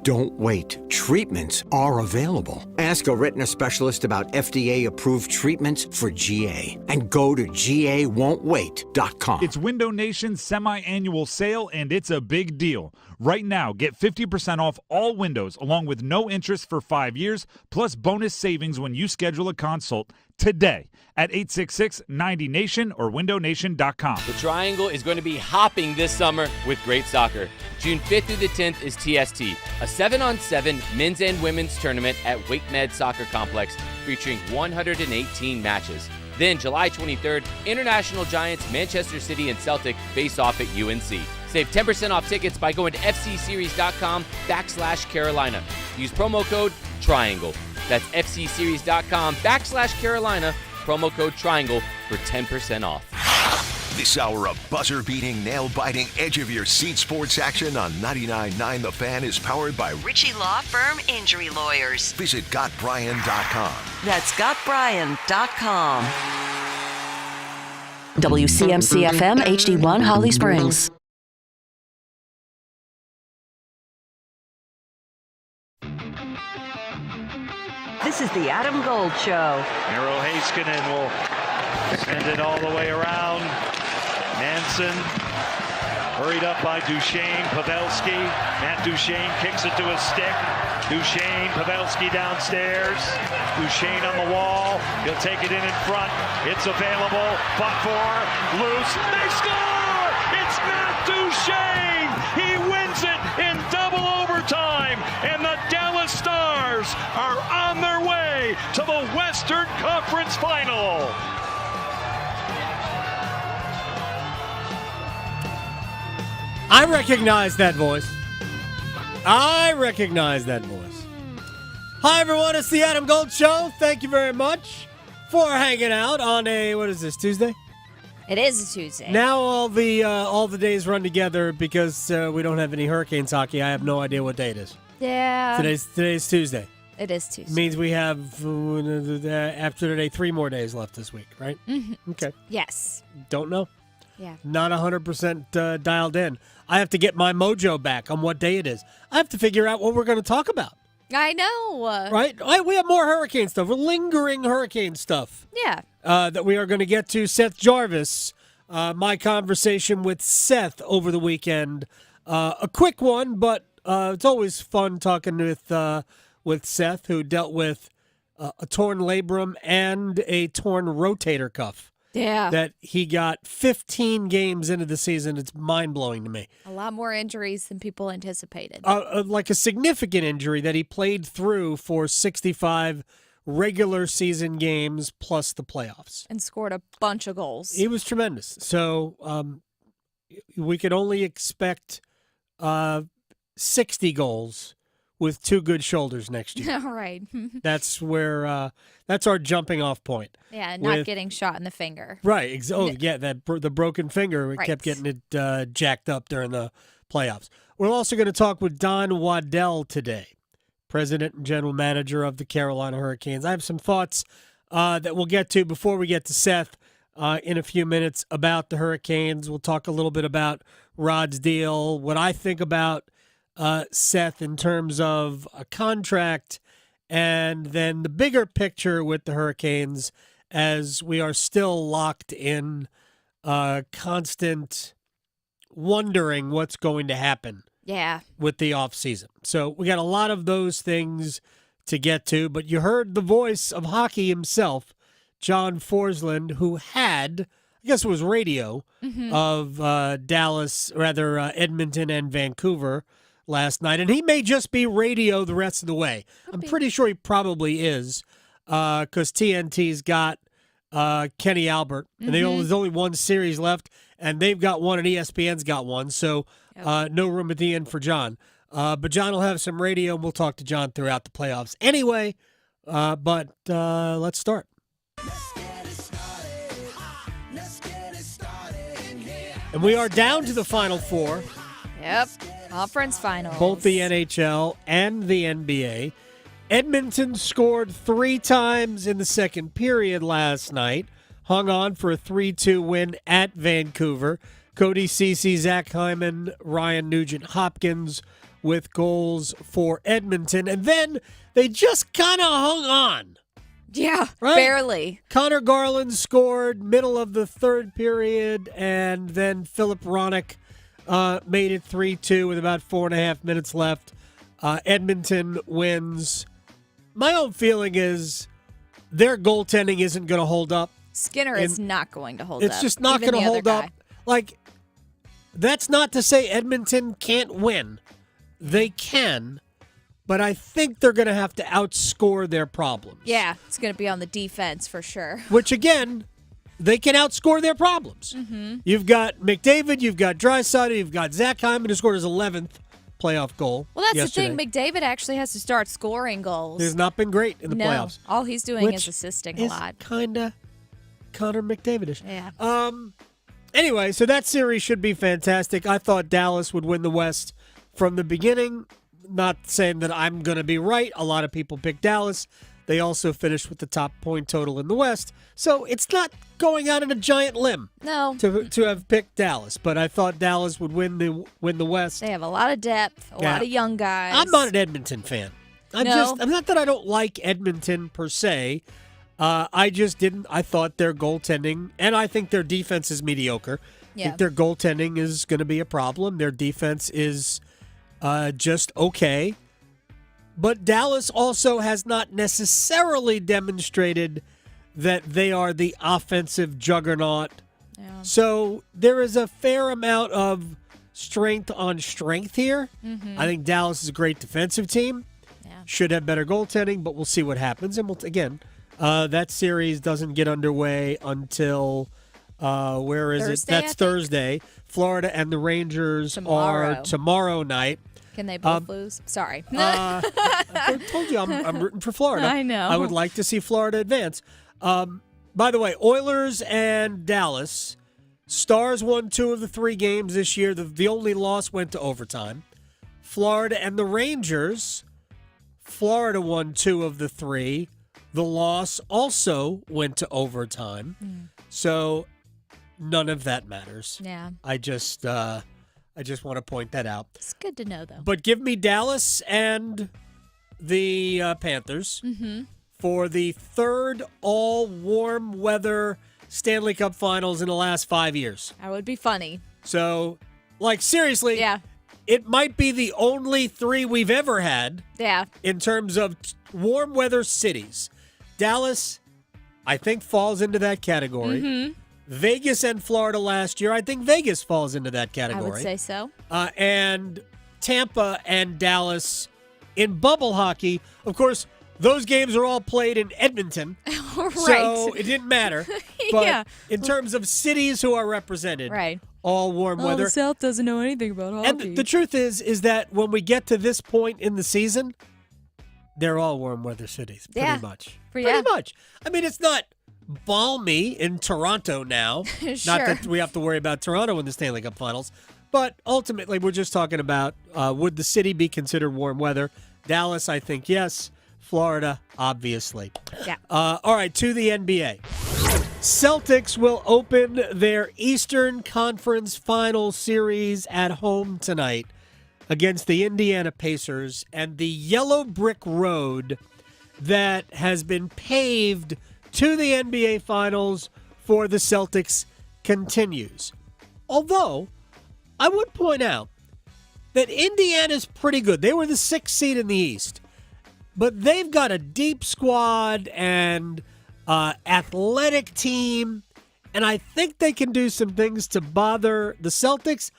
Don't wait. Treatments are available. Ask a retina specialist about FDA-approved treatments for GA and go to GAWon'tWait.com. It's Window Nation's semi-annual sale, and it's a big deal. Right now, get 50% off all windows, along with no interest for 5 years, plus bonus savings when you schedule a consult today at 866-90-NATION or windownation.com. The Triangle is going to be hopping this summer with great soccer. June 5th through the 10th is TST, a 7-on-7 men's and women's tournament at Wake Med Soccer Complex featuring 118 matches. Then July 23rd, International Giants, Manchester City, and Celtic face off at UNC. Save 10% off tickets by going to fcseries.com/Carolina. Use promo code TRIANGLE. That's fcseries.com/Carolina, promo code TRIANGLE for 10% off. This hour of buzzer-beating, nail-biting, edge-of-your-seat sports action on 99.9 The Fan is powered by Ritchie Law Firm Injury Lawyers. Visit GotBryan.com. That's GotBryan.com. WCMC-FM HD1 Holly Springs. This is the Adam Gold Show. Miro Heiskanen will send it all the way around. Manson hurried up by Duchesne. Pavelski. Matt Duchesne kicks it to his stick. Duchesne, Pavelski downstairs. Duchesne on the wall. He'll take it in front. It's available. Fought for. Loose. They score! It's Matt Duchesne! He wins it in double overtime. And the Dallas Stars are on their way to the Western Conference Final. I recognize that voice. Hi, everyone. It's the Adam Gold Show. Thank you very much for hanging out on what is this, Tuesday? It is a Tuesday. Now all the days run together because we don't have any Hurricanes hockey. I have no idea what day it is. Yeah. Today's Tuesday. It is Tuesday. It means we have, after today, 3 more days left this week, right? Mm-hmm. Okay. Yes. Don't know. Yeah. Not 100% dialed in. I have to get my mojo back on what day it is. I have to figure out what we're going to talk about. I know. Right? We have more hurricane stuff. We're lingering hurricane stuff. Yeah. That we are going to get to. Seth Jarvis, my conversation with Seth over the weekend. A quick one, but it's always fun talking with Seth, who dealt with a torn labrum and a torn rotator cuff. Yeah. That he got 15 games into the season. It's mind-blowing to me. A lot more injuries than people anticipated. Like a significant injury that he played through for 65 regular season games plus the playoffs. And scored a bunch of goals. He was tremendous. So we could only expect 60 goals with 2 good shoulders next year. All right. That's where that's our jumping off point. Yeah, not getting shot in the finger. Right. The broken finger. We kept getting it jacked up during the playoffs. We're also going to talk with Don Waddell today, president and general manager of the Carolina Hurricanes. I have some thoughts that we'll get to before we get to Seth in a few minutes about the Hurricanes. We'll talk a little bit about Rod's deal, what I think about Seth in terms of a contract, and then the bigger picture with the Hurricanes as we are still locked in constant wondering what's going to happen with the offseason. So we got a lot of those things to get to, but you heard the voice of hockey himself, John Forsland, who had, I guess it was radio, of Edmonton and Vancouver last night, and he may just be radio the rest of the way. I'm pretty sure he probably is, because TNT's got Kenny Albert, and there's only one series left, and they've got one, and ESPN's got one, so no room at the end for John. But John will have some radio, and we'll talk to John throughout the playoffs anyway, but let's start. And we are down to the Final Four. Yep. Conference finals. Both the NHL and the NBA. Edmonton scored 3 times in the second period last night. Hung on for a 3-2 win at Vancouver. Cody Ceci, Zach Hyman, Ryan Nugent-Hopkins with goals for Edmonton. And then they just kind of hung on. Yeah, right? Barely. Connor Garland scored middle of the third period, and then Philip Ronick made it 3-2 with about 4.5 minutes left. Edmonton wins. My own feeling is their goaltending isn't going to hold up. Skinner is not going to hold up. It's just not going to hold up. Like, that's not to say Edmonton can't win. They can, but I think they're going to have to outscore their problems. Yeah, it's going to be on the defense for sure. Which, again, they can outscore their problems. Mm-hmm. You've got McDavid, you've got Draisaitl, you've got Zach Hyman, who scored his 11th playoff goal. Well, that's yesterday. the thing. McDavid actually has to start scoring goals. He's not been great in the playoffs. All he's doing is assisting a lot. Kind of Connor McDavid-ish. Yeah. Anyway, so that series should be fantastic. I thought Dallas would win the West from the beginning. Not saying that I'm going to be right. A lot of people picked Dallas. They also finished with the top point total in the West. So it's not going out on a giant limb to have picked Dallas. But I thought Dallas would win the West. They have a lot of depth, a lot of young guys. I'm not an Edmonton fan. I'm not that I don't like Edmonton per se. I just didn't. I thought their goaltending, and I think their defense is mediocre. Yeah. I think their goaltending is going to be a problem. Their defense is just okay. But Dallas also has not necessarily demonstrated that they are the offensive juggernaut. Yeah. So there is a fair amount of strength on strength here. Mm-hmm. I think Dallas is a great defensive team. Yeah. Should have better goaltending, but we'll see what happens. And that series doesn't get underway until where is Thursday, it? That's Thursday. Florida and the Rangers are tomorrow night. Can they both lose? Sorry. I told you I'm rooting for Florida. I know. I would like to see Florida advance. By the way, Oilers and Dallas. Stars won 2 of the 3 games this year. The only loss went to overtime. Florida and the Rangers. Florida won 2 of the 3. The loss also went to overtime. So none of that matters. Yeah. I just want to point that out. It's good to know, though. But give me Dallas and the Panthers for the third all-warm weather Stanley Cup Finals in the last 5 years. That would be funny. So, seriously, it might be the only 3 we've ever had in terms of warm weather cities. Dallas, I think, falls into that category. Vegas and Florida last year, I think Vegas falls into that category. I would say so. And Tampa and Dallas in bubble hockey. Of course, those games are all played in Edmonton. Right. So it didn't matter. But in terms of cities who are represented, all warm weather. The South doesn't know anything about hockey. And the truth is that when we get to this point in the season, they're all warm weather cities, pretty much. Pretty much. I mean, it's not balmy in Toronto now. Sure. Not that we have to worry about Toronto in the Stanley Cup Finals. But ultimately, we're just talking about would the city be considered warm weather? Dallas, I think, yes. Florida, obviously. Yeah. All right, to the NBA. Celtics will open their Eastern Conference Final Series at home tonight against the Indiana Pacers, and the yellow brick road that has been paved to the NBA Finals for the Celtics continues. Although, I would point out that Indiana's pretty good. They were the 6th seed in the East, but they've got a deep squad and athletic team, and I think they can do some things to bother the Celtics.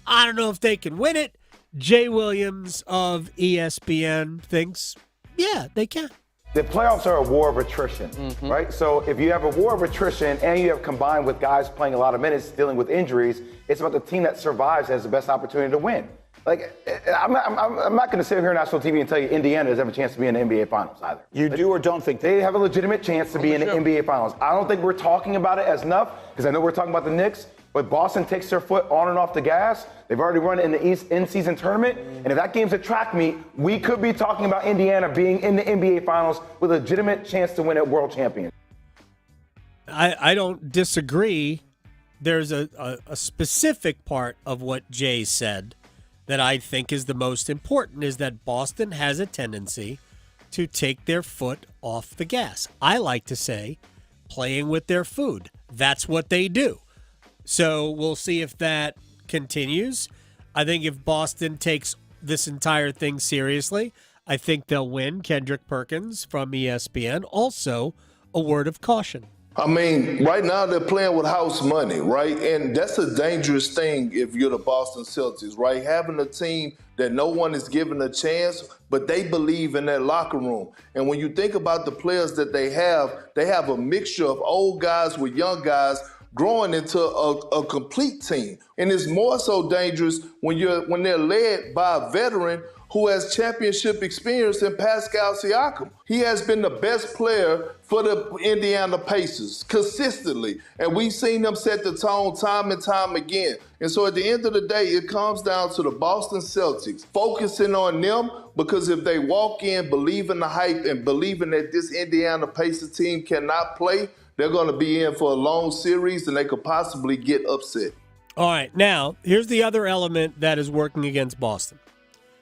I don't know if they can win it. Jay Williams of ESPN thinks, yeah, they can. The playoffs are a war of attrition, right? So if you have a war of attrition and you have combined with guys playing a lot of minutes, dealing with injuries, it's about the team that survives has the best opportunity to win. I'm not going to sit here on national TV and tell you Indiana doesn't have a chance to be in the NBA Finals either. You do or don't think they have a legitimate chance to be in the NBA Finals. I don't think we're talking about it as enough because I know we're talking about the Knicks, but Boston takes their foot on and off the gas. They've already run in the East in-season tournament, and if that game's a track meet, we could be talking about Indiana being in the NBA Finals with a legitimate chance to win at World Champion. I don't disagree. There's a specific part of what Jay said that I think is the most important is that Boston has a tendency to take their foot off the gas. I like to say playing with their food. That's what they do. So we'll see if that continues. I think if Boston takes this entire thing seriously, I think they'll win. Kendrick Perkins from ESPN. Also, a word of caution. I mean, right now they're playing with house money, right? And that's a dangerous thing if you're the Boston Celtics, right? Having a team that no one is given a chance, but they believe in their locker room. And when you think about the players that they have a mixture of old guys with young guys growing into a complete team. And it's more so dangerous when they're led by a veteran who has championship experience in Pascal Siakam. He has been the best player for the Indiana Pacers consistently. And we've seen them set the tone time and time again. And so at the end of the day, it comes down to the Boston Celtics focusing on them, because if they walk in believing the hype and believing that this Indiana Pacers team cannot play, they're going to be in for a long series and they could possibly get upset. All right, now, here's the other element that is working against Boston.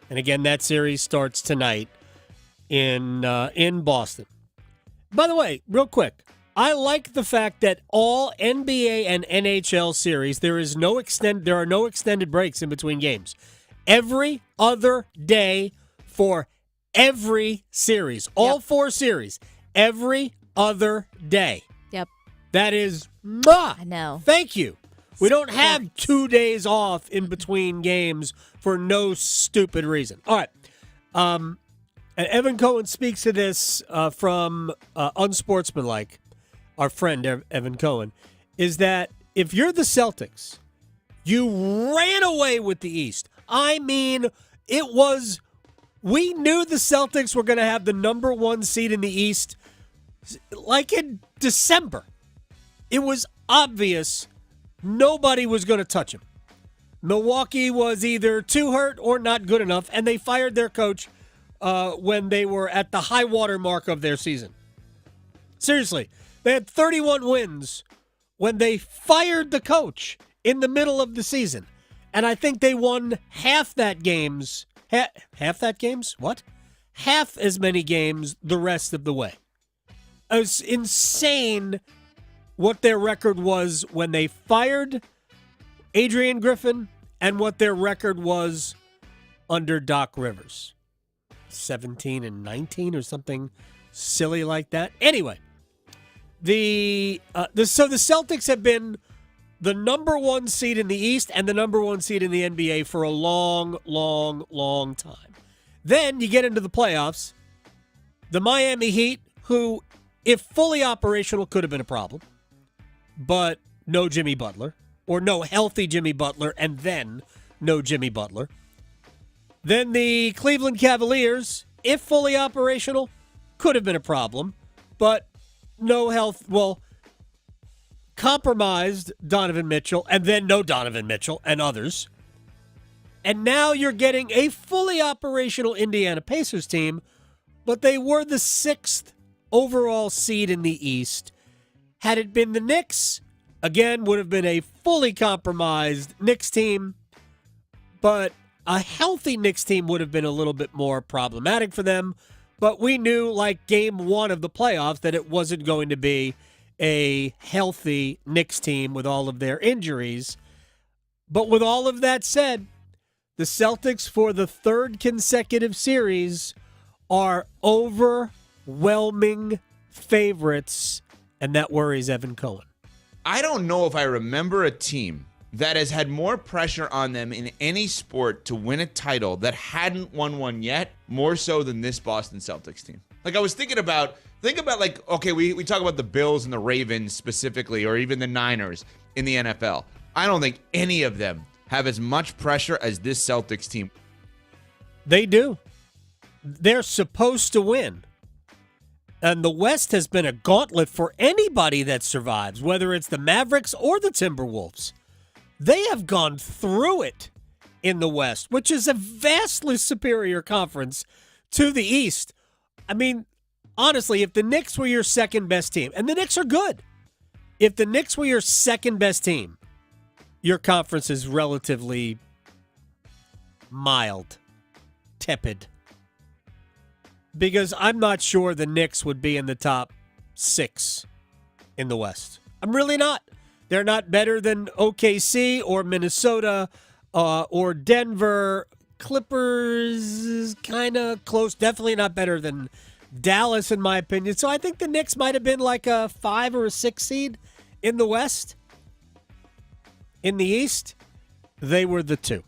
And again, that series starts tonight in Boston. By the way, real quick, I like the fact that all NBA and NHL series, there are no extended breaks in between games. Every other day for every series, all 4 series, every other day. Yep. That is, I know. Thank you. We don't have 2 days off in between games for no stupid reason. All right. And Evan Cohen speaks to this from Unsportsmanlike, our friend Evan Cohen, is that if you're the Celtics, you ran away with the East. I mean, we knew the Celtics were going to have the number 1 seed in the East like in December. It was obvious nobody was going to touch him. Milwaukee was either too hurt or not good enough, and they fired their coach when they were at the high water mark of their season. Seriously, they had 31 wins when they fired the coach in the middle of the season. And I think they won half that games. Half that games? What? Half as many games the rest of the way. It was insane what their record was when they fired Adrian Griffin and what their record was under Doc Rivers. 17-19 or something silly like that. Anyway, so the Celtics have been the number 1 seed in the East and the number 1 seed in the NBA for a long, long, long time. Then you get into the playoffs. The Miami Heat, who, if fully operational, could have been a problem, but no Jimmy Butler, or no healthy Jimmy Butler, and then no Jimmy Butler. Then the Cleveland Cavaliers, if fully operational, could have been a problem, but no health, compromised Donovan Mitchell, and then no Donovan Mitchell and others. And now you're getting a fully operational Indiana Pacers team, but they were the 6th overall seed in the East. Had it been the Knicks, again, would have been a fully compromised Knicks team, but a healthy Knicks team would have been a little bit more problematic for them. But we knew, like game 1 of the playoffs, that it wasn't going to be a healthy Knicks team with all of their injuries. But with all of that said, the Celtics, for the 3rd consecutive series, are overwhelming favorites, and that worries Evan Cohen. I don't know if I remember a team that has had more pressure on them in any sport to win a title that hadn't won one yet, more so than this Boston Celtics team. Like, I was thinking about like, okay, we talk about the Bills and the Ravens specifically, or even the Niners in the NFL. I don't think any of them have as much pressure as this Celtics team. They do. They're supposed to win. And the West has been a gauntlet for anybody that survives, whether it's the Mavericks or the Timberwolves. They have gone through it in the West, which is a vastly superior conference to the East. I mean, honestly, if the Knicks were your second best team, and the Knicks are good, if the Knicks were your second best team, your conference is relatively mild, tepid. Because I'm not sure the Knicks would be in the top 6 in the West. I'm really not. They're not better than OKC or Minnesota or Denver. Clippers is kind of close. Definitely not better than Dallas, in my opinion. So I think the Knicks might have been like a 5 or a 6 seed in the West. In the East, they were the 2.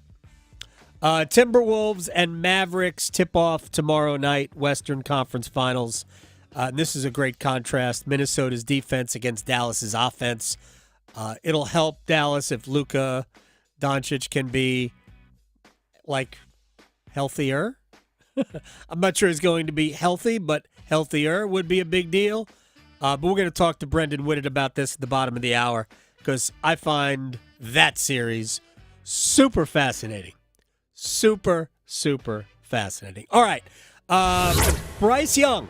Timberwolves and Mavericks tip off tomorrow night, Western Conference Finals. And this is a great contrast. Minnesota's defense against Dallas's offense. It'll help Dallas if Luka Doncic can be, like, healthier. I'm not sure he's going to be healthy, but healthier would be a big deal. But we're going to talk to Brendan Whitted about this at the bottom of the hour because I find that series super fascinating. Super, super fascinating. All right. Bryce Young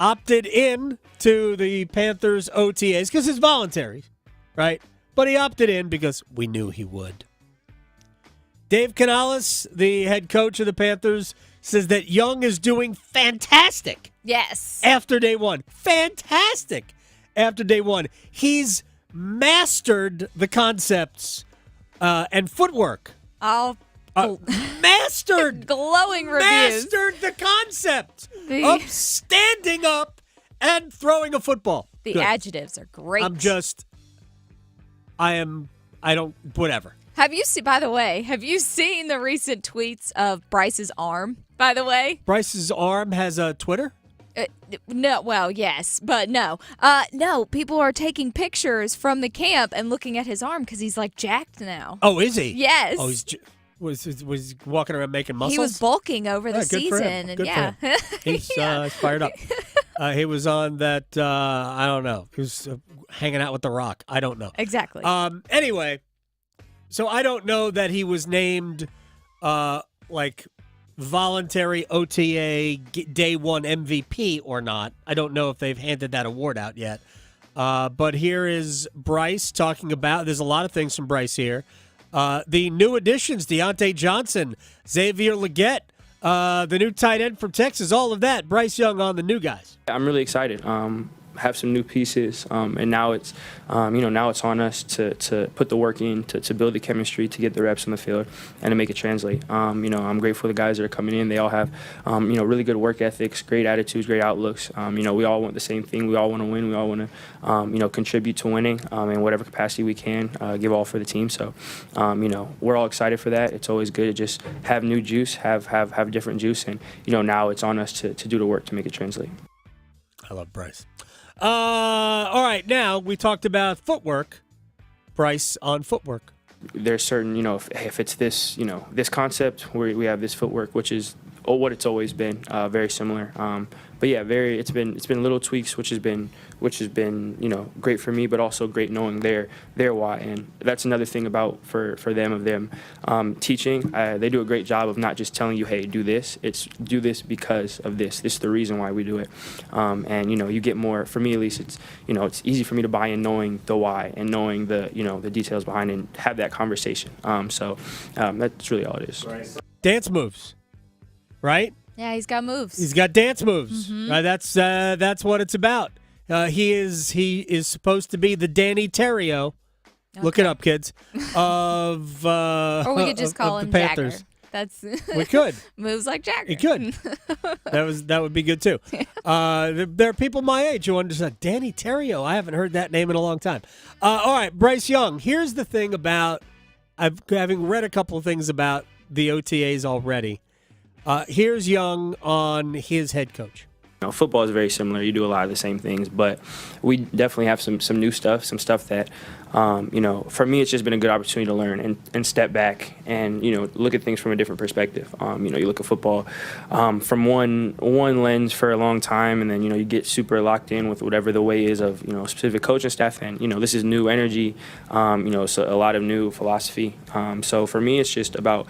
opted in to the Panthers OTAs because it's voluntary, right? But he opted in because we knew he would. Dave Canales, the head coach of the Panthers, says that Young is doing fantastic. Yes. After day one. Fantastic after day one. He's mastered the concepts and footwork. Mastered. Glowing reviews. Mastered the concept of standing up and throwing a football. The Good. adjectives are great. Whatever. Have you seen the recent tweets of Bryce's arm, by the way? Bryce's arm has a Twitter? No, well, yes, but no. No, people are taking pictures from the camp and looking at his arm because he's, like, jacked now. Oh, is he? Yes. Oh, was he walking around making muscles? He was bulking over the season. Good for him. He's fired up. He was on that, I don't know. He was hanging out with The Rock. I don't know. Exactly. Anyway, so I don't know that he was named, voluntary OTA day one MVP or not. I don't know if they've handed that award out yet. But here is Bryce talking about, there's a lot of things from Bryce here. The new additions, Deontay Johnson, Xavier Legette, the new tight end from Texas, all of that. Bryce Young on the new guys. I'm really excited. Have some new pieces, and now it's, now it's on us to put the work in, to build the chemistry, to get the reps on the field, and to make it translate. I'm grateful for the guys that are coming in. They all have, really good work ethics, great attitudes, great outlooks. We all want the same thing. We all want to win. We all want to, contribute to winning in whatever capacity we can, give all for the team. So, we're all excited for that. It's always good to just have new juice, have different juice, and now it's on us to do the work to make it translate. I love Bryce. All right, now we talked about footwork. Bryce on footwork. There's certain, if it's this, this concept where we have this footwork, which is what it's always been, very similar. But yeah, it's been little tweaks, which has been great for me, but also great knowing their why. And that's another thing about for them teaching. They do a great job of not just telling you, hey, do this. It's do this because of this. This is the reason why we do it. And you get more. For me, at least, it's easy for me to buy in knowing the why and knowing the the details behind it and have that conversation. So that's really all it is. Dance moves, right? Yeah, he's got moves. He's got dance moves. Mm-hmm. Right? That's what it's about. He is supposed to be the Danny Terrio. Okay. Look it up, kids. Of or we could just call him Jagger. That's we could moves like Jagger. He could. That would be good too. There are people my age who understand Danny Terrio. I haven't heard that name in a long time. All right, Bryce Young. Here's the thing about having read a couple of things about the OTAs already. Here's Young on his head coach. Football is very similar. You do a lot of the same things, but we definitely have some new stuff, some stuff that, for me, it's just been a good opportunity to learn and step back and, look at things from a different perspective. You look at football from one lens for a long time, and then, you get super locked in with whatever the way is of, a specific coaching staff. And, this is new energy, so a lot of new philosophy. So for me, it's just about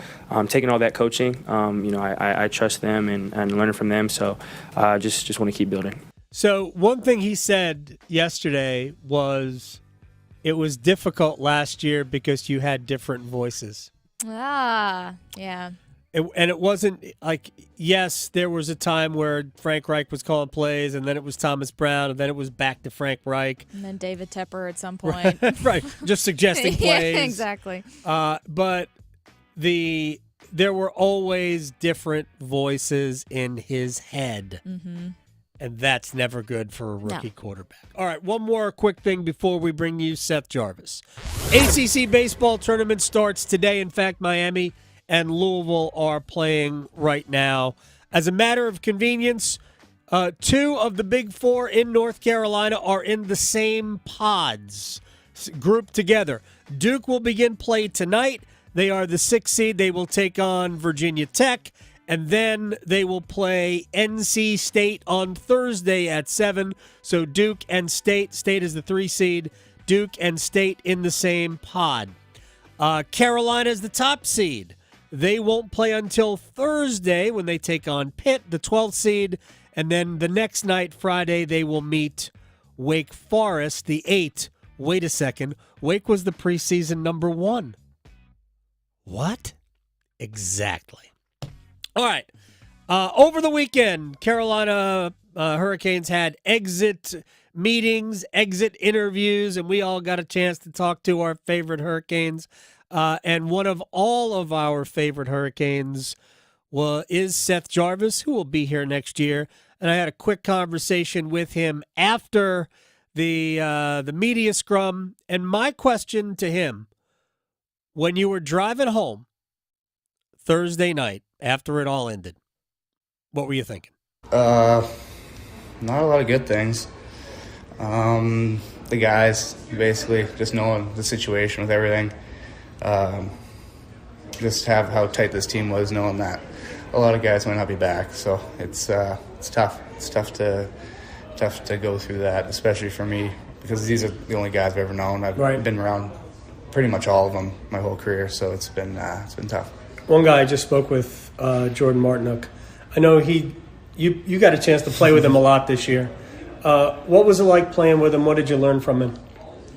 taking all that coaching. I trust them and learning from them. So just want to keep building. So one thing he said yesterday was it was difficult last year because you had different voices. Yeah. And it wasn't like, yes, there was a time where Frank Reich was calling plays, and then it was Thomas Brown, and then it was back to Frank Reich. And then David Tepper at some point. Right, just suggesting plays. Yeah, exactly. But there were always different voices in his head. Mm-hmm. And that's never good for a rookie quarterback. All right, one more quick thing before we bring you Seth Jarvis. ACC baseball tournament starts today. In fact, Miami and Louisville are playing right now. As a matter of convenience, 2 of the Big 4 in North Carolina are in the same pods, grouped together. Duke will begin play tonight. They are the 6th seed. They will take on Virginia Tech. And then they will play NC State on Thursday at 7. So Duke and State. State is the 3 seed. Duke and State in the same pod. Carolina is the top seed. They won't play until Thursday when they take on Pitt, the 12th seed. And then the next night, Friday, they will meet Wake Forest, the 8th. Wait a second. Wake was the preseason number 1. What? Exactly. All right. Over the weekend, Carolina Hurricanes had exit meetings, exit interviews, and we all got a chance to talk to our favorite Hurricanes. And one of all of our favorite Hurricanes is Seth Jarvis, who will be here next year. And I had a quick conversation with him after the media scrum. And my question to him, when you were driving home Thursday night, after it all ended, what were you thinking? Not a lot of good things. The guys, basically, just knowing the situation with everything. Just how tight this team was, knowing that a lot of guys might not be back. So it's tough. It's tough to go through that, especially for me, because these are the only guys I've ever known. I've been around pretty much all of them my whole career, so it's been tough. One guy I just spoke with, Jordan Martinook. I know you got a chance to play with him a lot this year. What was it like playing with him? What did you learn from him?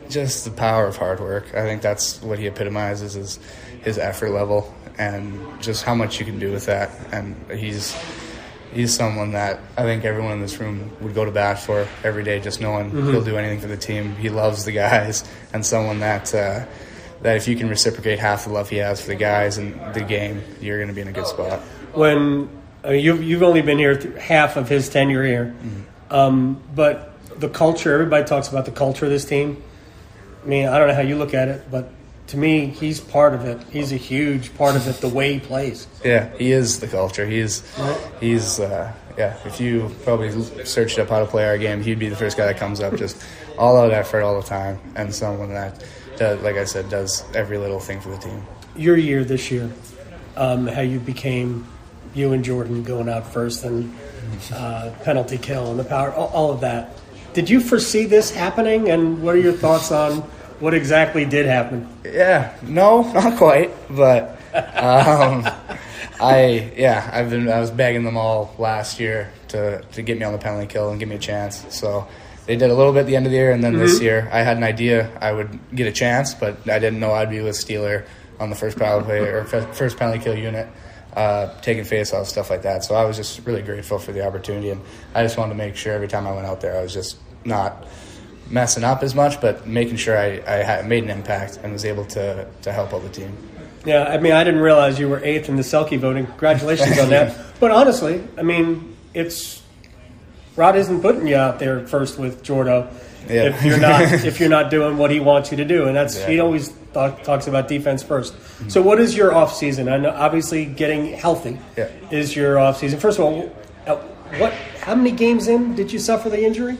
Just the power of hard work. I think that's what he epitomizes, is his effort level and just how much you can do with that. And he's someone that I think everyone in this room would go to bat for every day, just knowing he'll do anything for the team. He loves the guys, and someone that if you can reciprocate half the love he has for the guys and the game, you're going to be in a good spot. When you've only been here half of his tenure here, but the culture, everybody talks about the culture of this team. I mean, I don't know how you look at it, but to me, he's part of it. He's a huge part of it, the way he plays. Yeah, he is the culture. He's if you probably searched up how to play our game, he'd be the first guy that comes up, just all out effort all the time, and someone that, like I said, does every little thing for the team. Your year this year, how you became you and Jordan going out first and penalty kill and the power, all of that. Did you foresee this happening, and what are your thoughts on what exactly did happen? Yeah, no, not quite, but I was begging them all last year to get me on the penalty kill and give me a chance. So they did a little bit at the end of the year, and then this year I had an idea I would get a chance, but I didn't know I'd be with Steeler on the first power play or first penalty kill unit, taking face-offs, stuff like that. So I was just really grateful for the opportunity, and I just wanted to make sure every time I went out there I was just not messing up as much, but making sure I had made an impact and was able to help out the team. Yeah, I mean, I didn't realize you were 8th in the Selke voting. Congratulations on that. But honestly, I mean, Rod isn't putting you out there first with Jordo if you're not doing what he wants you to do, and that's he always talks about defense first. Mm-hmm. So, what is your off season? I know obviously getting healthy is your off season. First of all, how many games in did you suffer the injury?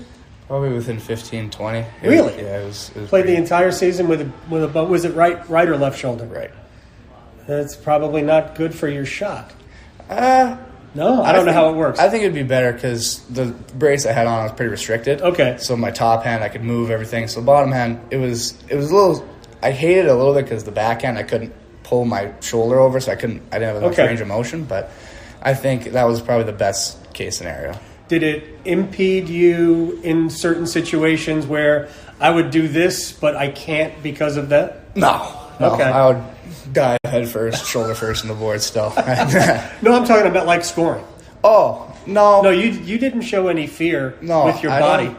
Probably within 15, 20. Really? It was played the entire season with a was it right or left shoulder? Right. That's probably not good for your shot. No, I don't know how it works. I think it'd be better because the brace I had on was pretty restricted. Okay. So my top hand, I could move everything. So bottom hand, it was a little. I hated it a little bit because the back hand I couldn't pull my shoulder over, so I didn't have enough range of motion. But I think that was probably the best case scenario. Did it impede you in certain situations where I would do this, but I can't because of that? No, No, Okay. I would dive head first, shoulder first in the board still. No, I'm talking about like scoring. Oh, no. No, you didn't show any fear with your I body.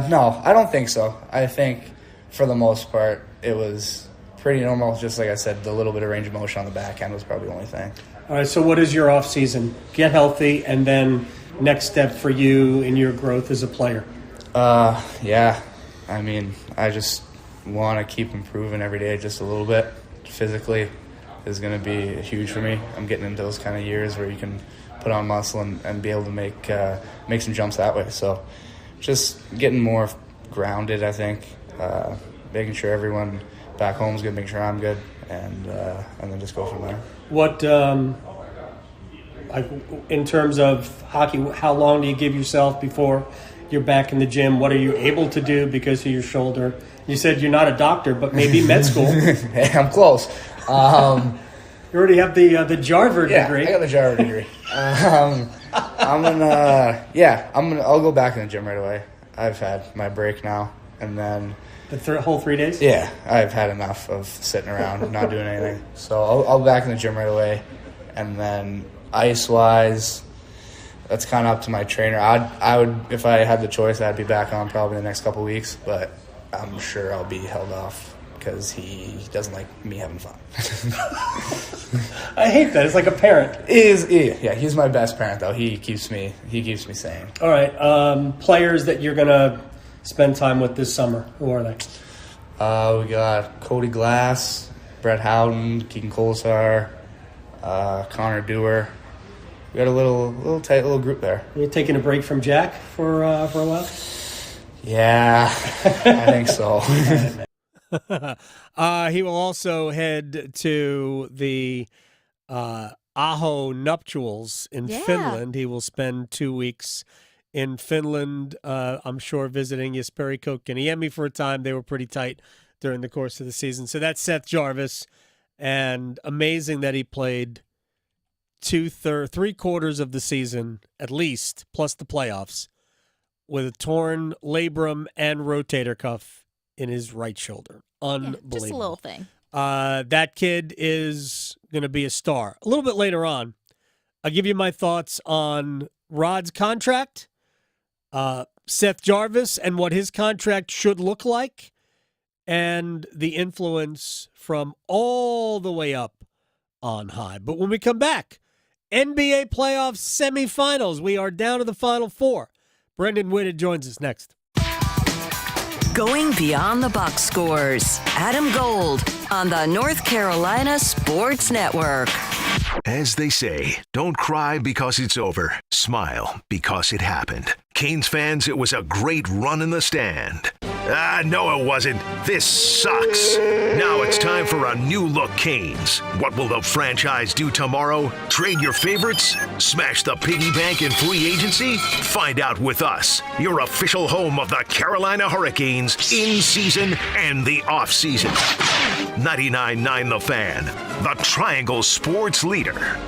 No, I don't think so. I think for the most part it was pretty normal. Just like I said, the little bit of range of motion on the backhand was probably the only thing. All right, so what is your off season? Get healthy, and then next step for you in your growth as a player. Yeah. I mean, I just want to keep improving every day just a little bit. Physically is going to be huge for me. I'm getting into those kind of years where you can put on muscle and be able to make some jumps that way. So just getting more grounded, I think. Making sure everyone back home is good, making sure I'm good, and then just go from there. What, like in terms of hockey, how long do you give yourself before you're back in the gym? What are you able to do because of your shoulder? You said you're not a doctor, but maybe med school. Hey, I'm close. You already have the Jarver degree. I got the Jarver degree. I'll go back in the gym right away. I've had my break now, and then the whole 3 days. Yeah, I've had enough of sitting around not doing anything. So I'll be back in the gym right away, and then ice wise, that's kind of up to my trainer. I would, if I had the choice, I'd be back on probably the next couple of weeks, but I'm sure I'll be held off because he doesn't like me having fun. I hate that. It's like a parent. He's my best parent though. He keeps me sane. All right, players that you're gonna spend time with this summer. Who are they? We got Cody Glass, Brett Howden, Keegan Kolesar, Connor Dewar. We got a little tight little group there. You're taking a break from Jack for a while? Yeah, I think so. He will also head to the Aho nuptials in Finland. He will spend 2 weeks in Finland, I'm sure, visiting Jesperi Kotkaniemi for a time. They were pretty tight during the course of the season. So that's Seth Jarvis, and amazing that he played 3/4 of the season, at least, plus the playoffs, with a torn labrum and rotator cuff in his right shoulder. Unbelievable. Just a little thing. That kid is going to be a star. A little bit later on, I'll give you my thoughts on Rod's contract, Seth Jarvis and what his contract should look like, and the influence from all the way up on high. But when we come back, NBA playoff semifinals. We are down to the Final Four. Brendan Whitted joins us next. Going beyond the box scores. Adam Gold on the North Carolina Sports Network. As they say, don't cry because it's over. Smile because it happened. Canes fans, it was a great run in the stand. No, it wasn't. This sucks. Now it's time for a new look Canes. What will the franchise do tomorrow? Trade your favorites? Smash the piggy bank in free agency? Find out with us, your official home of the Carolina Hurricanes in season and the off season. 99.9 The Fan, the Triangle Sports leader.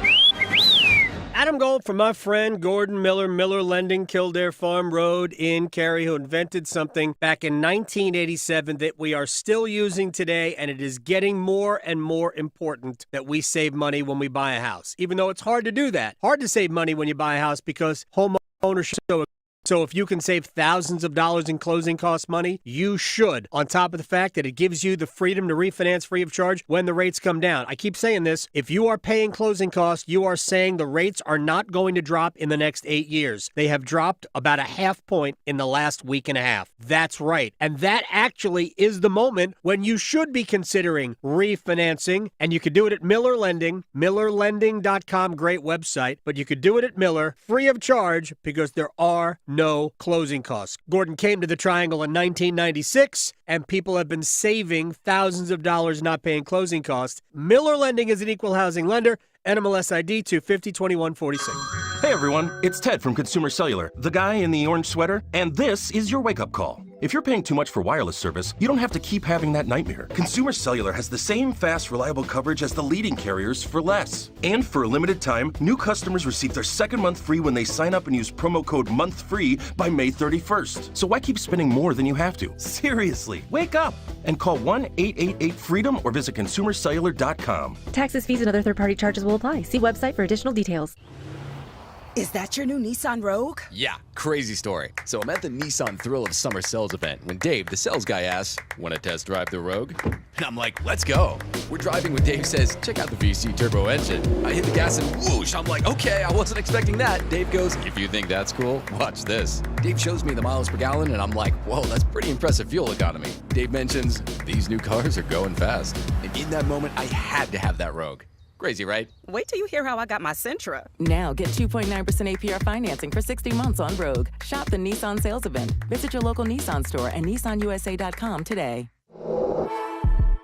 Adam Gold from my friend Gordon Miller, Miller Lending, Kildare Farm Road in Cary, who invented something back in 1987 that we are still using today, and it is getting more and more important that we save money when we buy a house. Even though it's hard to do that. Hard to save money when you buy a house because home ownership is so if you can save thousands of dollars in closing cost money, you should. On top of the fact that it gives you the freedom to refinance free of charge when the rates come down. I keep saying this. If you are paying closing costs, you are saying the rates are not going to drop in the next 8 years. They have dropped about a half point in the last week and a half. That's right. And that actually is the moment when you should be considering refinancing. And you could do it at Miller Lending, millerlending.com, great website. But you could do it at Miller free of charge because there are no closing costs. Gordon came to the Triangle in 1996, and people have been saving thousands of dollars not paying closing costs. Miller Lending is an equal housing lender. NMLS ID 250-2146. Hey everyone, it's Ted from Consumer Cellular, the guy in the orange sweater, and this is your wake-up call. If you're paying too much for wireless service, you don't have to keep having that nightmare. Consumer Cellular has the same fast, reliable coverage as the leading carriers for less. And for a limited time, new customers receive their second month free when they sign up and use promo code MONTHFREE by May 31st. So why keep spending more than you have to? Seriously, wake up and call 1-888-FREEDOM or visit consumercellular.com. Taxes, fees, and other third-party charges will apply. See website for additional details. Is that your new Nissan Rogue? Yeah, crazy story. So I'm at the Nissan Thrill of Summer sales event when Dave, the sales guy, asks, "Want to test drive the Rogue?" And I'm like, "Let's go." We're driving when Dave says, "Check out the VC turbo engine." I hit the gas and whoosh. I'm like, "Okay, I wasn't expecting that." Dave goes, "If you think that's cool, watch this." Dave shows me the miles per gallon and I'm like, "Whoa, that's pretty impressive fuel economy." Dave mentions, "These new cars are going fast." And in that moment, I had to have that Rogue. Crazy, right? Wait till you hear how I got my Sentra. Now get 2.9% APR financing for 60 months on Rogue. Shop the Nissan sales event. Visit your local Nissan store and nissanusa.com today.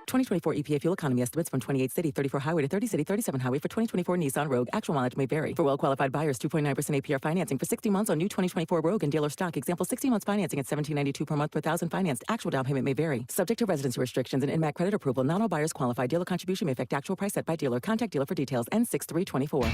2024 EPA fuel economy estimates from 28 city, 34 highway to 30 city, 37 highway for 2024 Nissan Rogue. Actual mileage may vary. For well-qualified buyers, 2.9% APR financing for 60 months on new 2024 Rogue and dealer stock. Example, 60 months financing at $17.92 per month per thousand financed. Actual down payment may vary. Subject to residency restrictions and INMAC credit approval. Not all buyers qualify. Dealer contribution may affect actual price set by dealer. Contact dealer for details. N6324.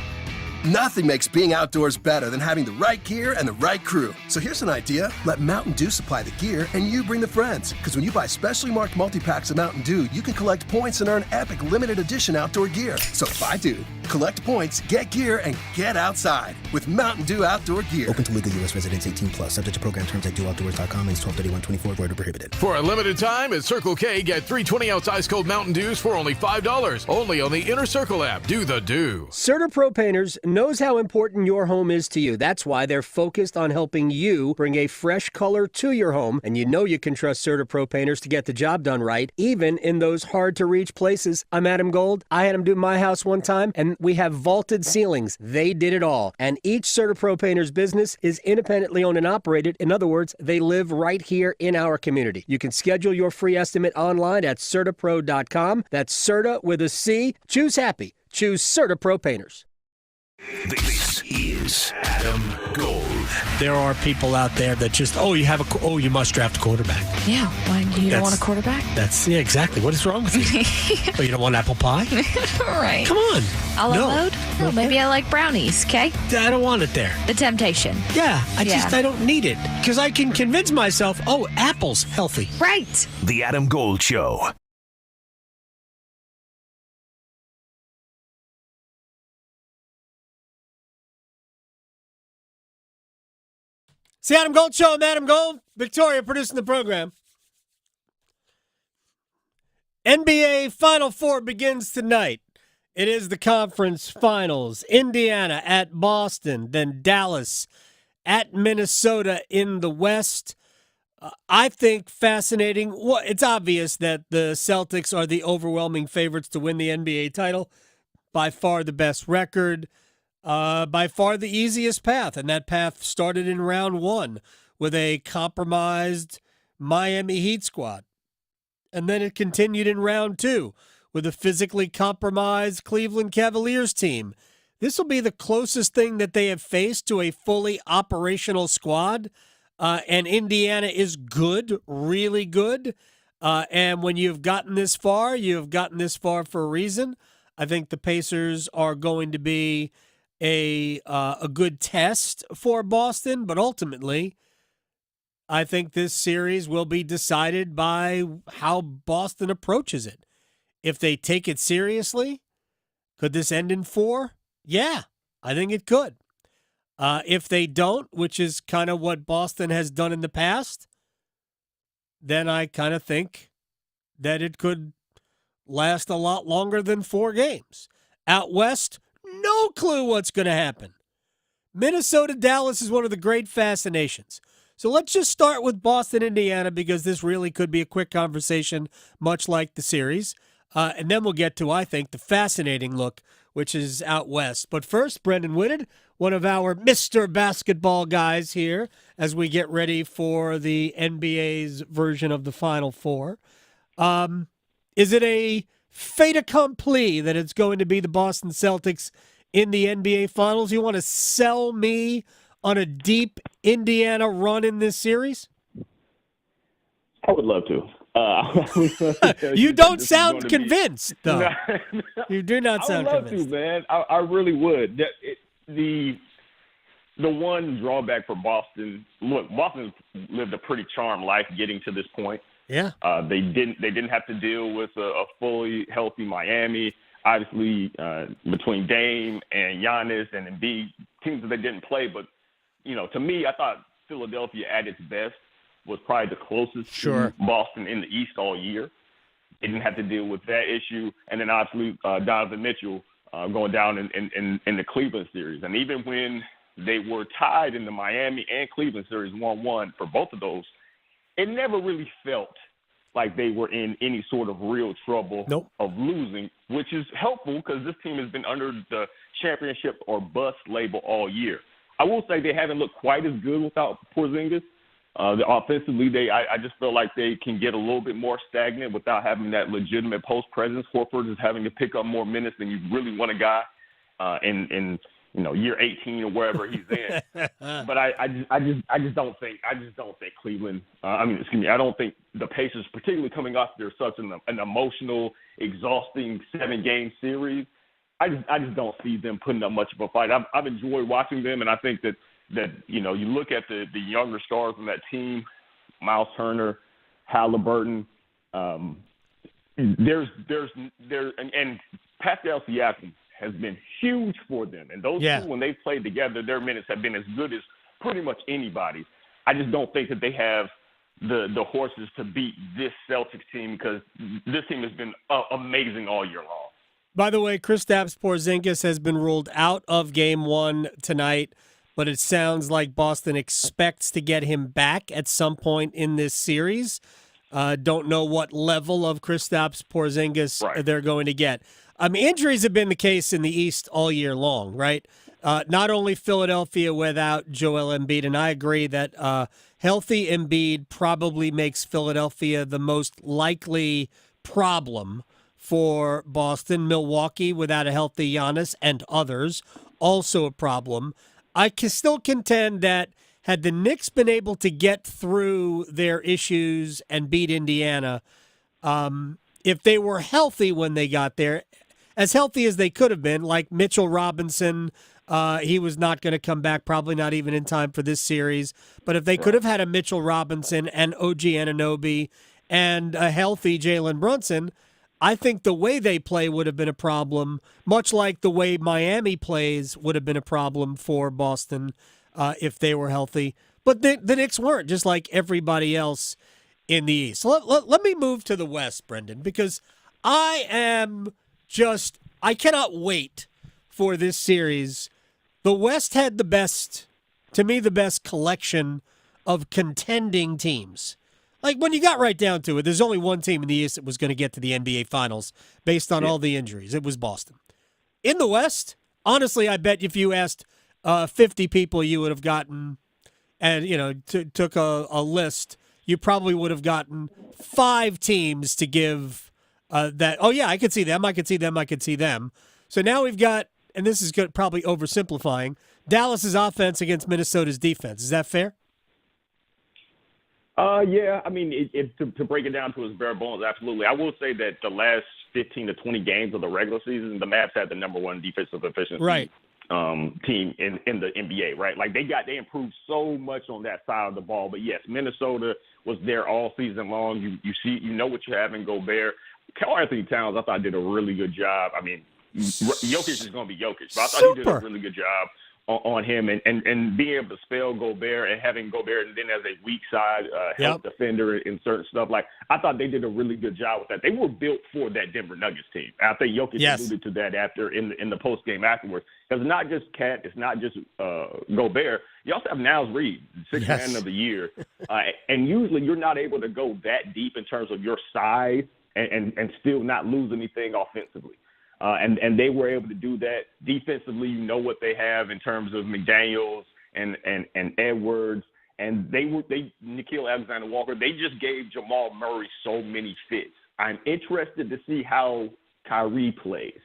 Nothing makes being outdoors better than having the right gear and the right crew. So here's an idea. Let Mountain Dew supply the gear and you bring the friends. Because when you buy specially marked multi-packs of Mountain Dew, you can collect points and earn epic limited edition outdoor gear. So buy Dew, collect points, get gear, and get outside with Mountain Dew outdoor gear. Open to legal U.S. residents 18 plus. Subject to program terms at dewoutdoors.com. Age 12/31/24. Void or prohibited. For a limited time at Circle K, get 3 20-ounce ice cold Mountain Dews for only $5. Only on the Inner Circle app. Do the Dew. CertaPro Painters knows how important your home is to you. That's why they're focused on helping you bring a fresh color to your home. And you know you can trust CertaPro Painters to get the job done right, even in those hard-to-reach places. I'm Adam Gold. I had them do my house one time, and we have vaulted ceilings. They did it all. And each CertaPro Painters business is independently owned and operated. In other words, they live right here in our community. You can schedule your free estimate online at CertaPro.com. That's Certa with a C. Choose happy. Choose CertaPro Painters. This is Adam Gold. There are people out there that just, you must draft a quarterback. Yeah, why you don't want a quarterback? Yeah, exactly. What is wrong with you? Oh, you don't want apple pie? Right. Come on. A la mode? Oh, maybe I like brownies, okay? I don't want it there. The temptation. Yeah, I don't need it. Because I can convince myself, apple's healthy. Right. The Adam Gold Show. It's the Adam Gold Show. I'm Adam Gold. Victoria producing the program. NBA Final Four begins tonight. It is the conference finals. Indiana at Boston, then Dallas at Minnesota in the West. I think fascinating. Well, it's obvious that the Celtics are the overwhelming favorites to win the NBA title. By far the best record. By far the easiest path, and that path started in round one with a compromised Miami Heat squad. And then it continued in round two with a physically compromised Cleveland Cavaliers team. This will be the closest thing that they have faced to a fully operational squad, and Indiana is good, really good. And when you've gotten this far, you've gotten this far for a reason. I think the Pacers are going to be a good test for Boston, but ultimately, I think this series will be decided by how Boston approaches it. If they take it seriously, could this end in 4? Yeah, I think it could. If they don't, which is kind of what Boston has done in the past, then I kind of think that it could last a lot longer than 4 games. Out west, no clue what's going to happen. Minnesota, Dallas is one of the great fascinations. So let's just start with Boston, Indiana, because this really could be a quick conversation, much like the series. And then we'll get to, I think, the fascinating look, which is out west. But first, Brendan Whitted, one of our Mr. Basketball guys here, as we get ready for the NBA's version of the Final Four. Is it a fait accompli that it's going to be the Boston Celtics in the NBA Finals? You want to sell me on a deep Indiana run in this series? I would love to. You don't sound convinced, though. You do not sound convinced. Man. I really would. The one drawback for Boston, look, Boston lived a pretty charmed life getting to this point. Yeah. They didn't have to deal with a fully healthy Miami. Obviously, between Dame and Giannis and Embiid, teams that they didn't play. But, to me, I thought Philadelphia at its best was probably the closest to Boston in the East all year. They didn't have to deal with that issue. And then, obviously, Donovan Mitchell going down in the Cleveland series. And even when they were tied in the Miami and Cleveland series 1-1 for both of those, it never really felt like they were in any sort of real trouble of losing, which is helpful because this team has been under the championship or bust label all year. I will say they haven't looked quite as good without Porzingis. Offensively, I just feel like they can get a little bit more stagnant without having that legitimate post presence. Horford is having to pick up more minutes than you really want a guy in year 18 or wherever he's in. But I just don't think Cleveland. I don't think the Pacers, particularly coming off their such an emotional, exhausting 7-game series. I just don't see them putting up much of a fight. I've enjoyed watching them, and I think that you look at the younger stars on that team, Miles Turner, Halliburton. There's and Pascal Siakam has been huge for them, and those two, when they've played together, their minutes have been as good as pretty much anybody's. I just don't think that they have the horses to beat this Celtics team because this team has been amazing all year long. By the way, Kristaps Porzingis has been ruled out of Game 1 tonight, but it sounds like Boston expects to get him back at some point in this series. Don't know what level of Kristaps Porzingis they're going to get. Injuries have been the case in the East all year long, right? Not only Philadelphia without Joel Embiid, and I agree that healthy Embiid probably makes Philadelphia the most likely problem for Boston. Milwaukee without a healthy Giannis and others, also a problem. I can still contend that had the Knicks been able to get through their issues and beat Indiana, if they were healthy when they got there, as healthy as they could have been, like Mitchell Robinson, he was not going to come back, probably not even in time for this series. But if they could have had a Mitchell Robinson and OG Anunoby and a healthy Jalen Brunson, I think the way they play would have been a problem, much like the way Miami plays would have been a problem for Boston if they were healthy. But the Knicks weren't, just like everybody else in the East. So let me move to the West, Brendan, because I cannot wait for this series. The West had the best collection of contending teams. Like, when you got right down to it, there's only one team in the East that was going to get to the NBA Finals based on all the injuries. It was Boston. In the West, honestly, I bet if you asked 50 people, you would have gotten, and, took a list, you probably would have gotten 5 teams to give that, oh, yeah, I could see them, I could see them, I could see them. So now we've got, and this is good, probably oversimplifying, Dallas's offense against Minnesota's defense. Is that fair? Yeah, to break it down to its bare bones, absolutely. I will say that the last 15 to 20 games of the regular season, the Mavs had the number one defensive efficiency team in the NBA, right? Like they improved so much on that side of the ball. But yes, Minnesota was there all season long. You know what you have in Gobert. Karl-Anthony Towns, I thought, did a really good job. Jokic is going to be Jokic, but I thought he did a really good job on him and being able to spell Gobert and having Gobert and then as a weak side help defender in certain stuff. Like, I thought they did a really good job with that. They were built for that Denver Nuggets team. I think Jokic alluded to that after in the post game afterwards. Because it's not just Cat, it's not just Gobert. You also have Niles Reed, sixth man of the year, and usually you're not able to go that deep in terms of your size and still not lose anything offensively. And they were able to do that defensively. You know what they have in terms of McDaniels and Edwards, and Nickeil Alexander-Walker. They just gave Jamal Murray so many fits. I'm interested to see how Kyrie plays,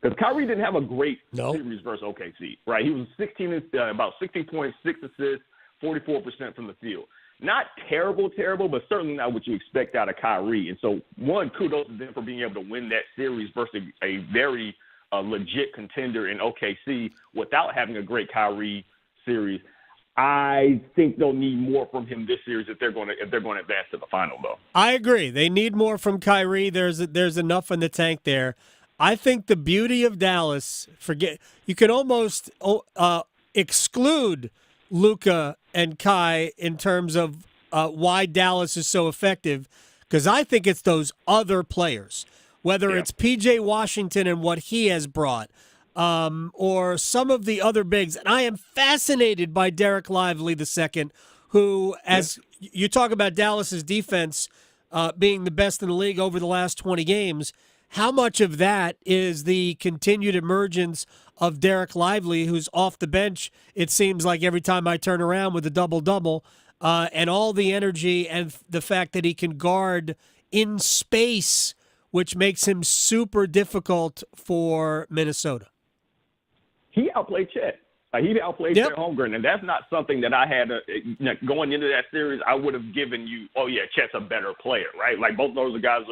because Kyrie didn't have a great series versus OKC. Right, he was about 16 points, 6 assists, 44% from the field. not terrible, but certainly not what you expect out of Kyrie. And so, one, kudos to them for being able to win that series versus a very legit contender in OKC without having a great Kyrie series. I think they'll need more from him this series if they're going to advance to the final, though. I agree. They need more from Kyrie. There's enough in the tank there. I think the beauty of Dallas, you can almost exclude Luka and Kai in terms of why Dallas is so effective, because I think it's those other players, whether it's P.J. Washington and what he has brought, or some of the other bigs. And I am fascinated by Derek Lively II, who, as you talk about Dallas's defense being the best in the league over the last 20 games, how much of that is the continued emergence of Derek Lively, who's off the bench, it seems like every time I turn around with a double-double, and all the energy and the fact that he can guard in space, which makes him super difficult for Minnesota. He outplayed Chet. He outplayed Chet Holmgren, and that's not something that I had going into that series. I would have given you, Chet's a better player, right? Like both those guys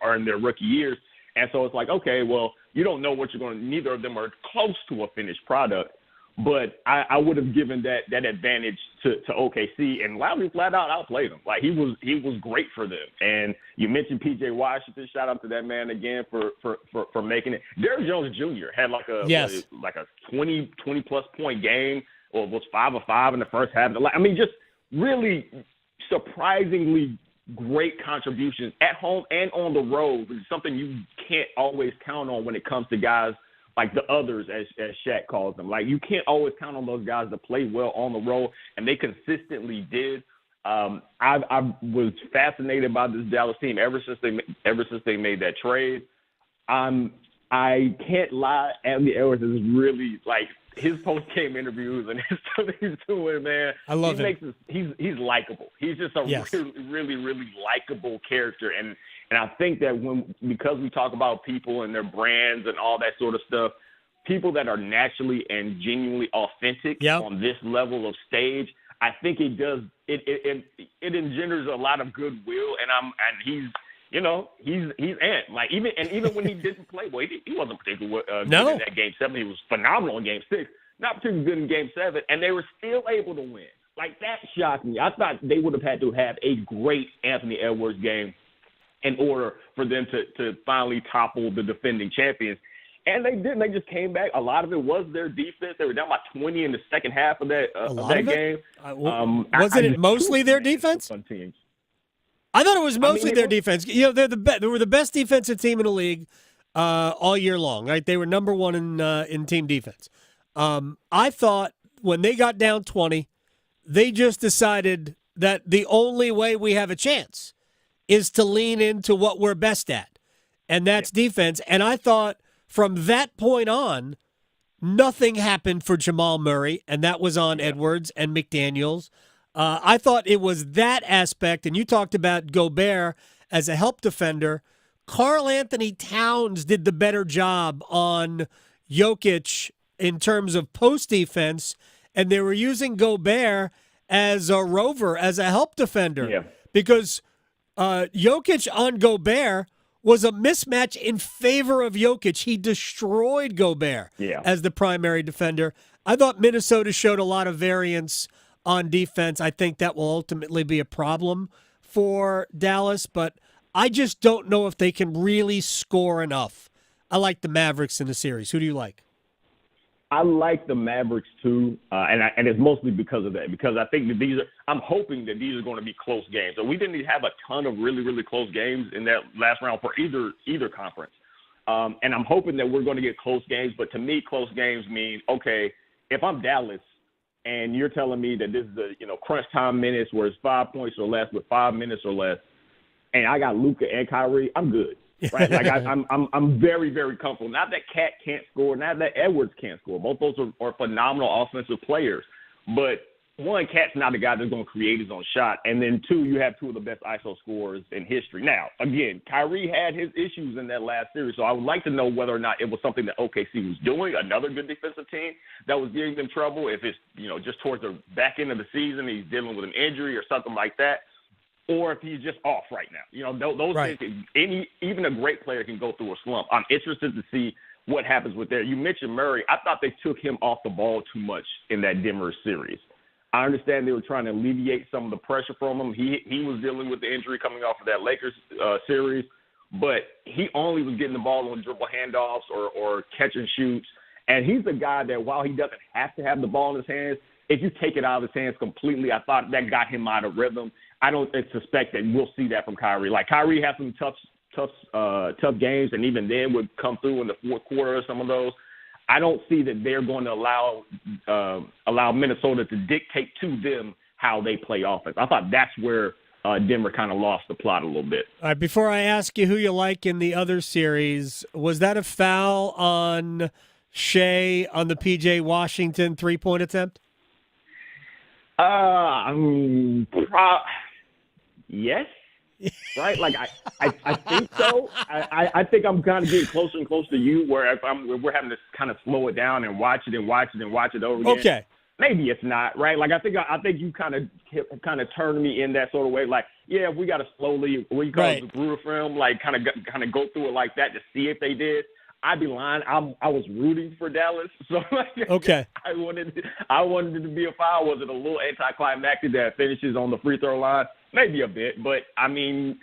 are in their rookie years, and so it's like, okay, well, you don't know what you're going to. Neither of them are close to a finished product, but I would have given that advantage to OKC, and Lively flat out outplayed them. Like he was great for them. And you mentioned P.J. Washington. Shout out to that man again for making it. Derrick Jones Jr. had like a 20 plus point game, or was 5 of 5 in the first half. I mean, just really surprisingly great contributions at home and on the road. It's something you can't always count on when it comes to guys like the others, as Shaq calls them. Like, you can't always count on those guys to play well on the road, and they consistently did. I was fascinated by this Dallas team ever since they made that trade. I can't lie, Anthony Edwards is really, like, his post-game interviews and his stuff he's doing, man. I love him. He's likable. He's just a really, really likable character. And I think that because we talk about people and their brands and all that sort of stuff, people that are naturally and genuinely authentic on this level of stage, I think it engenders a lot of goodwill. And he's Ant. Like even when he didn't play well, he wasn't particularly good in that Game 7. He was phenomenal in Game 6, not particularly good in Game 7, and they were still able to win. Like, that shocked me. I thought they would have had to have a great Anthony Edwards game in order for them to finally topple the defending champions. And they didn't. They just came back. A lot of it was their defense. They were down by 20 in the second half of that game. Wasn't it mostly their defense? I thought it was mostly their defense. They were the best defensive team in the league all year long. Right? They were number one in team defense. I thought when they got down 20, they just decided that the only way we have a chance is to lean into what we're best at, and that's defense. And I thought from that point on, nothing happened for Jamal Murray, and that was on Edwards and McDaniels. I thought it was that aspect, and you talked about Gobert as a help defender. Karl Anthony Towns did the better job on Jokic in terms of post defense, and they were using Gobert as a rover, as a help defender, because Jokic on Gobert was a mismatch in favor of Jokic. He destroyed Gobert as the primary defender. I thought Minnesota showed a lot of variance on defense. I think that will ultimately be a problem for Dallas, but I just don't know if they can really score enough. I like the Mavericks in the series. Who do you like? I like the Mavericks too, and it's mostly because of that. Because I think that I'm hoping that these are going to be close games. So we didn't have a ton of really, really close games in that last round for either conference, and I'm hoping that we're going to get close games. But to me, close games mean, okay, if I'm Dallas and you're telling me that this is the crunch time minutes where it's 5 points or less with 5 minutes or less, and I got Luka and Kyrie, I'm good. Right, like I'm very, very comfortable. Not that Cat can't score, not that Edwards can't score. Both those are phenomenal offensive players. But one, Cat's not a guy that's going to create his own shot. And then, two, you have two of the best ISO scorers in history. Now, again, Kyrie had his issues in that last series, so I would like to know whether or not it was something that OKC was doing, another good defensive team that was giving them trouble. If it's, just towards the back end of the season, he's dealing with an injury or something like that, or if he's just off right now. Those right. things, even a great player can go through a slump. I'm interested to see what happens with that. You mentioned Murray. I thought they took him off the ball too much in that Denver series. I understand they were trying to alleviate some of the pressure from him. He was dealing with the injury coming off of that Lakers series, but he only was getting the ball on dribble handoffs or catch and shoots. And he's the guy that while he doesn't have to have the ball in his hands, if you take it out of his hands completely, I thought that got him out of rhythm. I don't suspect that we'll see that from Kyrie. Like, Kyrie has some tough games, and even then would come through in the fourth quarter of some of those. I don't see that they're going to allow Minnesota to dictate to them how they play offense. I thought that's where Denver kind of lost the plot a little bit. All right, before I ask you who you like in the other series, was that a foul on Shea on the P.J. Washington three-point attempt? Yes. Right? Like, I think so. I think I'm kind of getting closer and closer to you where we're having to kind of slow it down and watch it over again. Okay. Maybe it's not, right? Like, I think you kind of turned me in that sort of way. Like, yeah, we got to slowly, what you call it, the Brewer film, like kind of go through it like that to see if they did. I'd be lying. I was rooting for Dallas, so okay. I wanted it to be a foul. Was it a little anticlimactic that finishes on the free throw line? Maybe a bit, but I mean,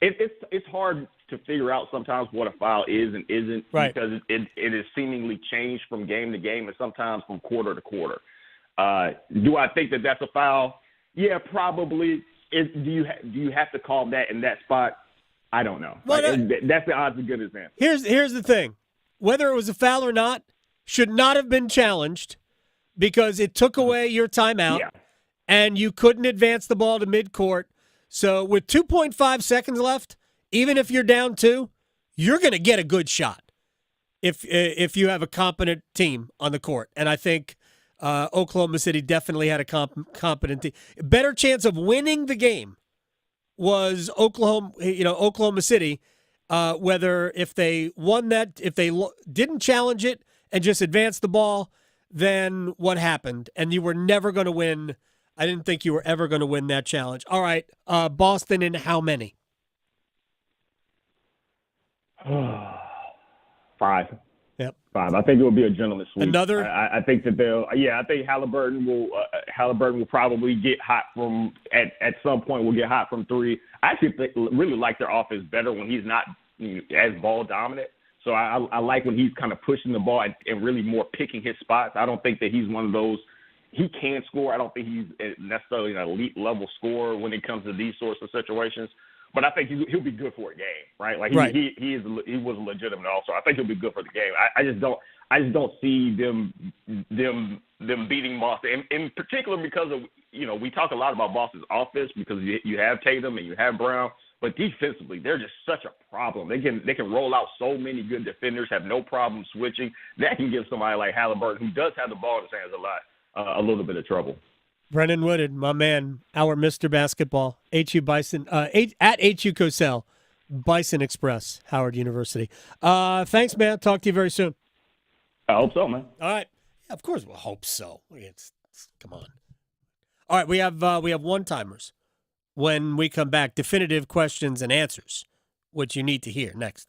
it's hard to figure out sometimes what a foul is and isn't, right, because it is seemingly changed from game to game and sometimes from quarter to quarter. Do I think that that's a foul? Yeah, probably. Do you have to call that in that spot? I don't know. Well, that's the odds as good as that. Here's the thing. Whether it was a foul or not should not have been challenged because it took away your timeout, and you couldn't advance the ball to midcourt. So with 2.5 seconds left, even if you're down 2, you're going to get a good shot if you have a competent team on the court. And I think Oklahoma City definitely had a competent team. Better chance of winning the game was Oklahoma City, whether if they won that, if they didn't challenge it and just advanced the ball, then what happened? And you were never going to win. I didn't think you were ever going to win that challenge. All right, Boston in how many? 5. Yep. 5. I think it will be a gentleman's sweep. Another? I think that I think Halliburton will probably get hot from at some point. Will get hot from 3. I actually really like their offense better when he's not as ball dominant. So I like when he's kind of pushing the ball and really more picking his spots. I don't think that he's one of those. He can score. I don't think he's necessarily an elite level scorer when it comes to these sorts of situations. But I think he'll be good for a game, right? Like he was a legitimate also. I think he'll be good for the game. I just don't see them beating Boston, in particular because of we talk a lot about Boston's offense because you have Tatum and you have Brown, but defensively they're just such a problem. They can roll out so many good defenders, have no problem switching. That can give somebody like Halliburton, who does have the ball in his hands a little bit of trouble. Brennan Woodard, my man, our Mr. Basketball, HU Bison, at HU Cosell, Bison Express, Howard University. Thanks, man. Talk to you very soon. I hope so, man. All right. Yeah, of course we'll hope so. Come on. All right, we have one-timers. When we come back, definitive questions and answers, which you need to hear next.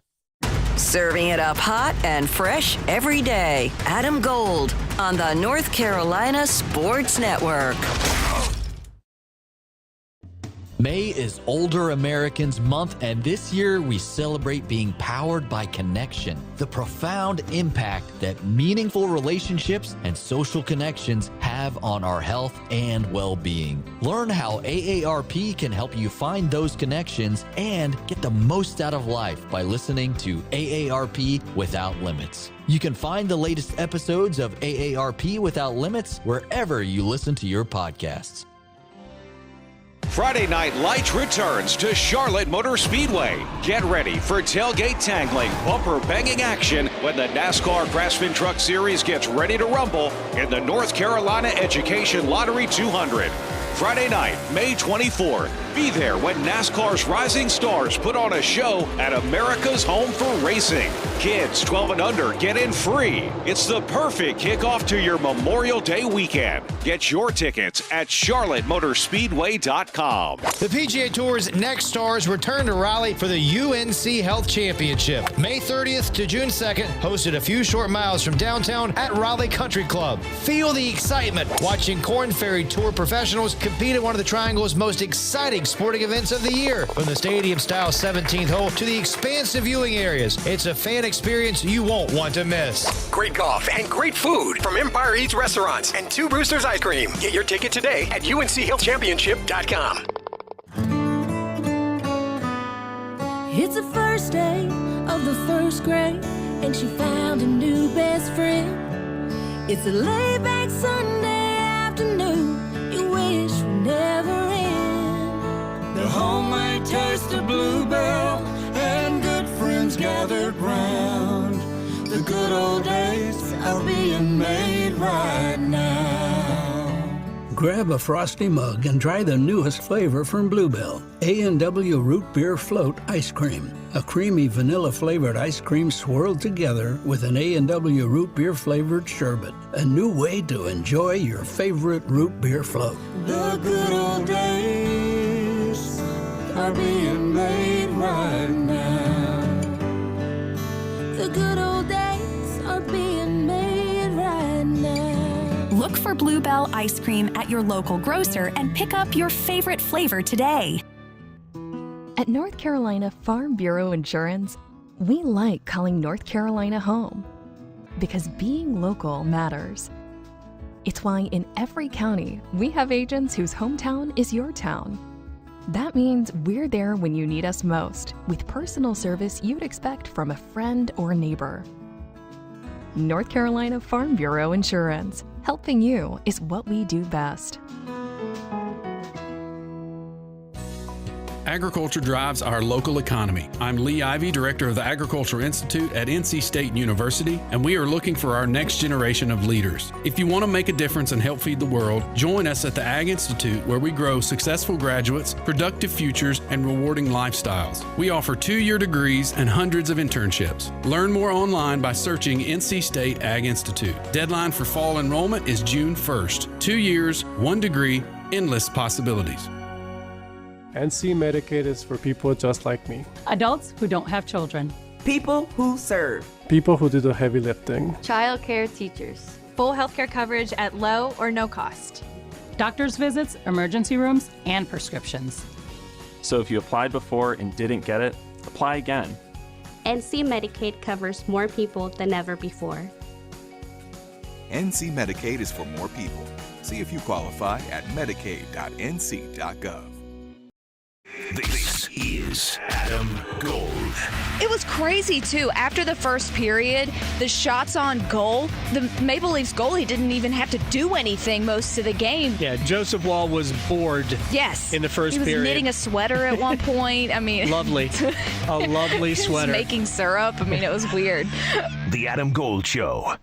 Serving it up hot and fresh every day. Adam Gold on the North Carolina Sports Network. May is Older Americans Month, and this year we celebrate being powered by connection, the profound impact that meaningful relationships and social connections have on our health and well-being. Learn how AARP can help you find those connections and get the most out of life by listening to AARP Without Limits. You can find the latest episodes of AARP Without Limits wherever you listen to your podcasts. Friday Night Lights returns to Charlotte Motor Speedway. Get ready for tailgate tangling, bumper banging action when the NASCAR Craftsman Truck Series gets ready to rumble in the North Carolina Education Lottery 200. Friday night, May 24th. Be there when NASCAR's rising stars put on a show at America's home for racing. Kids 12 and under get in free. It's the perfect kickoff to your Memorial Day weekend. Get your tickets at charlottemotorspeedway.com. The PGA Tour's next stars return to Raleigh for the UNC Health Championship. May 30th to June 2nd, hosted a few short miles from downtown at Raleigh Country Club. Feel the excitement watching Korn Ferry Tour professionals compete at one of the Triangle's most exciting sporting events of the year. From the stadium-style 17th hole to the expansive viewing areas, it's a fan experience you won't want to miss. Great golf and great food from Empire Eats Restaurants and Two Roosters Ice Cream. Get your ticket today at UNCHealthChampionship.com. It's the first day of the first grade, and she found a new best friend. It's a laid-back Sunday afternoon you wish would never end. The homemade taste of Bluebell and good friends gathered round. The good old days are being made right now. Grab a frosty mug and try the newest flavor from Bluebell, A&W Root Beer Float Ice Cream. A creamy vanilla-flavored ice cream swirled together with an A&W Root Beer flavored sherbet. A new way to enjoy your favorite root beer float. The good old days are being made right now. The good old days are being made right now. Look for Bluebell ice cream at your local grocer and pick up your favorite flavor today. At North Carolina Farm Bureau Insurance, we like calling North Carolina home because being local matters. It's why in every county, we have agents whose hometown is your town. That means we're there when you need us most, with personal service you'd expect from a friend or neighbor. North Carolina Farm Bureau Insurance. Helping you is what we do best. Agriculture drives our local economy. I'm Lee Ivey, Director of the Agricultural Institute at NC State University, and we are looking for our next generation of leaders. If you want to make a difference and help feed the world, join us at the Ag Institute, where we grow successful graduates, productive futures, and rewarding lifestyles. We offer 2-year degrees and hundreds of internships. Learn more online by searching NC State Ag Institute. Deadline for fall enrollment is June 1st. 2 years, 1 degree, endless possibilities. NC Medicaid is for people just like me. Adults who don't have children. People who serve. People who do the heavy lifting. Child care teachers. Full healthcare coverage at low or no cost. Doctor's visits, emergency rooms, and prescriptions. So if you applied before and didn't get it, apply again. NC Medicaid covers more people than ever before. NC Medicaid is for more people. See if you qualify at medicaid.nc.gov. This is Adam Gold. It was crazy, too. After the first period, the shots on goal, the Maple Leafs goalie didn't even have to do anything most of the game. Yeah, Joseph Wall was bored. Yes. In the first period. He was knitting a sweater at one point. I mean, lovely. A lovely sweater. He was making syrup. I mean, it was weird. The Adam Gold Show.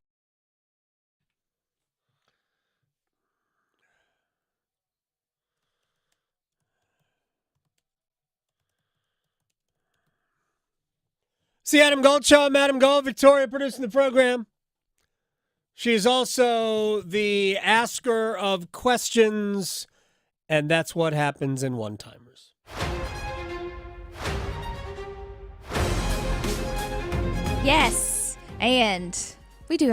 It's the Adam Gold Show. I'm Adam Gold. Victoria producing the program. She is also the asker of questions, and that's what happens in one-timers. Yes, and I do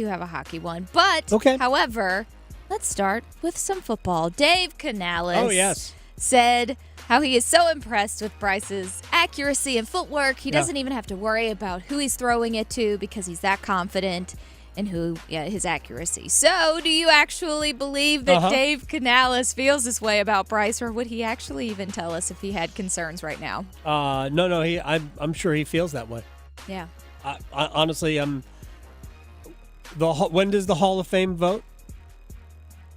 have a hockey one, but however, let's start with some football. Dave Canales said how he is so impressed with Bryce's accuracy and footwork. He doesn't even have to worry about who he's throwing it to because he's that confident in his accuracy. So, do you actually believe that Dave Canales feels this way about Bryce, or would he actually even tell us if he had concerns right now? No. I'm sure he feels that way. Yeah. Honestly, when does the Hall of Fame vote?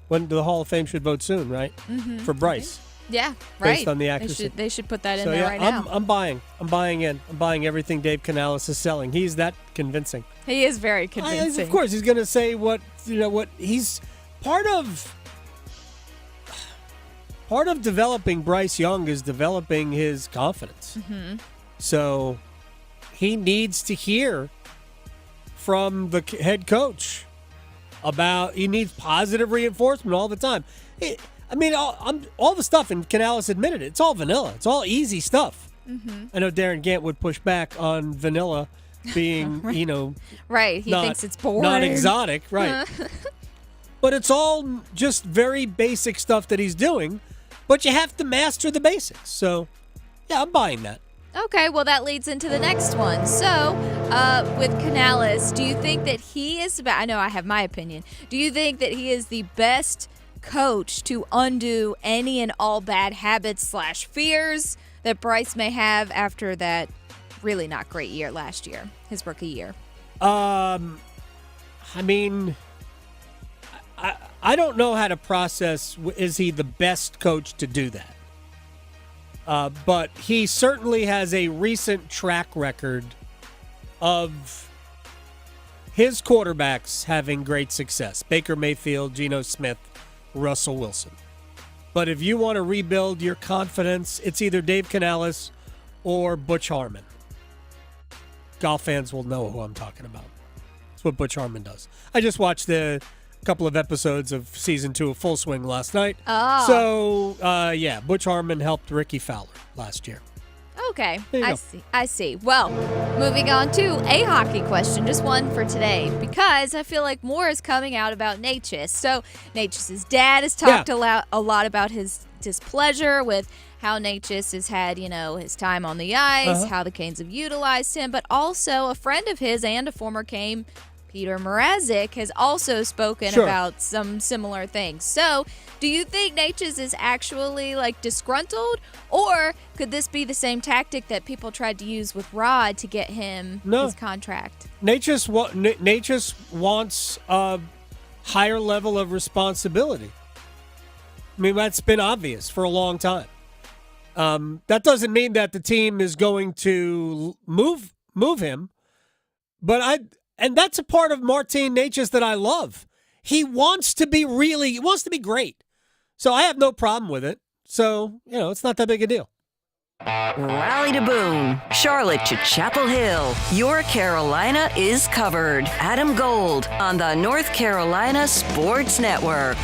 When the Hall of Fame should vote soon, right? Mm-hmm. For Bryce. Yeah, right. Based on the accuracy. They should put that in there right now. I'm buying in. I'm buying everything Dave Canales is selling. He's that convincing. He is very convincing. Of course, he's going to say what he's part of developing Bryce Young is developing his confidence. Mm-hmm. So he needs to hear from the head coach he needs positive reinforcement all the time. All the stuff, and Canales admitted it, it's all vanilla. It's all easy stuff. Mm-hmm. I know Darren Gant would push back on vanilla being, right. He thinks it's boring. Not exotic, right. But it's all just very basic stuff that he's doing, but you have to master the basics. So, yeah, I'm buying that. Okay, well, that leads into the next one. So, with Canales, do you think that he is, I know I have my opinion, do you think that he is the best coach to undo any and all bad habits / fears that Bryce may have after that really not great year last year, his rookie year? I don't know how to process, is he the best coach to do that? But he certainly has a recent track record of his quarterbacks having great success. Baker Mayfield, Geno Smith, Russell Wilson. But if you want to rebuild your confidence, it's either Dave Canales or Butch Harmon. Golf fans will know who I'm talking about. That's what Butch Harmon does. I just watched the couple of episodes of season 2 of Full Swing last night. Oh. So, Butch Harmon helped Ricky Fowler last year. Okay, I see. Well, moving on to a hockey question, just one for today, because I feel like more is coming out about Necas. So Necas' dad has talked a lot about his displeasure with how Necas has had, his time on the ice, how the Canes have utilized him, but also a friend of his and a former Cane, Peter Mrazek, has also spoken about some similar things. So, do you think Necas is actually disgruntled, or could this be the same tactic that people tried to use with Rod to get him his contract? Necas wants a higher level of responsibility. That's been obvious for a long time. That doesn't mean that the team is going to move him, but and that's a part of Martin Necas that I love. He wants to be great. So I have no problem with it. So, it's not that big a deal. Raleigh to Boone, Charlotte to Chapel Hill. Your Carolina is covered. Adam Gold on the North Carolina Sports Network.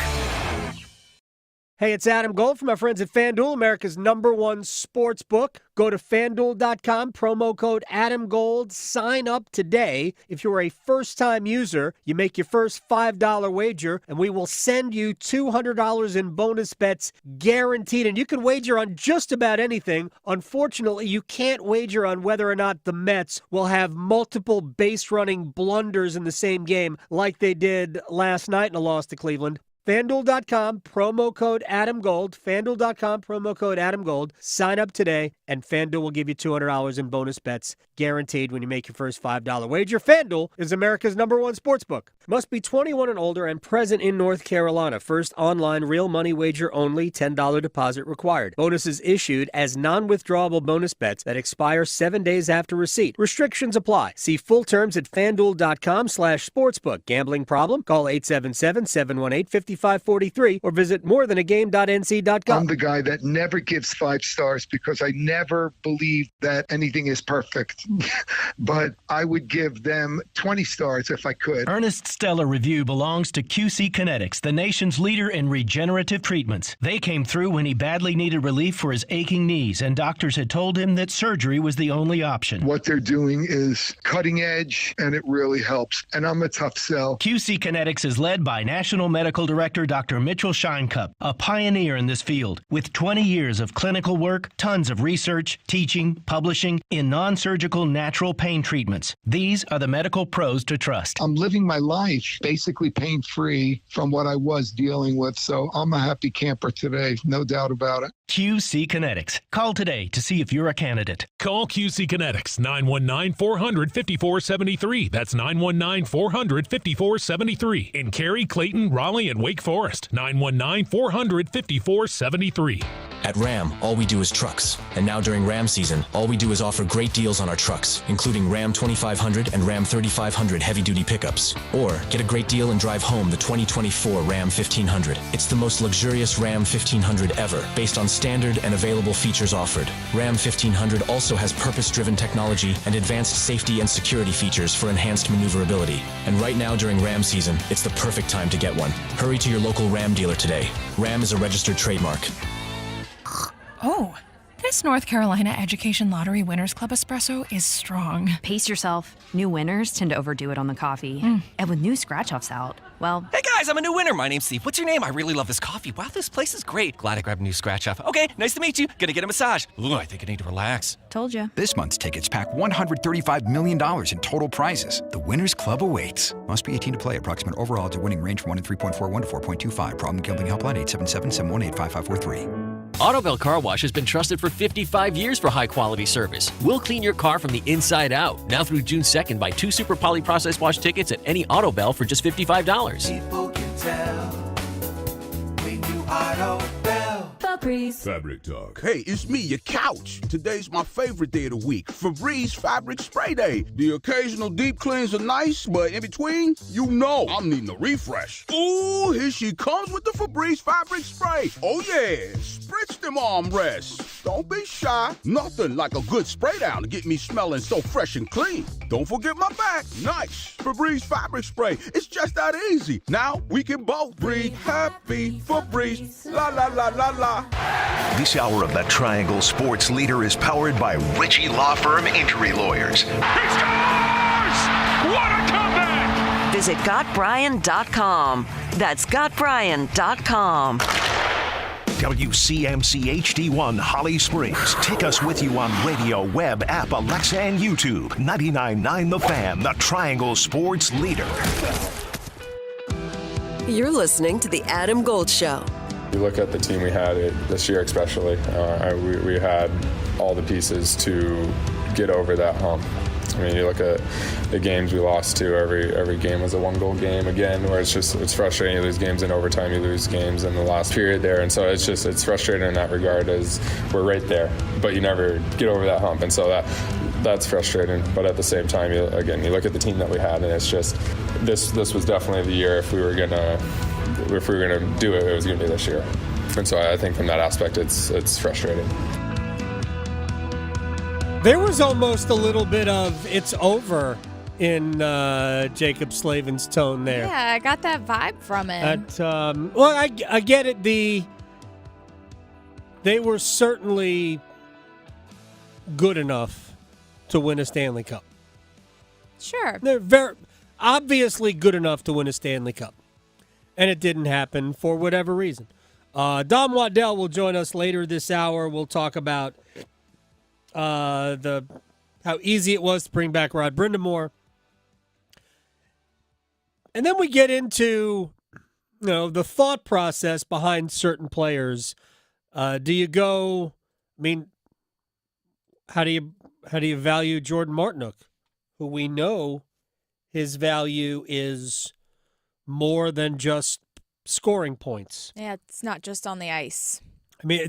Hey, it's Adam Gold from our friends at FanDuel, America's #1 sports book. Go to FanDuel.com, promo code AdamGold. Sign up today. If you're a first-time user, you make your first $5 wager, and we will send you $200 in bonus bets guaranteed. And you can wager on just about anything. Unfortunately, you can't wager on whether or not the Mets will have multiple base-running blunders in the same game like they did last night in a loss to Cleveland. FanDuel.com, promo code AdamGold. FanDuel.com, promo code AdamGold. Sign up today, and FanDuel will give you $200 in bonus bets guaranteed when you make your first $5 wager. FanDuel is America's #1 sportsbook. Must be 21 and older and present in North Carolina. First online real money wager only. $10 deposit required. Bonuses issued as non-withdrawable bonus bets that expire 7 days after receipt. Restrictions apply. See full terms at FanDuel.com/sportsbook. Gambling problem? Call 877-718-5543 or visit morethanagame.nc.gov. I'm the guy that never gives 5 stars because I never believe that anything is perfect. But I would give them 20 stars if I could. Ernest Stellar Review belongs to QC Kinetics, the nation's leader in regenerative treatments. They came through when he badly needed relief for his aching knees, and doctors had told him that surgery was the only option. What they're doing is cutting edge, and it really helps. And I'm a tough sell. QC Kinetics is led by National Medical Director Dr. Mitchell Scheinkup, a pioneer in this field. With 20 years of clinical work, tons of research, teaching, publishing in non-surgical natural pain treatments. These are the medical pros to trust. I'm living my life basically pain-free from what I was dealing with, so I'm a happy camper today, no doubt about it. QC Kinetics. Call today to see if you're a candidate. Call QC Kinetics, 919-400-5473. That's 919-400-5473. In Cary, Clayton, Raleigh, and Wake Forest, 919-400-5473. At Ram, all we do is trucks. And now during Ram season, all we do is offer great deals on our trucks, including Ram 2500 and Ram 3500 heavy-duty pickups. Or get a great deal and drive home the 2024 Ram 1500. It's the most luxurious Ram 1500 ever, based on standard and available features offered. Ram 1500 also has purpose-driven technology and advanced safety and security features for enhanced maneuverability. And right now during Ram season, it's the perfect time to get one. Hurry to your local Ram dealer today. Ram is a registered trademark. Oh, this North Carolina Education Lottery Winners Club espresso is strong. Pace yourself. New winners tend to overdo it on the coffee. And with new scratch-offs out, well... Hey guys, I'm a new winner. My name's Steve. What's your name? I really love this coffee. Wow, this place is great. Glad I grabbed a new scratch-off. Okay, nice to meet you. Gonna get a massage. Ooh, I think I need to relax. Told you. This month's tickets pack $135 million in total prizes. The Winners Club awaits. Must be 18 to play. Approximate overall odds of winning range from 1 in 3.41 to 4.25. Problem gambling helpline 877-718-5543. Autobell Car Wash has been trusted for 55 years for high-quality service. We'll clean your car from the inside out. Now through June 2nd, buy 2 Super Poly Process Wash tickets at any Autobell for just $55. People can tell when you Autobell. Febreze. Fabric Talk. Hey, it's me, your couch. Today's my favorite day of the week. Febreze Fabric Spray Day. The occasional deep cleans are nice, but in between, you know I'm needing a refresh. Ooh, here she comes with the Febreze Fabric Spray. Oh yeah, spritz them armrests. Don't be shy. Nothing like a good spray down to get me smelling so fresh and clean. Don't forget my back. Nice. Febreze Fabric Spray. It's just that easy. Now we can both breathe happy. Febreze. La la la la la. This hour of the Triangle Sports Leader is powered by Ritchie Law Firm Injury Lawyers. He scores! What a comeback! Visit GotBryan.com. That's GotBryan.com. WCMC HD1 Holly Springs. Take us with you on radio, web, app, Alexa, and YouTube. 99.9 The Fan, the Triangle Sports Leader. You're listening to The Adam Gold Show. You look at the team we had this year especially, we had all the pieces to get over that hump. I mean, you look at the games we lost to, every game was a one-goal game again, where it's frustrating. You lose games in overtime, you lose games in the last period there, and so it's frustrating in that regard as we're right there, but you never get over that hump, and so that's frustrating. But at the same time, you look at the team that we had, and it's just this was definitely the year if we were gonna do it, it was gonna be this year, and so I think from that aspect, it's frustrating. There was almost a little bit of "it's over" in Jacob Slavin's tone there. Yeah, I got that vibe from it. Well, I get it. They were certainly good enough to win a Stanley Cup. Sure. They're very obviously good enough to win a Stanley Cup. And it didn't happen for whatever reason. Dom Waddell will join us later this hour. We'll talk about how easy it was to bring back Rod Brindamore. And then we get into the thought process behind certain players. Do you go, I mean, how do you value Jordan Martinook, who we know his value is more than just scoring points? Yeah, it's not just on the ice. I mean,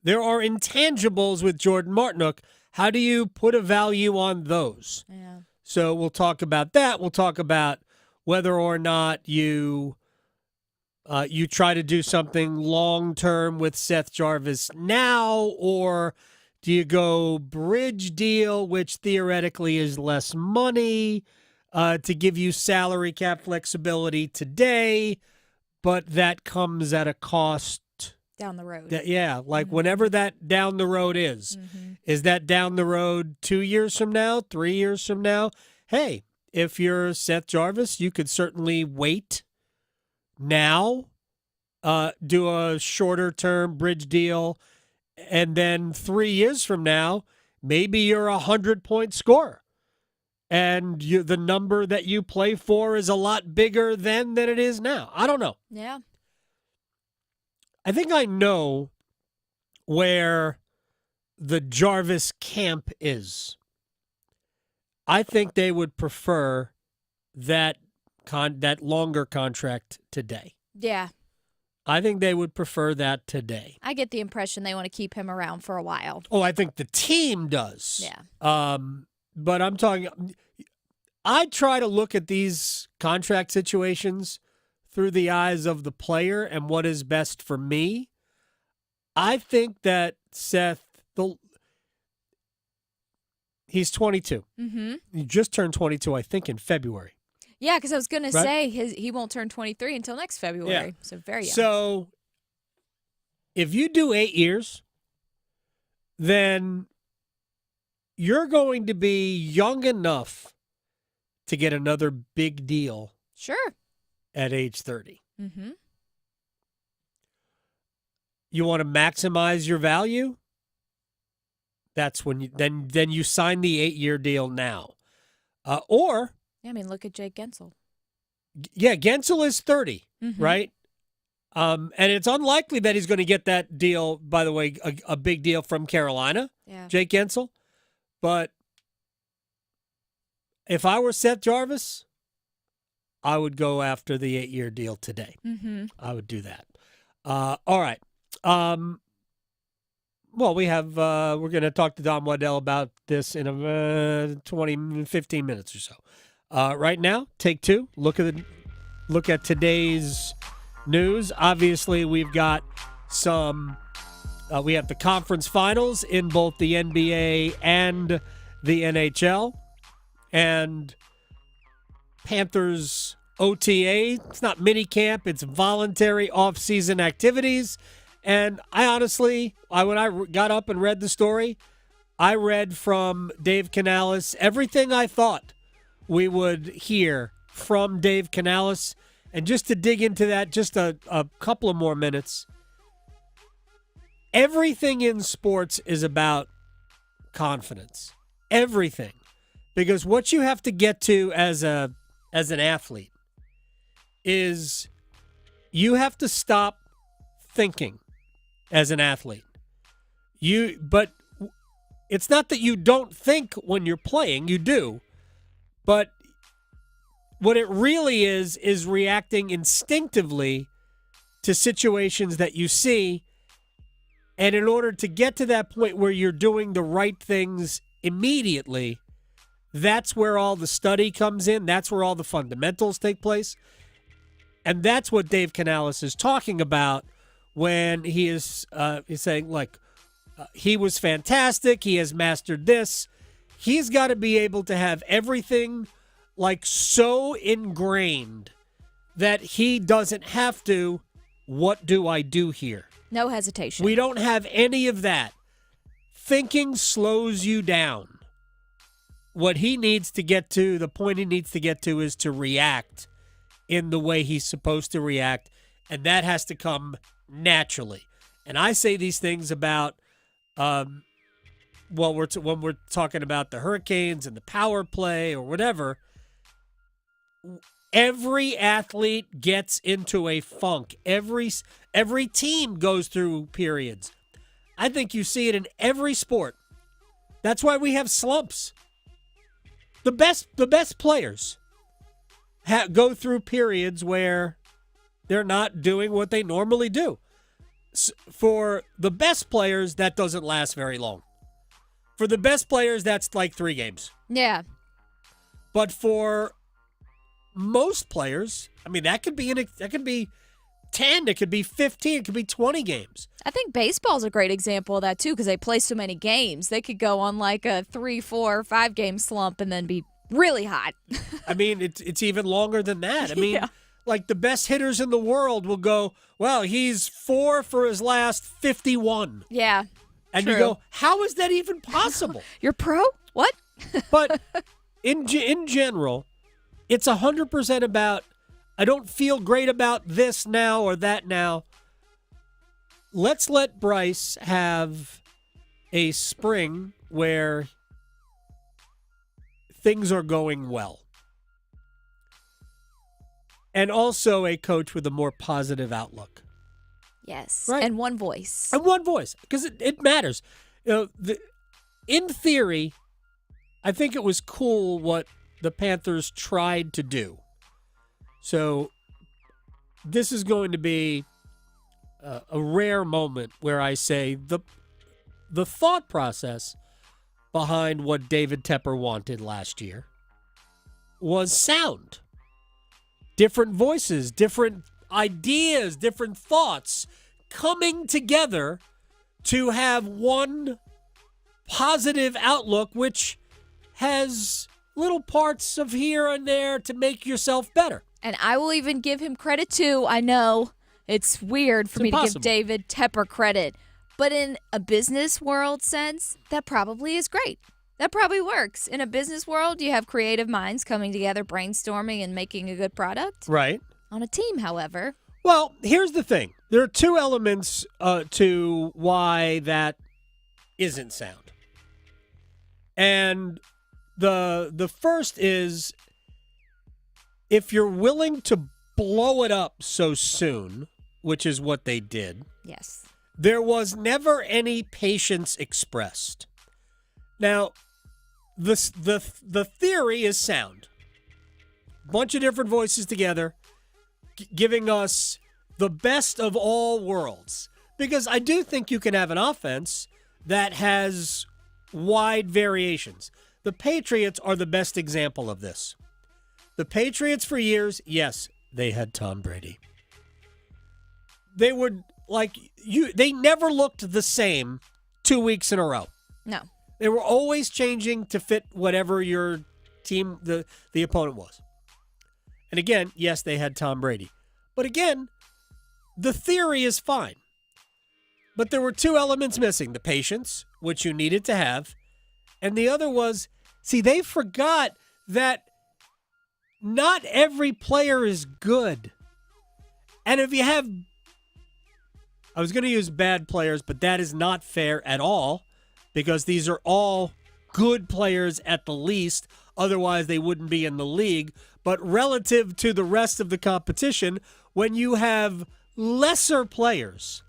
there are intangibles with Jordan Martinook. How do you put a value on those? Yeah. So we'll talk about that. We'll talk about whether or not you try to do something long-term with Seth Jarvis now, or do you go bridge deal, which theoretically is less money, to give you salary cap flexibility today, but that comes at a cost down the road. Whenever that down the road is. Is that down the road 2 years from now, 3 years from now? Hey, if you're Seth Jarvis, you could certainly wait now, do a shorter term bridge deal, and then 3 years from now, maybe you're a 100-point scorer. And the number that you play for is a lot bigger than it is now. I don't know. Yeah. I think I know where the Jarvis camp is. I think they would prefer that longer contract today. Yeah. I think they would prefer that today. I get the impression they want to keep him around for a while. Oh, I think the team does. Yeah. But I'm talking, I try to look at these contract situations through the eyes of the player and what is best for me. I think that Seth, he's 22. Mm-hmm. He just turned 22, I think, in February. Yeah, because I was going to say he won't turn 23 until next February. Yeah. So very young. So if you do 8 years, then you're going to be young enough to get another big deal. Sure. At age 30. Mm-hmm. You want to maximize your value? That's when you then you sign the 8-year deal now. Or yeah, I mean, look at Jake Gensel. Yeah, Gensel is 30, Mm-hmm. right? And it's unlikely that he's going to get that deal, by the way, a big deal from Carolina, Yeah. Jake Gensel. But if I were Seth Jarvis, I would go after the 8-year deal today. Mm-hmm. I would do that. All right. Well, we're going to talk to Don Waddell about this in 15 minutes or so. Right now, take two. Look at today's news. Obviously, we've got we have the conference finals in both the NBA and the NHL, and Panthers OTA. It's not mini camp; it's voluntary off-season activities. And I honestly, when I got up and read the story, I read from Dave Canales everything I thought we would hear from Dave Canales. And just to dig into that just a couple of more minutes, everything in sports is about confidence. Everything. Because what you have to get to as an athlete is you have to stop thinking as an athlete. But it's not that you don't think when you're playing, you do. But what it really is reacting instinctively to situations that you see. And in order to get to that point where you're doing the right things immediately, that's where all the study comes in. That's where all the fundamentals take place. And that's what Dave Canales is talking about when he is saying, like, he was fantastic. He has mastered this. He's got to be able to have everything like so ingrained that he doesn't have to, what do I do here? No hesitation. We don't have any of that. Thinking slows you down. What he needs to get to, the point he needs to get to is to react in the way he's supposed to react, and that has to come naturally. And I say these things about, when we're talking about the Hurricanes and the power play or whatever. Every athlete gets into a funk. Every team goes through periods. I think you see it in every sport. That's why we have slumps. The best players go through periods where they're not doing what they normally do. For the best players, that doesn't last very long. For the best players, that's like 3 games. Yeah. But for most players, I mean, that could be 10, it could be 15, it could be 20 games. I think baseball's a great example of that, too, because they play so many games. They could go on like a 3, 4, 5-game slump and then be really hot. I mean, it's even longer than that. I mean, like the best hitters in the world will go, well, he's 4 for his last 51. Yeah. And true. You go, how is that even possible? You're pro? What? But in general, it's 100% about, I don't feel great about this now or that now. Let's let Bryce have a spring where things are going well. And also a coach with a more positive outlook. Yes. Right. And one voice. And one voice, because it matters. You know, in theory, I think it was cool what the Panthers tried to do. So this is going to be a rare moment where I say the thought process behind what David Tepper wanted last year was sound. Different voices, different ideas, different thoughts coming together to have one positive outlook, which has little parts of here and there to make yourself better. And I will even give him credit too. I know it's weird for me to give David Tepper credit, but in a business world sense, that probably is great. That probably works. In a business world, you have creative minds coming together, brainstorming, and making a good product. Right. On a team, however. Well, here's the thing. There are two elements to why that isn't sound. And the first is, if you're willing to blow it up so soon, which is what they did. Yes. There was never any patience expressed. Now, the theory is sound. Bunch of different voices together, giving us the best of all worlds. Because I do think you can have an offense that has wide variations. The Patriots are the best example of this. The Patriots for years, yes, they had Tom Brady. They would they never looked the same 2 weeks in a row. No. They were always changing to fit whatever your team, the opponent was. And again, yes, they had Tom Brady. But again, the theory is fine. But there were two elements missing. The patience, which you needed to have. And the other was, they forgot that not every player is good. And if you have, I was going to use bad players, but that is not fair at all, because these are all good players at the least. Otherwise, they wouldn't be in the league. But relative to the rest of the competition, when you have lesser players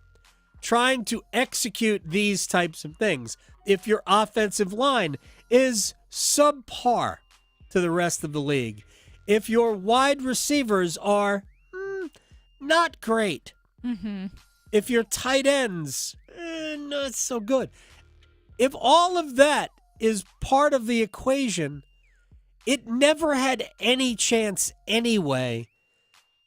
trying to execute these types of things, if your offensive line is subpar to the rest of the league, if your wide receivers are not great, if your tight ends not so good, if all of that is part of the equation, it never had any chance anyway.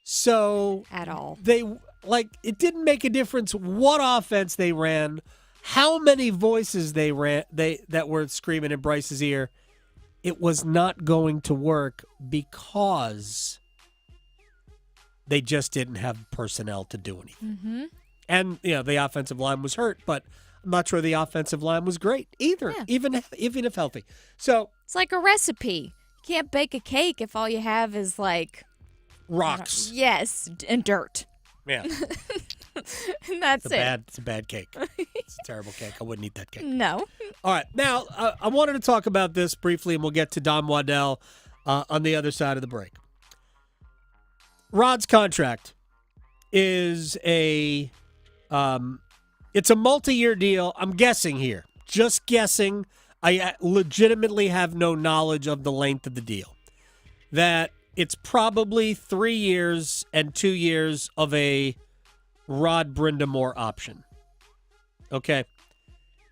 So at all, it didn't make a difference what offense they ran, how many voices they ran, that were screaming in Bryce's ear. It was not going to work because they just didn't have personnel to do anything. And the offensive line was hurt, but I'm not sure the offensive line was great either, even if healthy. So it's like a recipe. You can't bake a cake if all you have is rocks. Yes, and dirt. Yeah. And that's it. It's a bad cake. It's a terrible cake. I wouldn't eat that cake. No. All right. Now, I wanted to talk about this briefly, and we'll get to Don Waddell on the other side of the break. Rod's contract is it's a multi-year deal. I'm guessing here. Just guessing. I legitimately have no knowledge of the length of the deal. That it's probably 3 years and 2 years of a Rod Brindamore option. Okay.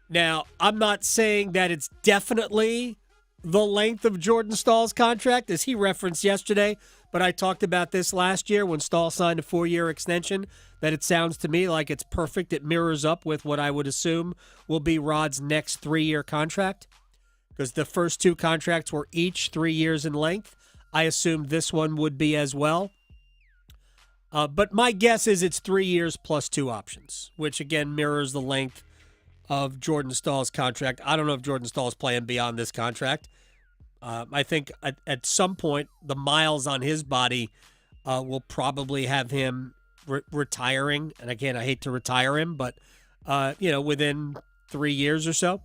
Now, I'm not saying that it's definitely the length of Jordan Stahl's contract, as he referenced yesterday, but I talked about this last year when Stahl signed a 4-year extension, that it sounds to me like it's perfect. It mirrors up with what I would assume will be Rod's next 3-year contract, because the first 2 contracts were each 3 years in length. I assumed this one would be as well. But my guess is it's 3 years plus 2 options, which again mirrors the length of Jordan Stahl's contract. I don't know if Jordan Stahl's playing beyond this contract. I think at some point the miles on his body will probably have him retiring. And again, I hate to retire him, but within 3 years or so.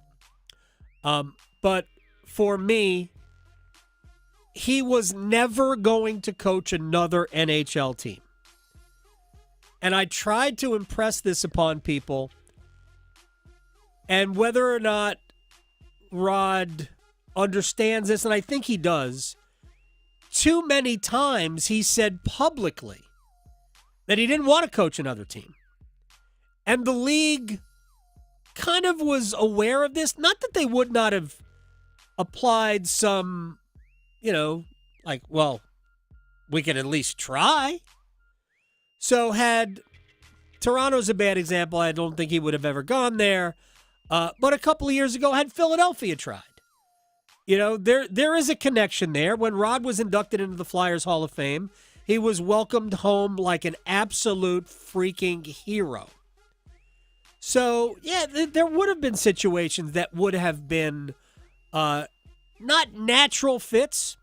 But for me, he was never going to coach another NHL team. And I tried to impress this upon people. And whether or not Rod understands this, and I think he does, too many times he said publicly that he didn't want to coach another team. And the league kind of was aware of this. Not that they would not have applied some, well, we could at least try. So had Toronto's a bad example. I don't think he would have ever gone there. But a couple of years ago, had Philadelphia tried. There is a connection there. When Rod was inducted into the Flyers Hall of Fame, he was welcomed home like an absolute freaking hero. So, yeah, there would have been situations that would have been not natural fits.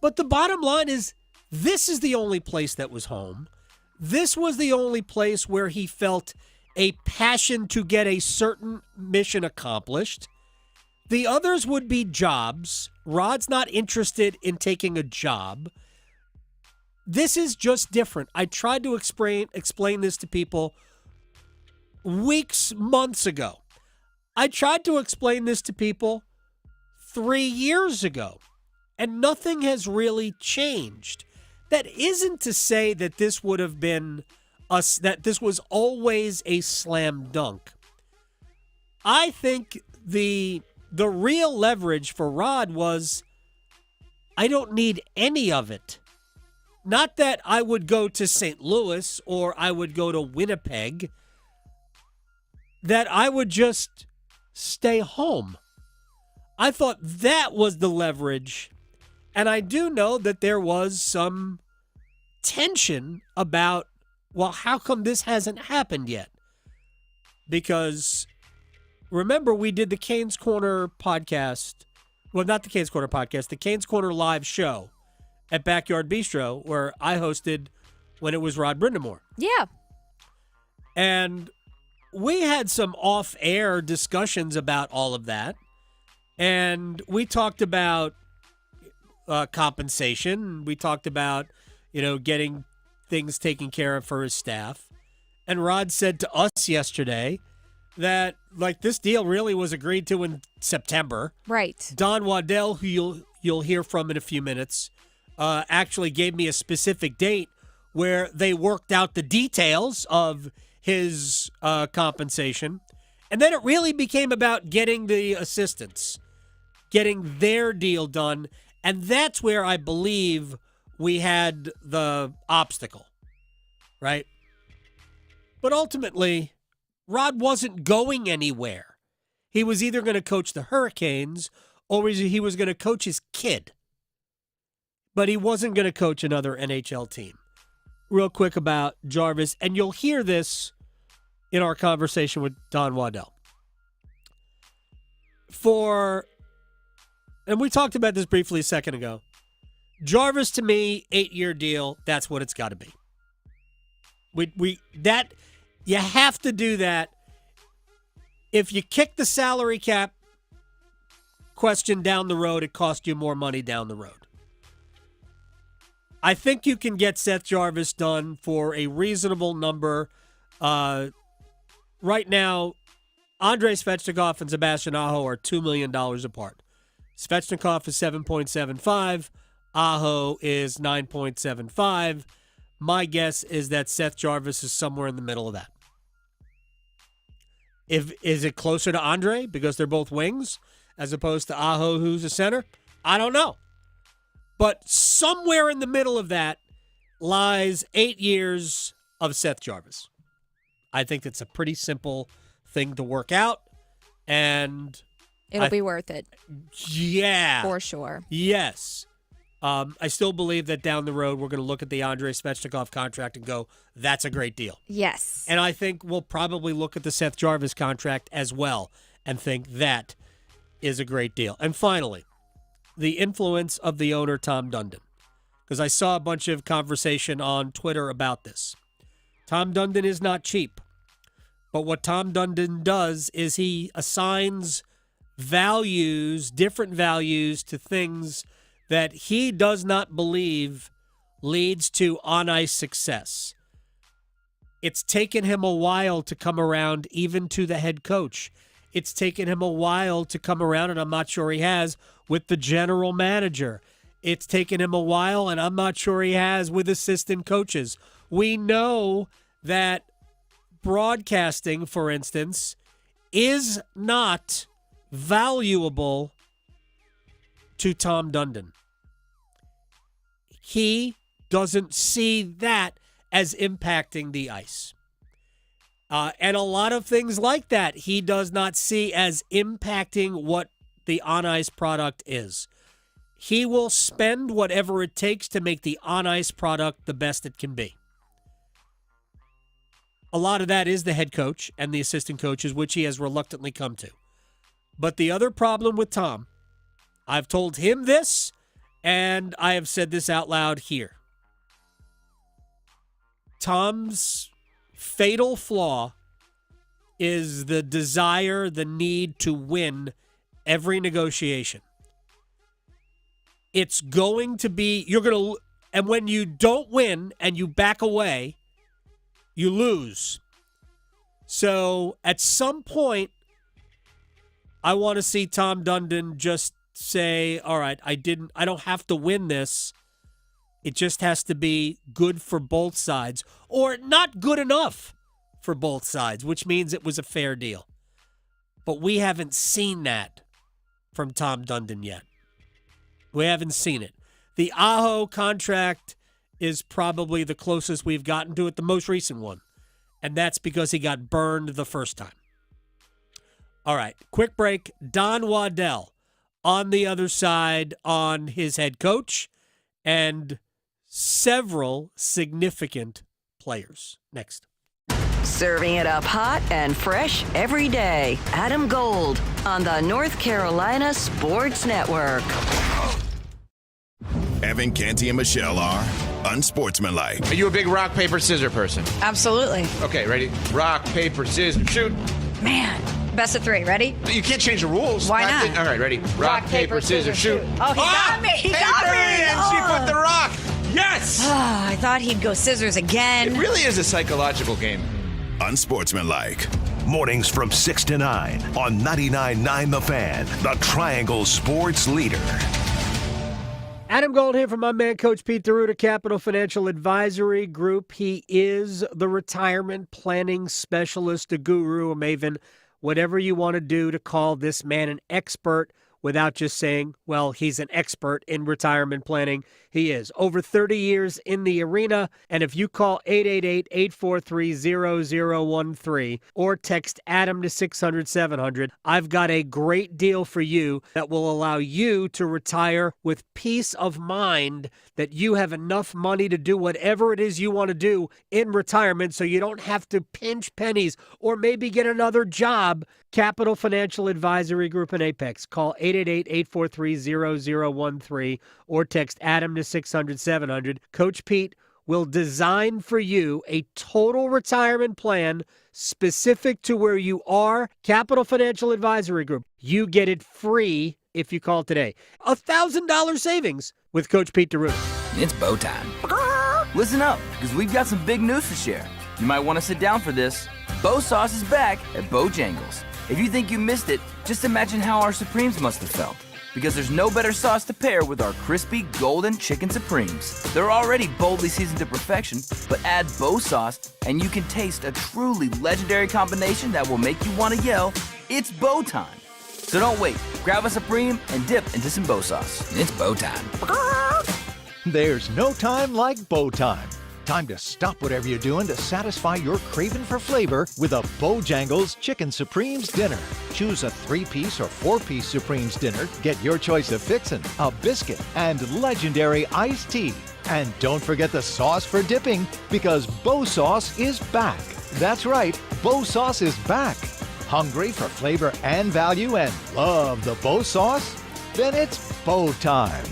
But the bottom line is, this is the only place that was home. This was the only place where he felt a passion to get a certain mission accomplished. The others would be jobs. Rod's not interested in taking a job. This is just different. I tried to explain this to people weeks, months ago. I tried to explain this to people 3 years ago, and nothing has really changed. That isn't to say that this would have been that this was always a slam dunk. I think the real leverage for Rod was, I don't need any of it. Not that I would go to St. Louis or I would go to Winnipeg, that I would just stay home. I thought that was the leverage. And I do know that there was some tension about, well, how come this hasn't happened yet? Because remember, we did the Canes Corner podcast. Well, not the Canes Corner podcast, the Canes Corner live show at Backyard Bistro, where I hosted when it was Rod Brindamore. Yeah. And we had some off-air discussions about all of that. And we talked about compensation. We talked about, getting things taken care of for his staff. And Rod said to us yesterday that, this deal really was agreed to in September. Right. Don Waddell, who you'll hear from in a few minutes, actually gave me a specific date where they worked out the details of his compensation. And then it really became about getting the assistants, getting their deal done. And that's where I believe we had the obstacle, right? But ultimately, Rod wasn't going anywhere. He was either going to coach the Hurricanes or he was going to coach his kid. But he wasn't going to coach another NHL team. Real quick about Jarvis, and you'll hear this in our conversation with Don Waddell. And we talked about this briefly a second ago. Jarvis, to me, 8-year deal, that's what it's got to be. You have to do that. If you kick the salary cap question down the road, it costs you more money down the road. I think you can get Seth Jarvis done for a reasonable number. Right now, Andrei Svechnikov and Sebastian Aho are $2 million apart. Svechnikov is 7.75. Aho is 9.75. My guess is that Seth Jarvis is somewhere in the middle of that. Is it closer to Andre because they're both wings as opposed to Aho, who's a center? I don't know. But somewhere in the middle of that lies 8 years of Seth Jarvis. I think it's a pretty simple thing to work out, and it'll be worth it. Yeah. For sure. Yes. I still believe that down the road we're going to look at the Andrei Svechnikov contract and go, that's a great deal. Yes. And I think we'll probably look at the Seth Jarvis contract as well and think that is a great deal. And finally, the influence of the owner, Tom Dundon, because I saw a bunch of conversation on Twitter about this. Tom Dundon is not cheap, but what Tom Dundon does is he assigns values, different values to things that he does not believe leads to on-ice success. It's taken him a while to come around even to the head coach. It's taken him a while to come around, and I'm not sure he has, with the general manager. It's taken him a while, and I'm not sure he has with assistant coaches. We know that broadcasting, for instance, is not valuable to Tom Dundon. He doesn't see that as impacting the ice. And a lot of things like that he does not see as impacting what the on-ice product is. He will spend whatever it takes to make the on-ice product the best it can be. A lot of that is the head coach and the assistant coaches, which he has reluctantly come to. But the other problem with Tom, I've told him this, and I have said this out loud here. Tom's fatal flaw is the desire, the need to win every negotiation. It's going to be, and when you don't win and you back away, you lose. So at some point, I want to see Tom Dundon just say, all right, I don't have to win this. It just has to be good for both sides, or not good enough for both sides, which means it was a fair deal. But we haven't seen that from Tom Dundon yet. We haven't seen it. The Aho contract is probably the closest we've gotten to it, the most recent one. And that's because he got burned the first time. All right, quick break. Don Waddell on the other side on his head coach and several significant players. Next. Serving it up hot and fresh every day. Adam Gold on the North Carolina Sports Network. Evan, Canty, and Michelle are unsportsmanlike. Are you a big rock, paper, scissors person? Absolutely. Okay, ready? Rock, paper, scissors, shoot. Man, best of three. Ready? You can't change the rules. Why not? All right, ready? Rock, paper, scissors, shoot. Oh, he got me. He got me. And she put the rock. Yes! Oh, I thought he'd go scissors again. It really is a psychological game. Unsportsmanlike. Mornings from 6 to 9 on 99.9 The Fan, the Triangle Sports Leader. Adam Gold here from my man, Coach Pete DeRuta, Capital Financial Advisory Group. He is the retirement planning specialist, a guru, a maven, whatever you want to do to call this man an expert without just saying, well, he's an expert in retirement planning. He is. Over 30 years in the arena. And if you call 888-843-0013 or text Adam to 600-700, I've got a great deal for you that will allow you to retire with peace of mind that you have enough money to do whatever it is you want to do in retirement so you don't have to pinch pennies or maybe get another job. Capital Financial Advisory Group in Apex. Call 888-843-0013 or text Adam to 600-700. Coach Pete will design for you a total retirement plan specific to where you are. Capital Financial Advisory Group. You get it free if you call today. $1,000 savings with Coach Pete DeRuta. It's bow time. Listen up, because we've got some big news to share. You might want to sit down for this. Bow Sauce is back at Bojangles. If you think you missed it, just imagine how our Supremes must have felt. Because there's no better sauce to pair with our crispy golden chicken Supremes. They're already boldly seasoned to perfection, but add Bow Sauce and you can taste a truly legendary combination that will make you want to yell, it's bow time. So don't wait. Grab a Supreme and dip into some Bow Sauce. It's bow time. There's no time like bow time. Time to stop whatever you're doing to satisfy your craving for flavor with a Bojangles Chicken Supremes dinner. Choose a 3-piece or 4-piece Supremes dinner. Get your choice of fixin', a biscuit, and legendary iced tea. And don't forget the sauce for dipping, because Bow Sauce is back. That's right, Bow Sauce is back. Hungry for flavor and value and love the Bow Sauce? Then it's bow time.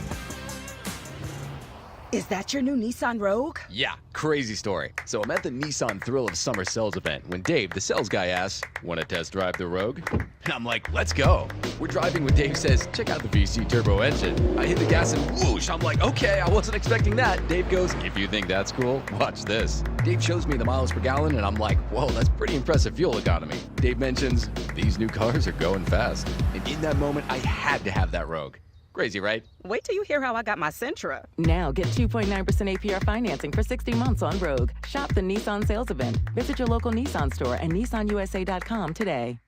Is that your new Nissan Rogue? Yeah, crazy story. So I'm at the Nissan Thrill of Summer sales event when Dave, the sales guy, asks, want to test drive the Rogue? And I'm like, let's go. We're driving when Dave says, check out the VC turbo engine. I hit the gas and whoosh. I'm like, okay, I wasn't expecting that. Dave goes, if you think that's cool, watch this. Dave shows me the miles per gallon and I'm like, whoa, that's pretty impressive fuel economy. Dave mentions, these new cars are going fast. And in that moment, I had to have that Rogue. Crazy, right? Wait till you hear how I got my Sentra. Now get 2.9% APR financing for 60 months on Rogue. Shop the Nissan sales event. Visit your local Nissan store and nissanusa.com today.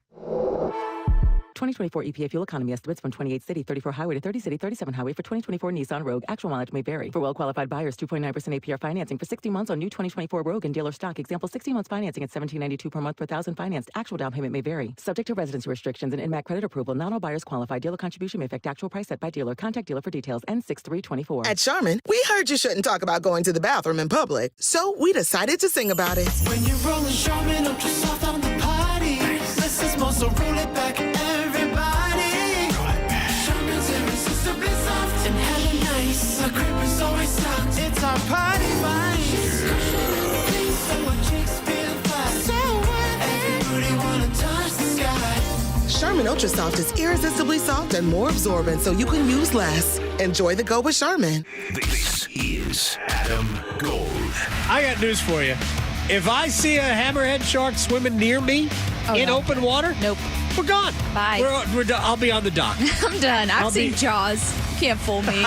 2024 EPA fuel economy estimates from 28 city, 34 highway to 30 city, 37 highway for 2024 Nissan Rogue. Actual mileage may vary. For well-qualified buyers, 2.9% APR financing for 60 months on new 2024 Rogue and dealer stock. Example, 60 months financing at $17.92 per month per thousand financed. Actual down payment may vary. Subject to residency restrictions and INMAC credit approval. Not all buyers qualify. Dealer contribution may affect actual price set by dealer. Contact dealer for details. N6324. At Charmin, we heard you shouldn't talk about going to the bathroom in public, so we decided to sing about it. When you're rolling Charmin Ultra Soft on the party, less is more, so roll it back, everybody. Charmin's irresistibly soft and hella nice. The grip is always soft. It's our party vice. So what chicks feel fly. So what? Everybody wanna touch the sky. Charmin Ultra Soft is irresistibly soft and more absorbent, so you can use less. Enjoy the go with Charmin. This is Adam Gold. I got news for you. If I see a hammerhead shark swimming near me in open water, nope, we're gone. Bye. We're done. I'll be on the dock. I'm done. I've seen Jaws. Can't fool me.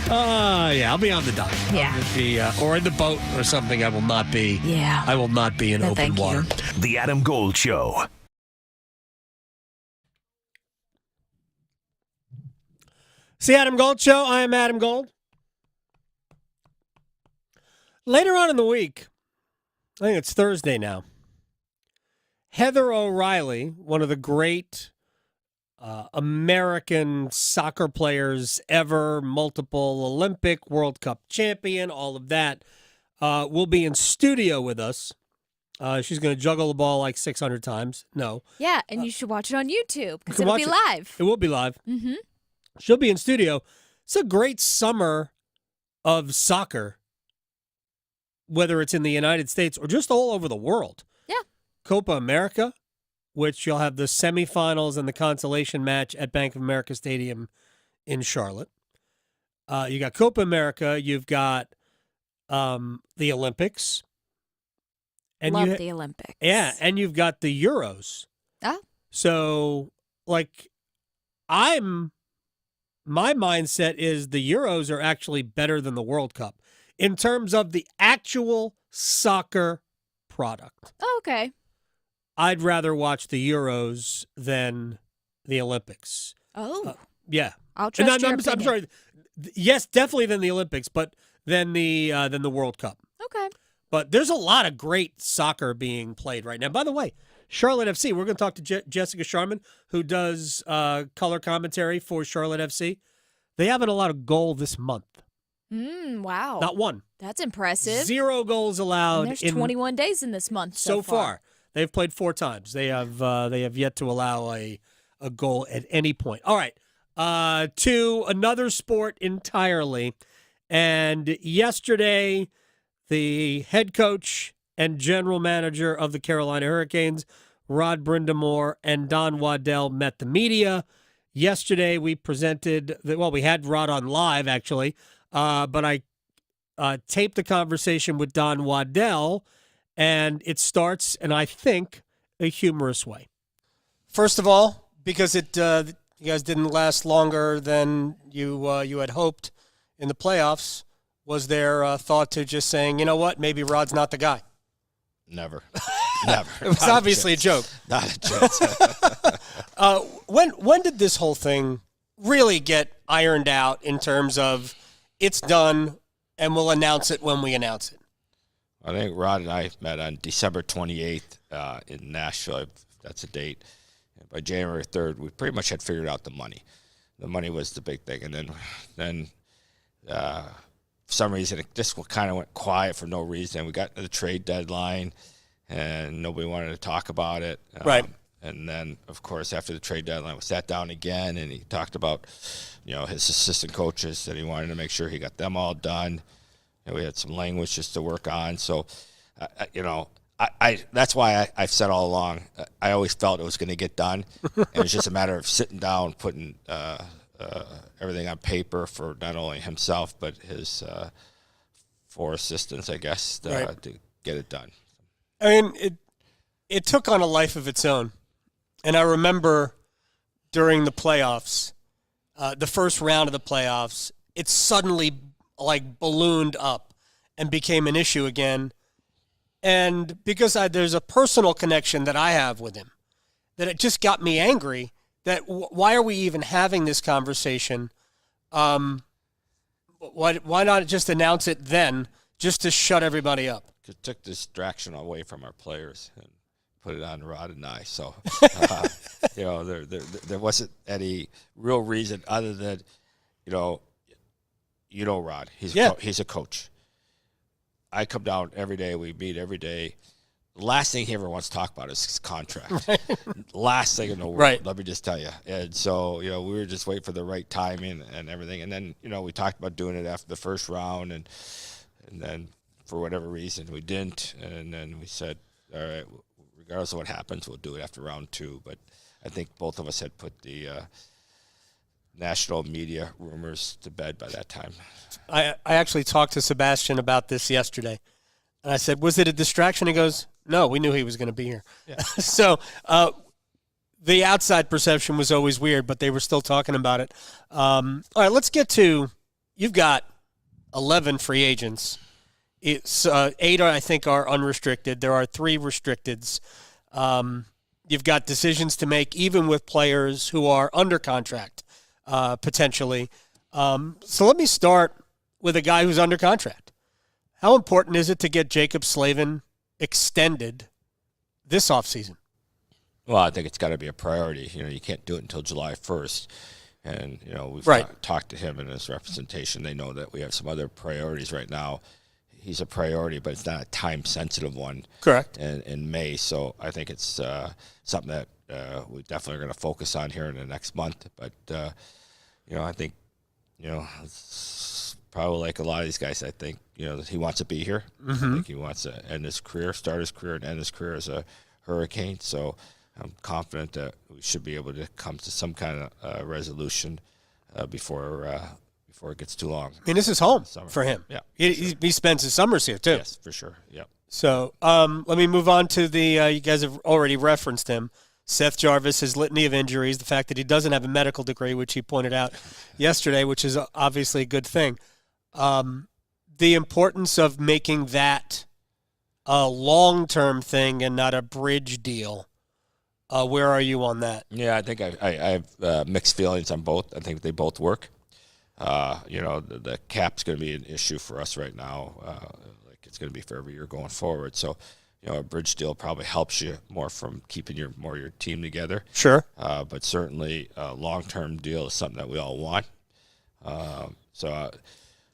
Yeah, I'll be on the dock. Yeah. Or in the boat or something. I will not be. Yeah. I will not be in No, open thank water. you. The Adam Gold Show. It's the Adam Gold Show. I am Adam Gold. Later on in the week, I think it's Thursday now, Heather O'Reilly, one of the great American soccer players ever, multiple Olympic, World Cup champion, all of that, will be in studio with us. She's going to juggle the ball like 600 times. No. Yeah, and you should watch it on YouTube because You can it'll be watch it. live. It will be live. Mm-hmm. She'll be in studio. It's a great summer of soccer, whether it's in the United States or just all over the world. Yeah. Copa America, which you'll have the semifinals and the consolation match at Bank of America Stadium in Charlotte. You got Copa America. You've got the Olympics. And Love the Olympics. Yeah, and you've got the Euros. Oh. So, like, my mindset is the Euros are actually better than the World Cup in terms of the actual soccer product. Oh, okay. I'd rather watch the Euros than the Olympics. Oh. Yeah. I'll trust your I'm opinion. sorry. Yes, definitely than the Olympics, but than the World Cup. Okay. But there's a lot of great soccer being played right now. By the way, Charlotte FC, we're going to talk to Jessica Sharman, who does color commentary for Charlotte FC. They haven't allowed a goal this month. Wow. Not one. That's impressive. 0 goals allowed. And there's 21 days in this month so far. They've played 4 times. They have yet to allow a goal at any point. All right. To another sport entirely. And yesterday, the head coach and general manager of the Carolina Hurricanes, Rod Brindamore and Don Waddell, met the media. Yesterday, we we had Rod on live, actually, but I taped the conversation with Don Waddell, and it starts, and I think, a humorous way. First of all, because you guys didn't last longer than you had hoped in the playoffs, was there thought to just saying, you know what, maybe Rod's not the guy? Never. Never. It was obviously a joke. Not a chance. When did this whole thing really get ironed out in terms of it's done and we'll announce it when we announce it? I think Rod and I met on December 28th in Nashville. That's the date. And by January 3rd, we pretty much had figured out the money. The money was the big thing. And then for some reason, it just kind of went quiet for no reason. We got to the trade deadline, and nobody wanted to talk about it. Right. And then, of course, after the trade deadline, we sat down again, and he talked about, his assistant coaches, that he wanted to make sure he got them all done. And we had some language just to work on. So, that's why I've said all along, I always felt it was going to get done. And it was just a matter of sitting down, putting everything on paper for not only himself but his 4 assistants, I guess, to get it done. I mean, it took on a life of its own. And I remember during the playoffs, the first round of the playoffs, it suddenly like ballooned up and became an issue again. And because there's a personal connection that I have with him, that it just got me angry that why are we even having this conversation? Why not just announce it then, just to shut everybody up? It took distraction away from our players and put it on Rod and I. So, there wasn't any real reason other than, Rod. He's a coach. I come down every day. We meet every day. The last thing he ever wants to talk about is his contract. Right. Last thing in the world, right. Let me just tell you. And so, we were just waiting for the right timing and everything. And then, we talked about doing it after the first round. And then for whatever reason, we didn't. And then we said, all right, regardless of what happens, we'll do it after round 2. But I think both of us had put the national media rumors to bed by that time. I actually talked to Sebastian about this yesterday. And I said, was it a distraction? He goes, no, we knew he was going to be here. Yeah. So the outside perception was always weird, but they were still talking about it. All right, let's get to, you've got 11 free agents. It's 8, I think, are unrestricted. There are 3 restricteds. You've got decisions to make, even with players who are under contract, potentially. So let me start with a guy who's under contract. How important is it to get Jacob Slavin extended this offseason? Well, I think it's got to be a priority. You can't do it until July 1st. And, we've talked to him and his representation. They know that we have some other priorities right now. He's a priority, but it's not a time-sensitive one. Correct. In May. So I think it's something that we definitely are going to focus on here in the next month. But, I think, it's probably like a lot of these guys, I think, that he wants to be here. Mm-hmm. I think he wants to end his career, start his career, and end his career as a Hurricane. So I'm confident that we should be able to come to some kind of resolution before it gets too long. I mean, this is home for him. Yeah, he spends his summers here, too. Yes, for sure. Yep. So let me move on to the you guys have already referenced him. Seth Jarvis, his litany of injuries, the fact that he doesn't have a medical degree, which he pointed out yesterday, which is obviously a good thing. The importance of making that a long-term thing and not a bridge deal. Where are you on that? Yeah, I think I have mixed feelings on both. I think they both work. The cap's going to be an issue for us right now, like it's going to be for every year going forward. So, a bridge deal probably helps you more from keeping your team together. Sure. But certainly a long-term deal is something that we all want.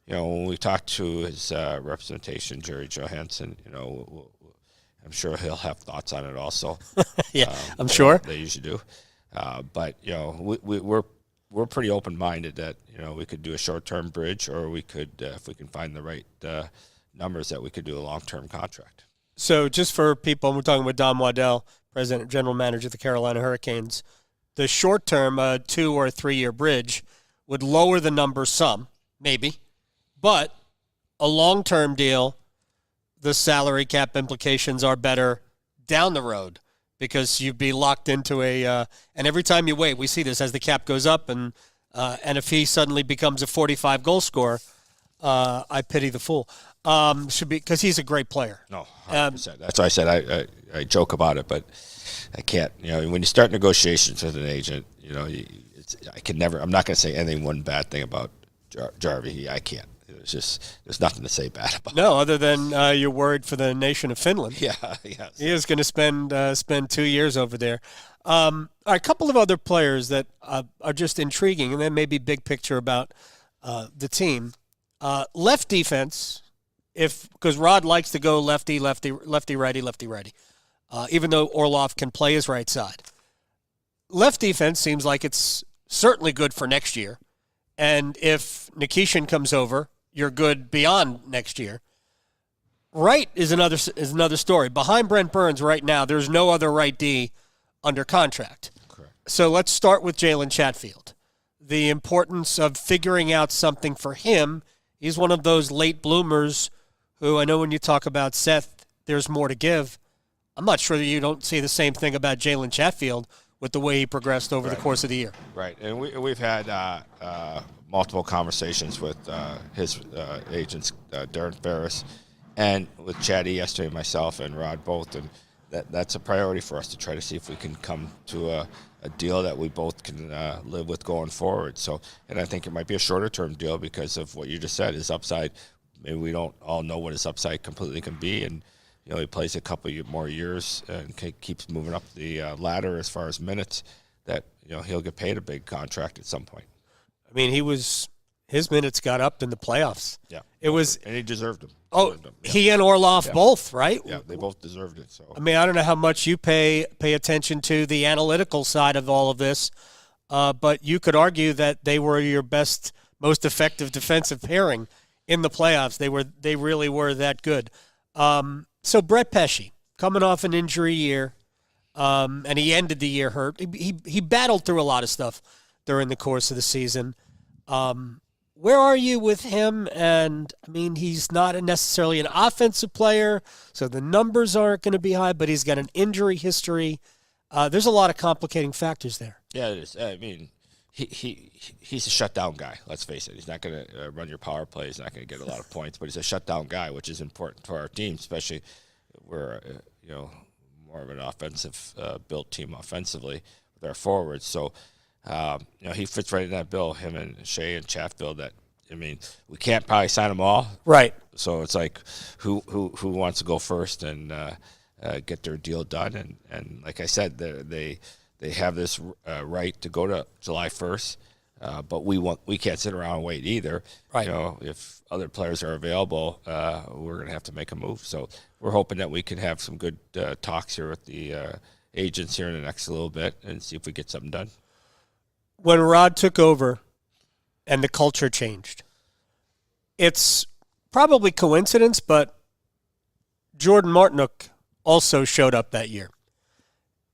When we talk to his representation, Jerry Johansson, I'm sure he'll have thoughts on it also. Yeah, I'm sure. They usually do. But we're pretty open-minded that, we could do a short-term bridge, or we could, if we can find the right numbers, that we could do a long-term contract. So just for people, we're talking with Don Waddell, President and General Manager of the Carolina Hurricanes. The short-term 2 or 3 year bridge would lower the number some, maybe, but a long-term deal, the salary cap implications are better down the road because you'd be locked into and every time you wait, we see this as the cap goes up, and if he suddenly becomes a 45 goal scorer, I pity the fool. Should be, because he's a great player. No, 100%. That's why I said I joke about it, but I can't. When you start negotiations with an agent, I can never. I'm not going to say any one bad thing about Jarvi. I can't. There's nothing to say bad about. No, other than you're worried for the nation of Finland. Yeah, yes. He is going to spend 2 years over there. A couple of other players that are just intriguing, and then maybe big picture about the team. Left defense. Because Rod likes to go lefty, righty. Even though Orlov can play his right side. Left defense seems like it's certainly good for next year. And if Nikishin comes over, you're good beyond next year. Right is another story. Behind Brent Burns right now, there's no other right D under contract. Correct. So let's start with Jalen Chatfield. The importance of figuring out something for him. He's one of those late bloomers who, I know when you talk about Seth, there's more to give. I'm not sure that you don't see the same thing about Jalen Chatfield. with the way he progressed over the course of the year. Right, and we've had multiple conversations with his agents, Darren Ferris, and with Chatty yesterday, myself and Rod both, and that's a priority for us to try to see if we can come to a deal that we both can live with going forward. So, and I think it might be a shorter-term deal because of what you just said, his upside. Maybe we don't all know what his upside completely can be, and he plays a couple more years and keeps moving up the ladder as far as minutes. That he'll get paid a big contract at some point. I mean, his minutes got up in the playoffs. Yeah, and he deserved them. Oh, he and Orlov both, right? Yeah, they both deserved it. So I mean, I don't know how much you pay attention to the analytical side of all of this, but you could argue that they were your best, most effective defensive pairing in the playoffs. They really were that good. So Brett Pesce, coming off an injury year, and he ended the year hurt. He battled through a lot of stuff during the course of the season. Where are you with him? And, I mean, he's not necessarily an offensive player, so the numbers aren't going to be high, but he's got an injury history. There's a lot of complicating factors there. Yeah, it is. I mean, he's a shutdown guy, let's face it. He's not going to run your power play. He's not going to get a lot of points, but he's a shutdown guy, which is important for our team, especially we're, more of an offensive built team offensively with our forwards. So, he fits right in that bill, him and Shea and Chatfield. That, I mean, we can't probably sign them all. Right. So it's like who wants to go first and get their deal done. And like I said, they have this right to go to July 1st, but we can't sit around and wait either. Right. If other players are available, we're going to have to make a move. So we're hoping that we can have some good talks here with the agents here in the next little bit and see if we get something done. When Rod took over and the culture changed, it's probably coincidence, but Jordan Martinook also showed up that year.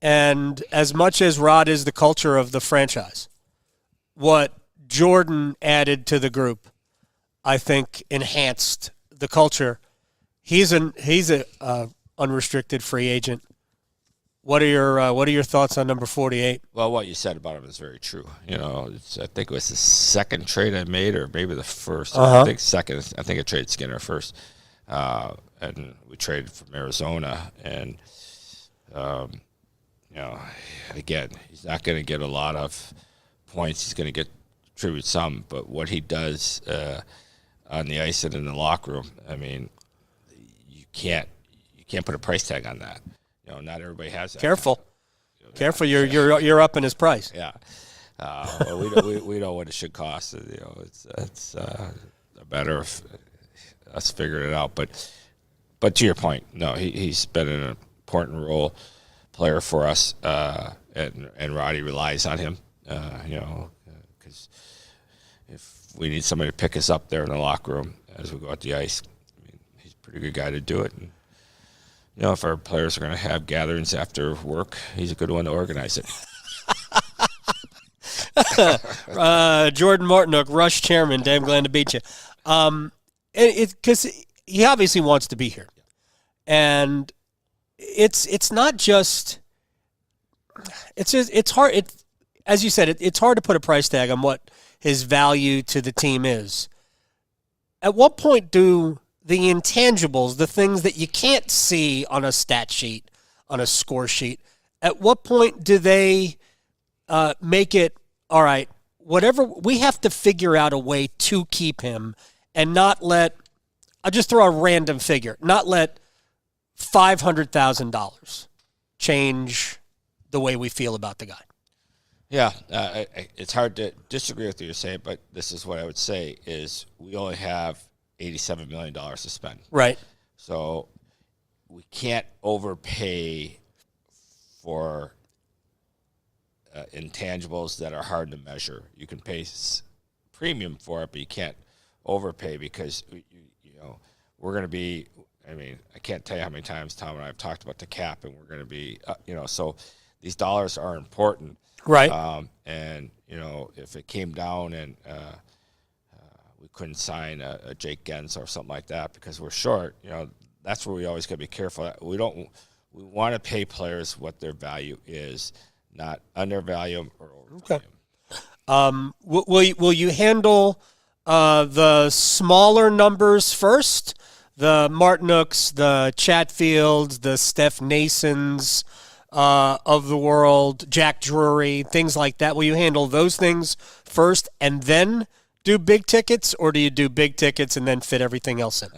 And as much as Rod is the culture of the franchise, what Jordan added to the group, I think, enhanced the culture. He's a unrestricted free agent. What are your thoughts on number 48? Well, what you said about him is very true. I think it was the second trade I made, or maybe the first. I think second. I think I traded Skinner first, and we traded from Arizona. And again, he's not going to get a lot of points. He's going to contribute some, but what he does on the ice and in the locker room, I mean, you can't put a price tag on that. Not everybody has that. Careful, you're up in his price. Yeah, we know what it should cost. It's a matter of us figuring it out. But to your point, no, he's been an important role player for us, and Roddy relies on him. Because if we need somebody to pick us up there in the locker room as we go out the ice, I mean, he's a pretty good guy to do it. And, if our players are going to have gatherings after work, he's a good one to organize it. Jordan Martinook, Rush chairman, damn glad to beat you. Because he obviously wants to be here. And it's not just – it's hard – as you said, it's hard to put a price tag on what his value to the team is. At what point do – the intangibles, the things that you can't see on a stat sheet, on a score sheet, at what point do they make it, all right, whatever, we have to figure out a way to keep him and not let, I'll just throw a random figure, not let $500,000 change the way we feel about the guy. Yeah, it's hard to disagree with what you're saying, but this is what I would say is we only have $87 million to spend. Right. So we can't overpay for intangibles that are hard to measure. You can pay premium for it, but you can't overpay because, we're going to be, I can't tell you how many times Tom and I have talked about the cap, and we're going to be, so these dollars are important. Right. And, if it came down and we couldn't sign a Jake Gens or something like that because we're short, that's where we always got to be careful. We want to pay players what their value is, not undervalue them or overvalue them. Will you handle the smaller numbers first? The Martinooks, the Chatfields, the Steph Nasons of the world, Jack Drury, things like that. Will you handle those things first and then do big tickets, or do you do big tickets and then fit everything else in?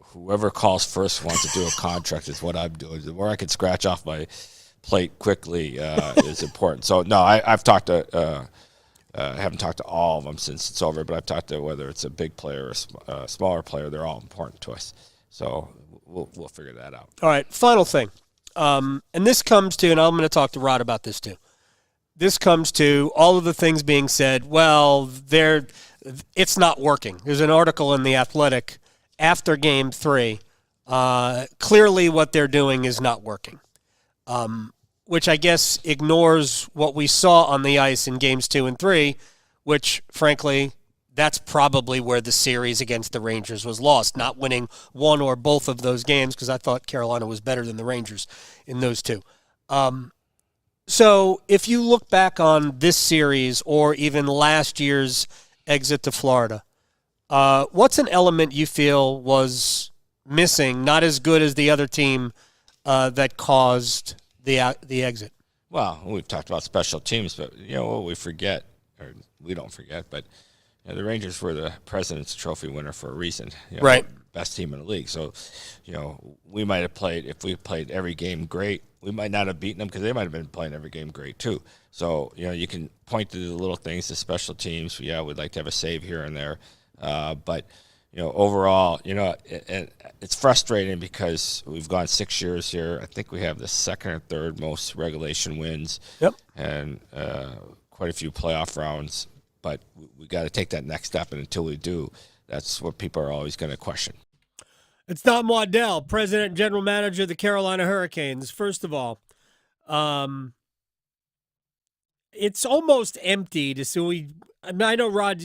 Whoever calls first wants to do a contract is what I'm doing. The more I can scratch off my plate quickly is important. So, no, I've talked to I haven't talked to all of them since it's over, but I've talked to whether it's a big player or a smaller player. They're all important to us. So we'll figure that out. All right, final thing. And this comes to, and I'm going to talk to Rod about this too. This comes to all of the things being said, well, it's not working. There's an article in The Athletic after Game 3. Clearly what they're doing is not working. Which I guess ignores what we saw on the ice in Games 2 and 3, which, frankly, that's probably where the series against the Rangers was lost, not winning one or both of those games, because I thought Carolina was better than the Rangers in those two. So if you look back on this series or even last year's exit to Florida, what's an element you feel was missing, not as good as the other team, that caused the exit? Well, we've talked about special teams, but what we forget, or we don't forget, but the Rangers were the President's Trophy winner for a reason. Right. Best team in the league. So, we might have played, if we played every game great, we might not have beaten them because they might have been playing every game great too. So, you can point to the little things, the special teams. Yeah, we'd like to have a save here and there. But overall, it's frustrating because we've gone 6 years here. I think we have the second or third most regulation wins. Yep. And quite a few playoff rounds. But we got to take that next step, and until we do, that's what people are always going to question. It's Don Waddell, President and General Manager of the Carolina Hurricanes. First of all, it's almost empty to see. I know Rod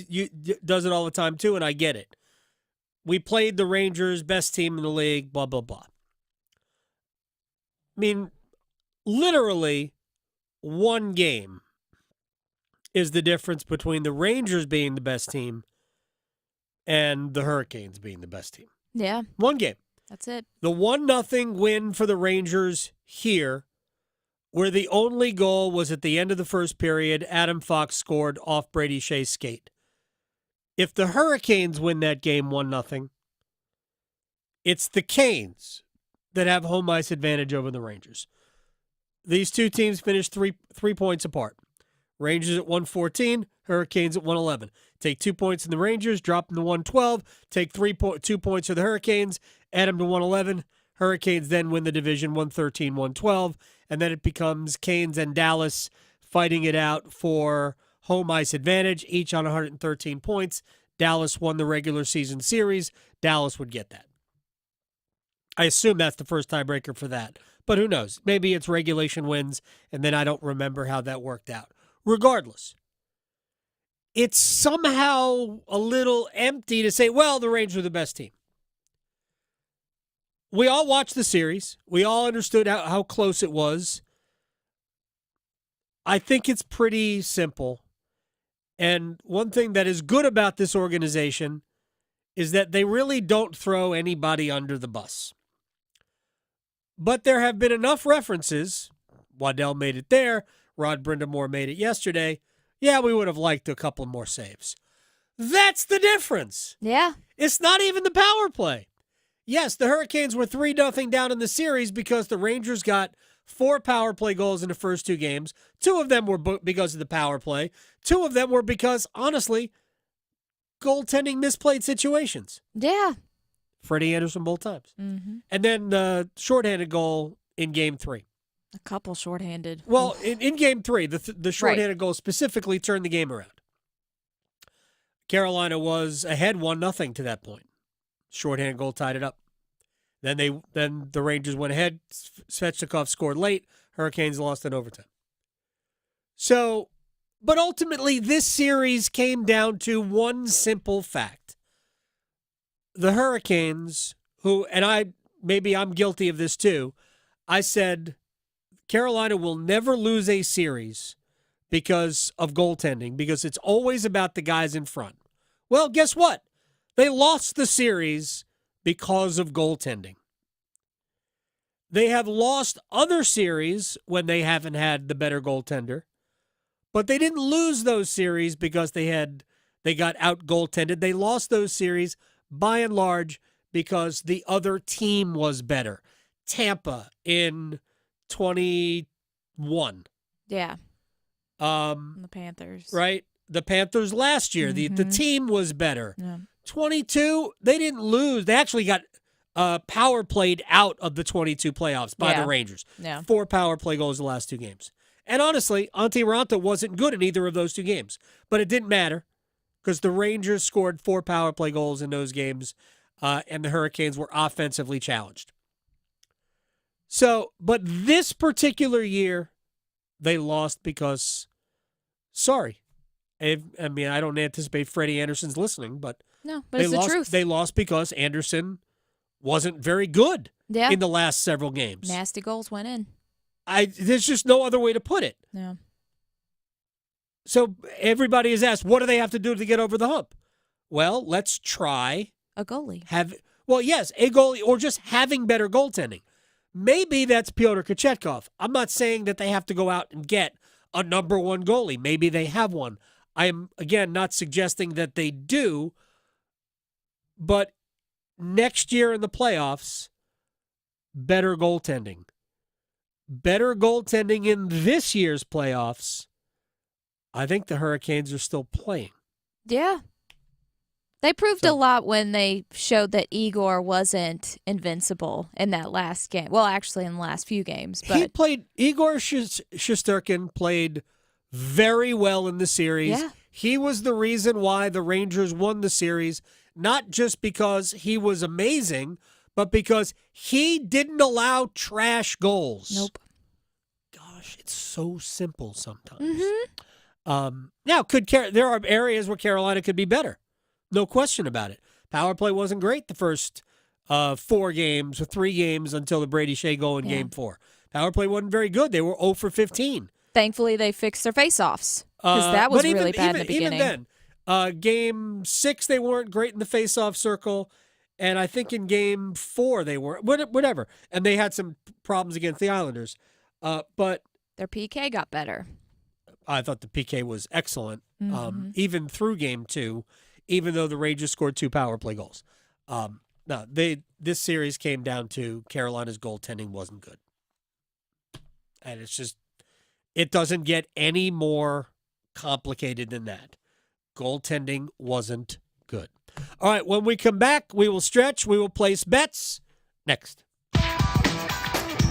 does it all the time too, and I get it. We played the Rangers, best team in the league, blah, blah, blah. I mean, literally one game is the difference between the Rangers being the best team and the Hurricanes being the best team. Yeah. One game. That's it. The 1-0 win for the Rangers here, where the only goal was at the end of the first period, Adam Fox scored off Brady Shea's skate. If the Hurricanes win that game 1-0, it's the Canes that have home ice advantage over the Rangers. These two teams finished three points apart. Rangers at 114, Hurricanes at 111. Take 2 points in the Rangers, drop them to 112. Take 2 points for the Hurricanes, add them to 111. Hurricanes then win the division 113-112, and then it becomes Canes and Dallas fighting it out for home ice advantage, each on 113 points. Dallas won the regular season series. Dallas would get that. I assume that's the first tiebreaker for that. But who knows? Maybe it's regulation wins, and then I don't remember how that worked out. Regardless, it's somehow a little empty to say, well, the Rangers are the best team. We all watched the series. We all understood how close it was. I think it's pretty simple. And one thing that is good about this organization is that they really don't throw anybody under the bus. But there have been enough references. Waddell made it there. Rod Brindamore made it yesterday. Yeah, we would have liked a couple more saves. That's the difference. Yeah. It's not even the power play. Yes, the Hurricanes were 3-0 down in the series because the Rangers got 4 power play goals in the first 2 games. 2 of them were because of the power play. 2 of them were because, honestly, goaltending misplayed situations. Yeah. Freddie Anderson both times. Mm-hmm. And then the shorthanded goal in Game 3. A couple shorthanded. Well, in Game 3, the shorthanded goal specifically turned the game around. Carolina was ahead 1-0 to that point. Shorthanded goal tied it up. Then the Rangers went ahead. Svechnikov scored late. Hurricanes lost in overtime. So, but ultimately, this series came down to one simple fact. The Hurricanes, who, and maybe I'm guilty of this too, I said Carolina will never lose a series because of goaltending, because it's always about the guys in front. Well, guess what? They lost the series because of goaltending. They have lost other series when they haven't had the better goaltender, but they didn't lose those series because they got out goaltended. They lost those series by and large because the other team was better. Tampa in 21. Yeah. The Panthers. Right? The Panthers last year. The team was better. Yeah. 22, they didn't lose. They actually got power played out of the 22 playoffs by the Rangers. Yeah. 4 power play goals the last 2 games. And honestly, Antti Raanta wasn't good in either of those 2 games. But it didn't matter because the Rangers scored 4 power play goals in those games, and the Hurricanes were offensively challenged. So, but this particular year, they lost because, sorry. I mean, I don't anticipate Freddie Anderson's listening, but no, but it's the truth. They lost because Anderson wasn't very good in the last several games. Nasty goals went in. There's just no other way to put it. Yeah. So everybody is asked, what do they have to do to get over the hump? Well, let's try a goalie. Yes, a goalie or just having better goaltending. Maybe that's Pyotr Kochetkov. I'm not saying that they have to go out and get a number 1 goalie. Maybe they have one. I am, again, not suggesting that they do, but next year in the playoffs, better goaltending. Better goaltending in this year's playoffs. I think the Hurricanes are still playing. Yeah. They proved a lot when they showed that Igor wasn't invincible in that last game. Well, actually, in the last few games. But Igor Shesterkin played very well in the series. Yeah. He was the reason why the Rangers won the series, not just because he was amazing, but because he didn't allow trash goals. Nope. Gosh, it's so simple sometimes. Mm-hmm. Now, there are areas where Carolina could be better. No question about it. Power play wasn't great the first 4 games or 3 games until the Brady Shea goal in Game 4. Power play wasn't very good. They were 0 for 15. Thankfully, they fixed their face-offs because that was really bad in the beginning. Even then, Game 6, they weren't great in the face-off circle, and I think in Game 4 they were. Whatever. And they had some problems against the Islanders. But their PK got better. I thought the PK was excellent, even through Game 2, even though the Rangers scored 2 power play goals. This series came down to Carolina's goaltending wasn't good. And it doesn't get any more complicated than that. Goaltending wasn't good. All right, when we come back, we will stretch, we will place bets. Next.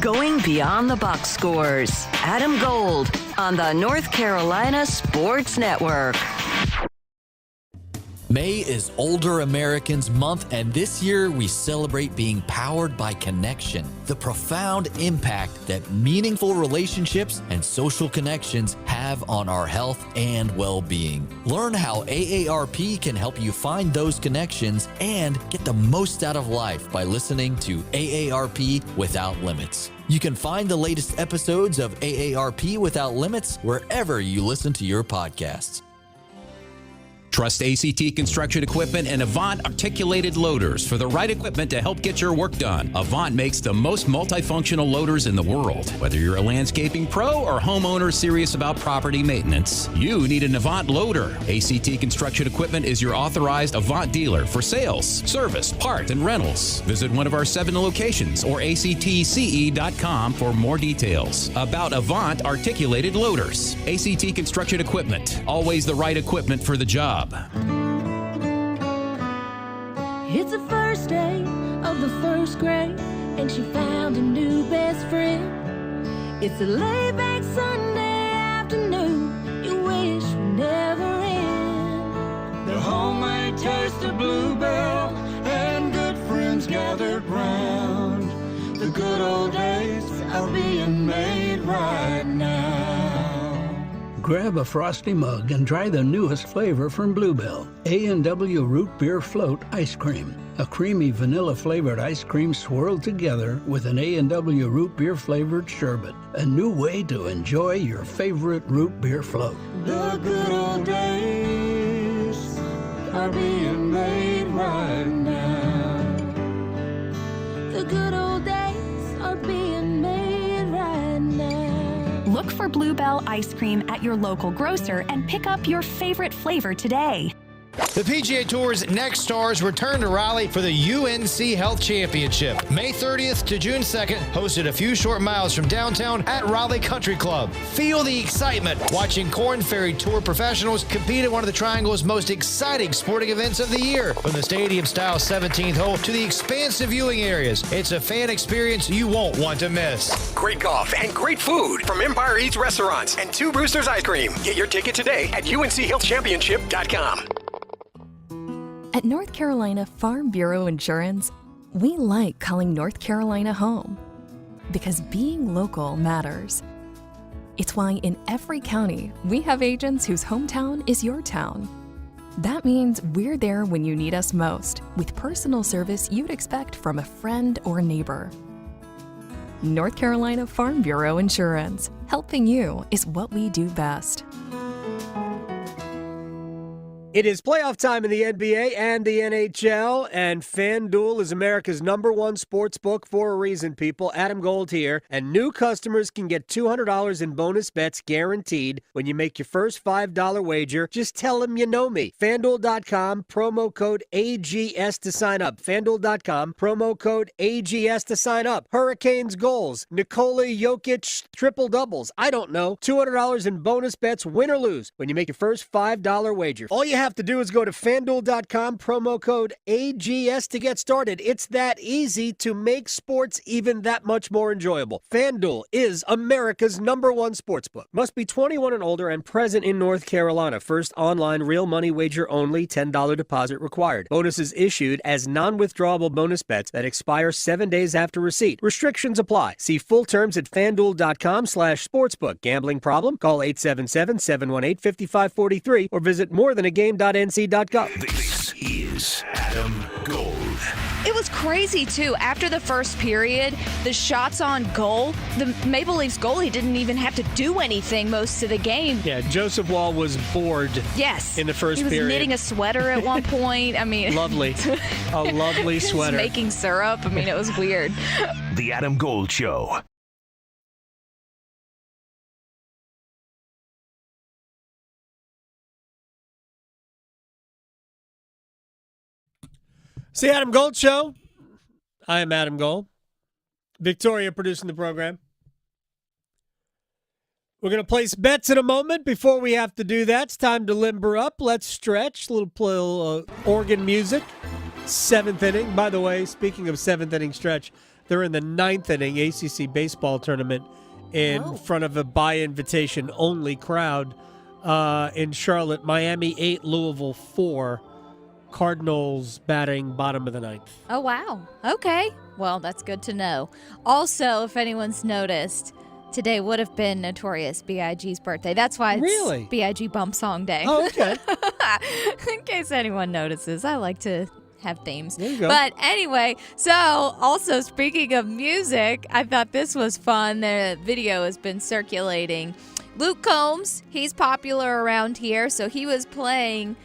Going beyond the box scores. Adam Gold on the North Carolina Sports Network. May is Older Americans Month, and this year we celebrate being powered by connection, the profound impact that meaningful relationships and social connections have on our health and well-being. Learn how AARP can help you find those connections and get the most out of life by listening to AARP Without Limits. You can find the latest episodes of AARP Without Limits wherever you listen to your podcasts. Trust ACT Construction Equipment and Avant Articulated Loaders for the right equipment to help get your work done. Avant makes the most multifunctional loaders in the world. Whether you're a landscaping pro or homeowner serious about property maintenance, you need an Avant loader. ACT Construction Equipment is your authorized Avant dealer for sales, service, parts, and rentals. Visit one of our 7 locations or actce.com for more details about Avant Articulated Loaders. ACT Construction Equipment, always the right equipment for the job. It's the first day of the first grade, and she found a new best friend. It's a laid-back Sunday afternoon you wish would never end. The homemade taste of Bluebell and good friends gathered round. The good old days are being made right now. Grab a frosty mug and try the newest flavor from Bluebell, A&W Root Beer Float Ice Cream. A creamy vanilla-flavored ice cream swirled together with an A&W root beer-flavored sherbet. A new way to enjoy your favorite root beer float. The good old days are being made right now. The good old days are being made right now. Look for Bluebell ice cream at your local grocer and pick up your favorite flavor today. The PGA Tour's next stars return to Raleigh for the UNC Health Championship. May 30th to June 2nd, hosted a few short miles from downtown at Raleigh Country Club. Feel the excitement watching Korn Ferry Tour professionals compete at one of the Triangle's most exciting sporting events of the year. From the stadium-style 17th hole to the expansive viewing areas, it's a fan experience you won't want to miss. Great golf and great food from Empire Eats Restaurants and Two Roosters Ice Cream. Get your ticket today at UNCHealthChampionship.com. At North Carolina Farm Bureau Insurance, we like calling North Carolina home because being local matters. It's why in every county, we have agents whose hometown is your town. That means we're there when you need us most, with personal service you'd expect from a friend or neighbor. North Carolina Farm Bureau Insurance. Helping you is what we do best. It is playoff time in the NBA and the NHL, and FanDuel is America's #1 sports book for a reason, people. Adam Gold here, and new customers can get $200 in bonus bets guaranteed when you make your first $5 wager. Just tell them you know me. FanDuel.com, promo code AGS to sign up. FanDuel.com, promo code AGS to sign up. Hurricanes goals, Nikola Jokic triple doubles. I don't know. $200 in bonus bets, win or lose, when you make your first $5 wager. All you have to do is go to FanDuel.com, promo code AGS to get started. It's that easy to make sports even that much more enjoyable. FanDuel is America's #1 sportsbook. Must be 21 and older and present in North Carolina. First online real money wager only, $10 deposit required. Bonuses issued as non-withdrawable bonus bets that expire 7 days after receipt. Restrictions apply. See full terms at FanDuel.com/sportsbook. Gambling problem? Call 877-718-5543 or visit morethanagame.nc.gov. This is Adam Gold. It was crazy, too. After the first period, the shots on goal, the Maple Leafs goalie didn't even have to do anything most of the game. Yeah, Joseph Wall was bored. Yes. In the first period. He was knitting a sweater at one point. I mean, lovely. A lovely sweater. He was making syrup. I mean, it was weird. The Adam Gold Show. It's the Adam Gold Show. I am Adam Gold. Victoria producing the program. We're going to place bets in a moment. Before we have to do that, it's time to limber up. Let's stretch. A little organ music. 7th inning. By the way, speaking of 7th inning stretch, they're in the 9th inning ACC baseball tournament in front of a by-invitation only crowd in Charlotte. Miami 8, Louisville 4. Cardinals batting bottom of the 9th. Oh, wow. Okay. Well, that's good to know. Also, if anyone's noticed, today would have been Notorious B.I.G.'s birthday. That's why it's B.I.G. Bump Song Day. Oh, okay. In case anyone notices, I like to have themes. There you go. But anyway, so also speaking of music, I thought this was fun. The video has been circulating. Luke Combs, he's popular around here, so he was playing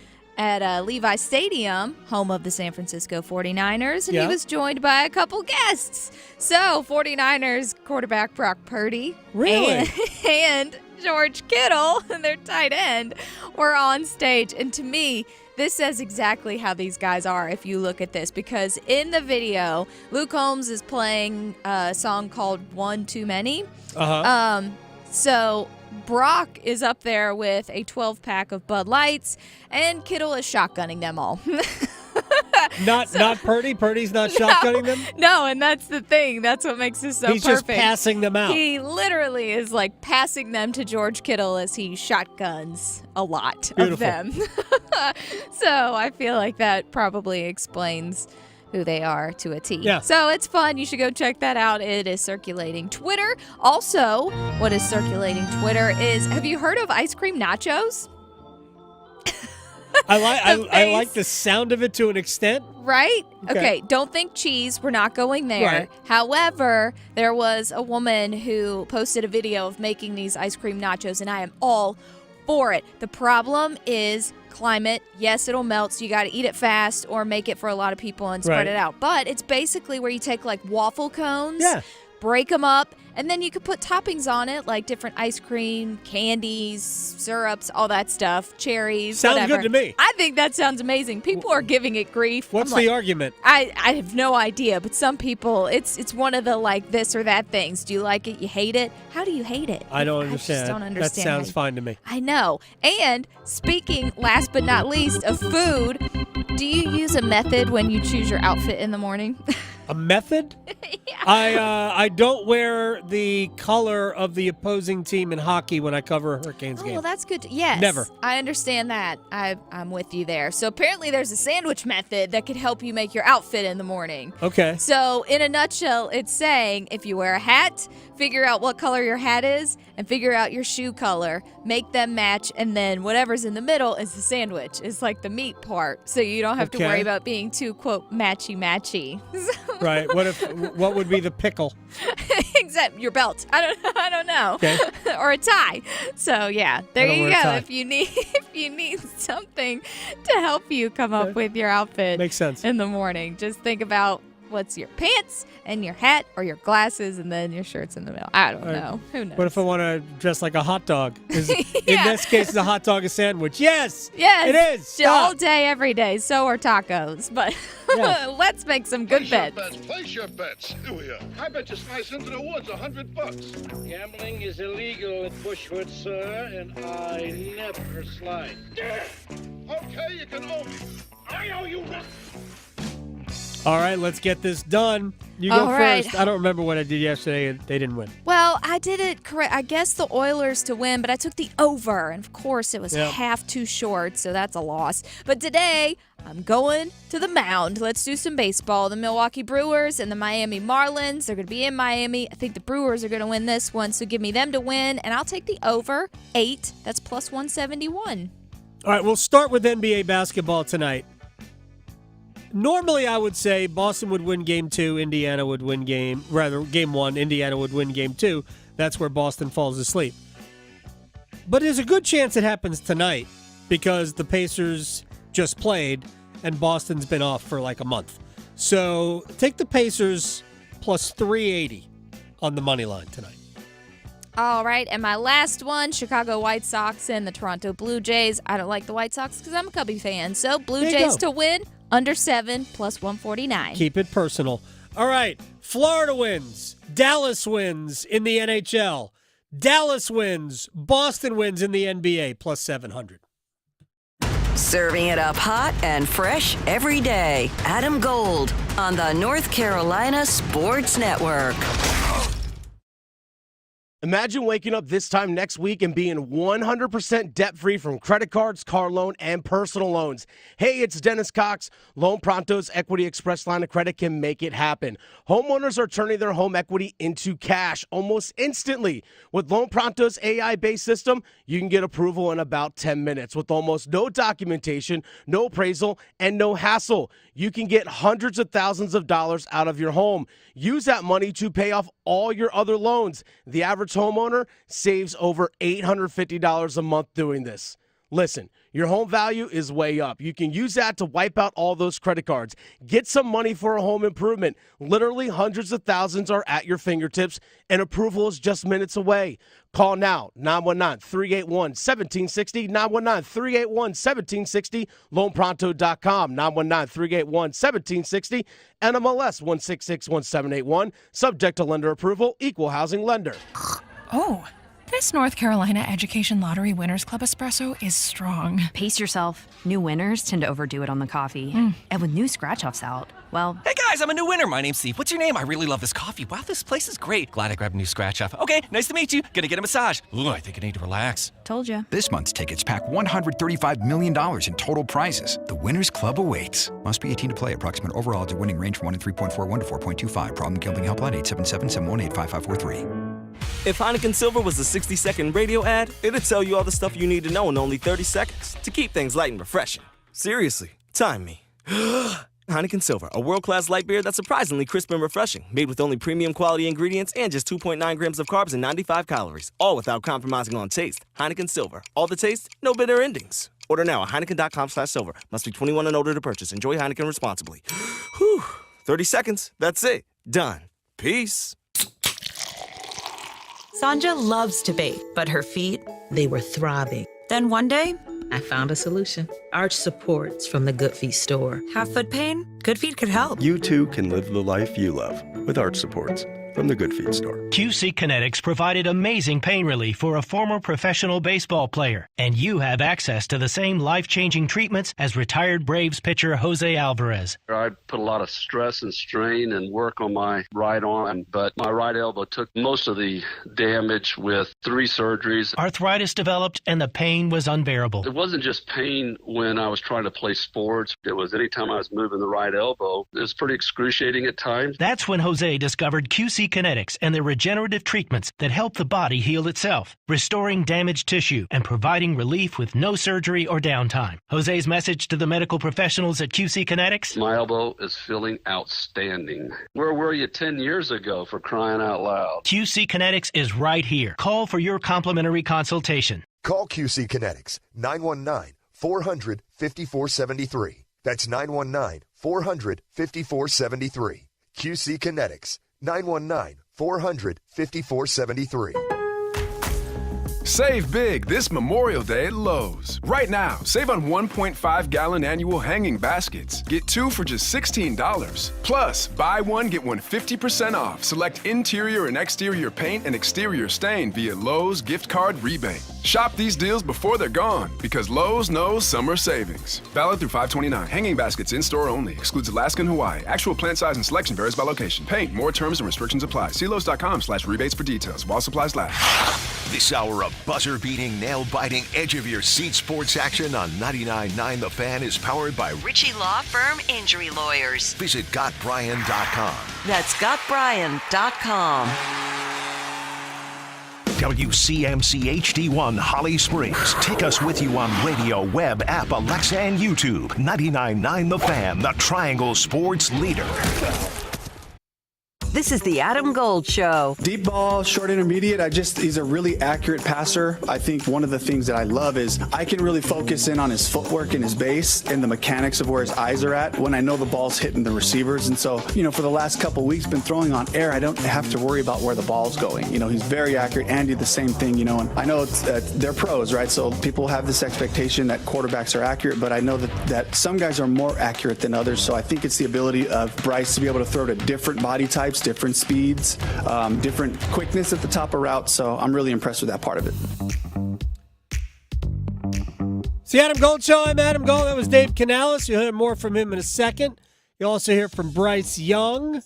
at Levi Stadium, home of the San Francisco 49ers, and he was joined by a couple guests. So, 49ers quarterback Brock Purdy and George Kittle, their tight end, were on stage. And to me, this says exactly how these guys are if you look at this, because in the video, Luke Combs is playing a song called One Too Many. So Brock is up there with a 12-pack of Bud Lights, and Kittle is shotgunning them all. Not Purdy? Purdy's not shotgunning them? No, and that's the thing. That's what makes this so He's perfect. just passing them out. He literally is like passing them to George Kittle as he shotguns a lot of them. So I feel like that probably explains who they are to a T. Yeah. So it's fun. You should go check that out. It is circulating Twitter. Also, what is circulating Twitter is, have you heard of ice cream nachos? I like the sound of it to an extent. Right? Okay, don't think cheese. We're not going there. Right. However, there was a woman who posted a video of making these ice cream nachos, and I am all for it. The problem is climate. Yes, it'll melt, so you got to eat it fast or make it for a lot of people and spread it out. But it's basically where you take like waffle cones, break them up, and then you could put toppings on it, like different ice cream, candies, syrups, all that stuff, cherries, Sounds whatever. good to me. I think that sounds amazing. People are giving it grief. What's the argument? I have no idea, but some people, it's one of the like this or that things. Do you like it? You hate it? How do you hate it? I don't understand. I just don't understand. That sounds fine to me. I know. And speaking, last but not least, of food, do you use a method when you choose your outfit in the morning? A method? I don't wear the color of the opposing team in hockey when I cover a Hurricanes game. Well, that's good. Yes. Never. I understand that. I'm with you there. So apparently there's a sandwich method that could help you make your outfit in the morning. Okay. So in a nutshell, it's saying if you wear a hat, figure out what color your hat is and figure out your shoe color, make them match, and then whatever's in the middle is the sandwich. It's like the meat part. So you don't have to worry about being too, quote, matchy-matchy. Right. What would be the pickle? Except your belt. I don't know. Okay. Or a tie. So yeah, there I don't you wear a go. tie. If you need something to help you come up with your outfit Makes sense. in the morning, just think about what's your pants and your hat or your glasses and then your shirt's in the middle. I don't know. Who knows? What if I want to dress like a hot dog? In this case, is a hot dog a sandwich? Yes. Yes. It is. All day, every day. So are tachos. But let's make some good bets. Place your bets. Here we are. I bet you slice into the woods $100. Gambling is illegal at Bushwood, sir, and I never slide. Okay, you can owe me. I owe you nothing. All right, let's get this done. You go All right. first. I don't remember what I did yesterday, and they didn't win. Well, I did it correct. I guess the Oilers to win, but I took the over. And, of course, it was half too short, so that's a loss. But today, I'm going to the mound. Let's do some baseball. The Milwaukee Brewers and the Miami Marlins, they're going to be in Miami. I think the Brewers are going to win this one, so give me them to win. And I'll take the over 8. That's plus 171. All right, we'll start with NBA basketball tonight. Normally, I would say Boston would win game 2, Indiana would win game 1, Indiana would win game 2. That's where Boston falls asleep. But there's a good chance it happens tonight because the Pacers just played and Boston's been off for like a month. So take the Pacers plus 380 on the money line tonight. All right, and my last one, Chicago White Sox and the Toronto Blue Jays. I don't like the White Sox because I'm a Cubby fan. So Blue Jays to win, under 7, plus 149. Keep it personal. All right, Florida wins. Dallas wins in the NHL. Dallas wins. Boston wins in the NBA, plus 700. Serving it up hot and fresh every day. Adam Gold on the North Carolina Sports Network. Imagine waking up this time next week and being 100% debt-free from credit cards, car loan, and personal loans. Hey, it's Dennis Cox. Loan Pronto's Equity Express line of credit can make it happen. Homeowners are turning their home equity into cash almost instantly. With Loan Pronto's AI-based system, you can get approval in about 10 minutes with almost no documentation, no appraisal, and no hassle. You can get hundreds of thousands of dollars out of your home. Use that money to pay off all your other loans. The average homeowner saves over $850 a month doing this. Listen, your home value is way up. You can use that to wipe out all those credit cards. Get some money for a home improvement. Literally hundreds of thousands are at your fingertips, and approval is just minutes away. Call now, 919-381-1760, 919-381-1760, loanpronto.com, 919-381-1760, NMLS 1661781, subject to lender approval, equal housing lender. Oh, this North Carolina Education Lottery Winners Club espresso is strong. Pace yourself. New winners tend to overdo it on the coffee. And with new scratch-offs out, well... Hey guys, I'm a new winner. My name's Steve. What's your name? I really love this coffee. Wow, this place is great. Glad I grabbed a new scratch-off. Okay, nice to meet you. Gonna get a massage. Ooh, I think I need to relax. Told you. This month's tickets pack $135 million in total prizes. The Winners Club awaits. Must be 18 to play. Approximate overall odds of winning range from 1 in 3.41 to 4.25. Problem gambling helpline 877-718-5543. If Heineken Silver was a 60-second radio ad, it'd tell you all the stuff you need to know in only 30 seconds to keep things light and refreshing. Seriously, time me. Heineken Silver, a world-class light beer that's surprisingly crisp and refreshing. Made with only premium quality ingredients and just 2.9 grams of carbs and 95 calories. All without compromising on taste. Heineken Silver. All the taste, no bitter endings. Order now at Heineken.com/silver. Must be 21 and older to purchase. Enjoy Heineken responsibly. Whew. 30 seconds. That's it. Done. Peace. Sanja loves to bake, but her feet, they were throbbing. Then one day, I found a solution. Arch supports from the Good Feet store. Have foot pain? Good Feet could help. You too can live the life you love with Arch supports from the Good Feet store. QC Kinetics provided amazing pain relief for a former professional baseball player, and you have access to the same life-changing treatments as retired Braves pitcher Jose Alvarez. I put a lot of stress and strain and work on my right arm, but my right elbow took most of the damage with 3 surgeries. Arthritis developed, and the pain was unbearable. It wasn't just pain when I was trying to play sports. It was anytime I was moving the right elbow. It was pretty excruciating at times. That's when Jose discovered QC Kinetics and their regenerative treatments that help the body heal itself, restoring damaged tissue and providing relief with no surgery or downtime. Jose's message to the medical professionals at QC Kinetics? My elbow is feeling outstanding. Where were you 10 years ago, for crying out loud? QC Kinetics is right here. Call for your complimentary consultation. Call QC Kinetics, 919-400-5473. That's 919-400-5473. QC Kinetics, 919-400-5473. Save big this Memorial Day at Lowe's. Right now, save on 1.5-gallon annual hanging baskets. Get 2 for just $16. Plus, buy one, get one 50% off. Select interior and exterior paint and exterior stain via Lowe's gift card rebate. Shop these deals before they're gone, because Lowe's knows summer savings. Valid through 5/29. Hanging baskets in-store only. Excludes Alaska and Hawaii. Actual plant size and selection varies by location. Paint. More terms and restrictions apply. See Lowe's.com/rebates for details while supplies last. This hour of buzzer-beating, nail-biting, edge-of-your-seat sports action on 99.9 The Fan is powered by Ritchie Law Firm Injury Lawyers. Visit GotBryan.com. That's GotBryan.com. WCMC HD1 Holly Springs. Take us with you on radio, web, app, Alexa, and YouTube. 99.9 The Fan, the Triangle Sports leader. This is the Adam Gold Show. Deep ball, short intermediate, he's a really accurate passer. I think one of the things that I love is I can really focus in on his footwork and his base and the mechanics of where his eyes are at when I know the ball's hitting the receivers. And so, for the last couple of weeks, been throwing on air. I don't have to worry about where the ball's going. He's very accurate. Andy, the same thing, and I know they're pros, right? So people have this expectation that quarterbacks are accurate, but I know that some guys are more accurate than others. So I think it's the ability of Bryce to be able to throw to different body types, different speeds, different quickness at the top of routes. So I'm really impressed with that part of it. It's the Adam Gold Show. I'm Adam Gold. That was Dave Canales. You'll hear more from him in a second. You'll also hear from Bryce Young,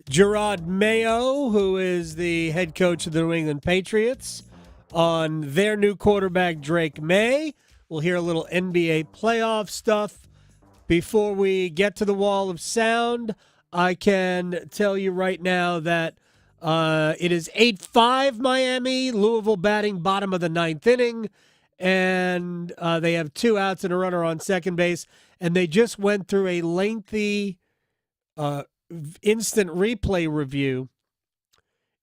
Gerard Mayo, who is the head coach of the New England Patriots, on their new quarterback, Drake May. We'll hear a little NBA playoff stuff. Before we get to the wall of sound, I can tell you right now that it is 8-5 Miami, Louisville batting bottom of the 9th inning, and they have 2 outs and a runner on second base, and they just went through a lengthy instant replay review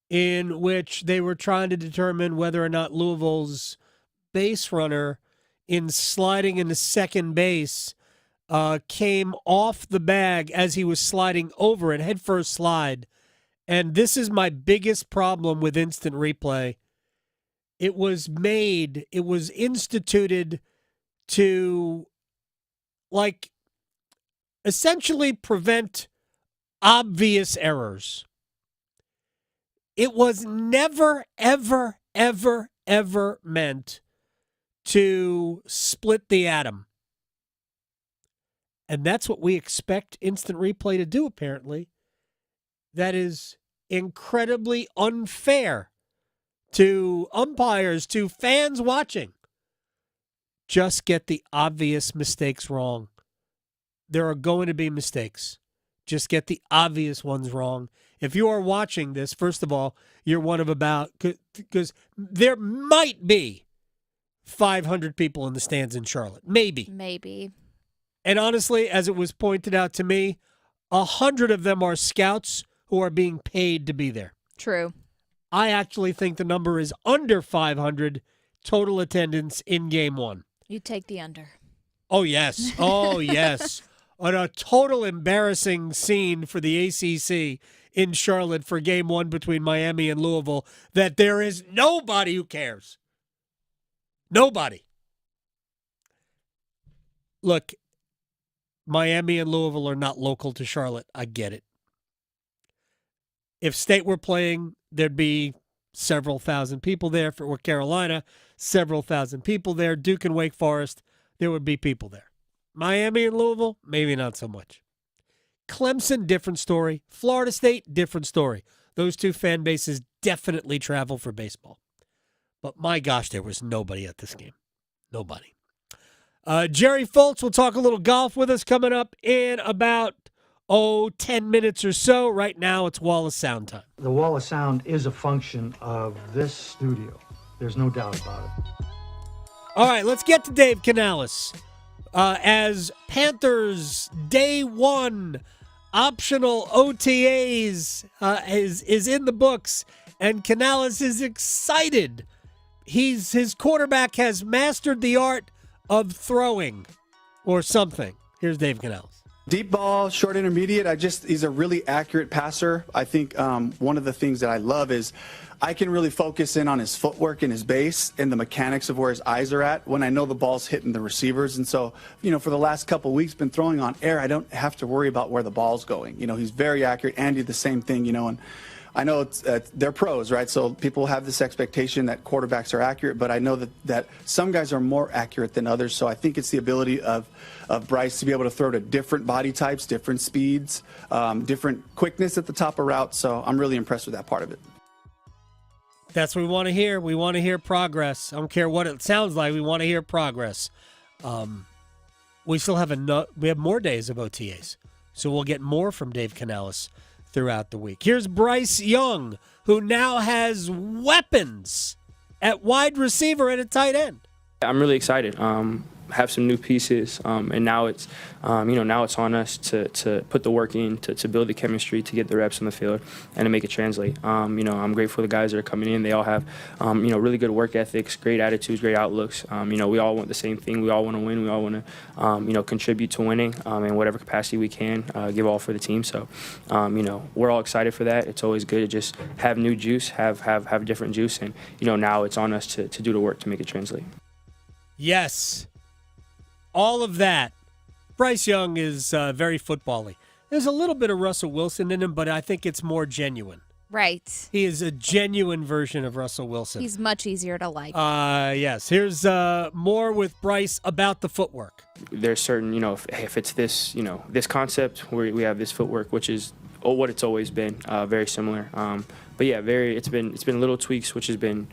in which they were trying to determine whether or not Louisville's base runner in sliding into second base came off the bag as he was sliding over it, headfirst slide. And this is my biggest problem with instant replay. It was instituted to, essentially prevent obvious errors. It was never, ever, ever, ever meant to split the atom. And that's what we expect instant replay to do, apparently. That is incredibly unfair to umpires, to fans watching. Just get the obvious mistakes wrong. There are going to be mistakes. Just get the obvious ones wrong. If you are watching this, first of all, you're one of about, because there might be 500 people in the stands in Charlotte. Maybe. And honestly, as it was pointed out to me, 100 of them are scouts who are being paid to be there. True. I actually think the number is under 500 total attendance in game one. You take the under. Oh, yes. Oh, yes. On a total embarrassing scene for the ACC in Charlotte for game one between Miami and Louisville that there is nobody who cares. Nobody. Look, Miami and Louisville are not local to Charlotte. I get it. If State were playing, there'd be several thousand people there. If it were Carolina, several thousand people there. Duke and Wake Forest, there would be people there. Miami and Louisville, maybe not so much. Clemson, different story. Florida State, different story. Those two fan bases definitely travel for baseball. But my gosh, there was nobody at this game. Nobody. Jerry Foltz will talk a little golf with us coming up in about, 10 minutes or so. Right now, it's Wall of Sound time. The Wall of Sound is a function of this studio. There's no doubt about it. All right, let's get to Dave Canales. As Panthers Day 1 optional OTAs is in the books, and Canales is excited. His quarterback has mastered the art of throwing or something. Here's Dave Canales. Deep ball, short intermediate. He's a really accurate passer. I think one of the things that I love is I can really focus in on his footwork and his base and the mechanics of where his eyes are at when I know the ball's hitting the receivers. And so, for the last couple of weeks, been throwing on air. I don't have to worry about where the ball's going. He's very accurate. Andy, the same thing, and I know they're pros, right? So people have this expectation that quarterbacks are accurate, but I know that some guys are more accurate than others. So I think it's the ability of Bryce to be able to throw to different body types, different speeds, different quickness at the top of routes. So I'm really impressed with that part of it. That's what we want to hear. We want to hear progress. I don't care what it sounds like. We want to hear progress. We still have we have more days of OTAs, so we'll get more from Dave Canales throughout the week. Here's Bryce Young, who now has weapons at wide receiver and at tight end. I'm really excited. Have some new pieces, and now it's now it's on us to put the work in to build the chemistry, to get the reps on the field, and to make it translate. I'm grateful for the guys that are coming in. They all have really good work ethics, great attitudes, great outlooks. We all want the same thing. We all want to win. We all want to contribute to winning in whatever capacity we can, give all for the team. So we're all excited for that. It's always good to just have new juice, have different juice, and now it's on us to do the work to make it translate. Yes. All of that. Bryce Young is very football-y. There's a little bit of Russell Wilson in him, but I think it's more genuine. Right. He is a genuine version of Russell Wilson. He's much easier to like. Yes. Here's more with Bryce about the footwork. There's certain, if it's this, this concept where we have this footwork, which is what it's always been, very similar. But yeah, it's been little tweaks, which has been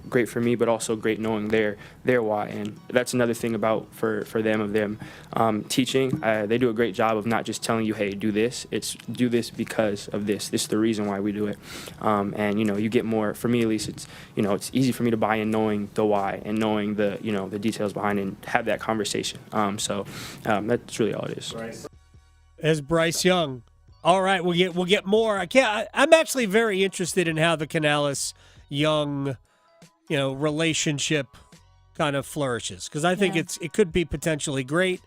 great for me, but also great knowing their why. And that's another thing about for them teaching. They do a great job of not just telling you, hey, do this. It's do this because of this. This is the reason why we do it. And you get more. For me at least, it's easy for me to buy in knowing the why and knowing the the details behind it and have that conversation. So that's really all it is. As Bryce Young. All right, we'll get more. I'm actually very interested in how the Canales Young, relationship kind of flourishes, because I think it could be potentially great,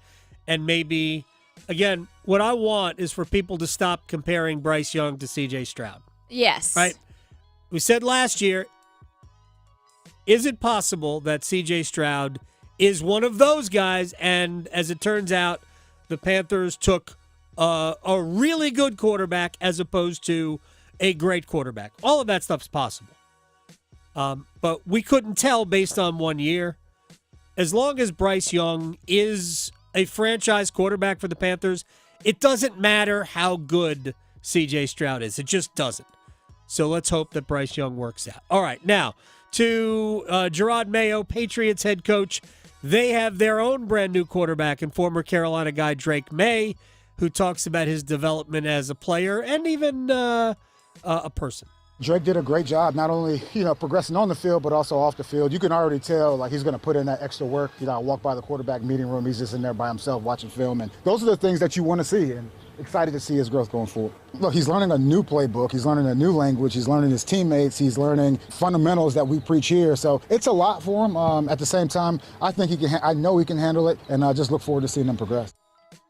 and maybe again, what I want is for people to stop comparing Bryce Young to C.J. Stroud. Yes. Right. We said last year, is it possible that C.J. Stroud is one of those guys? And as it turns out, the Panthers took a really good quarterback as opposed to a great quarterback. All of that stuff's possible. But we couldn't tell based on 1 year. As long as Bryce Young is a franchise quarterback for the Panthers, it doesn't matter how good C.J. Stroud is. It just doesn't. So let's hope that Bryce Young works out. All right, now to Gerard Mayo, Patriots head coach. They have their own brand new quarterback and former Carolina guy Drake May, who talks about his development as a player and even a person. Drake did a great job, not only, progressing on the field, but also off the field. You can already tell, he's going to put in that extra work. I walk by the quarterback meeting room. He's just in there by himself watching film. And those are the things that you want to see, and excited to see his growth going forward. Look, he's learning a new playbook. He's learning a new language. He's learning his teammates. He's learning fundamentals that we preach here. So it's a lot for him. At the same time, I think I know he can handle it, and I just look forward to seeing him progress.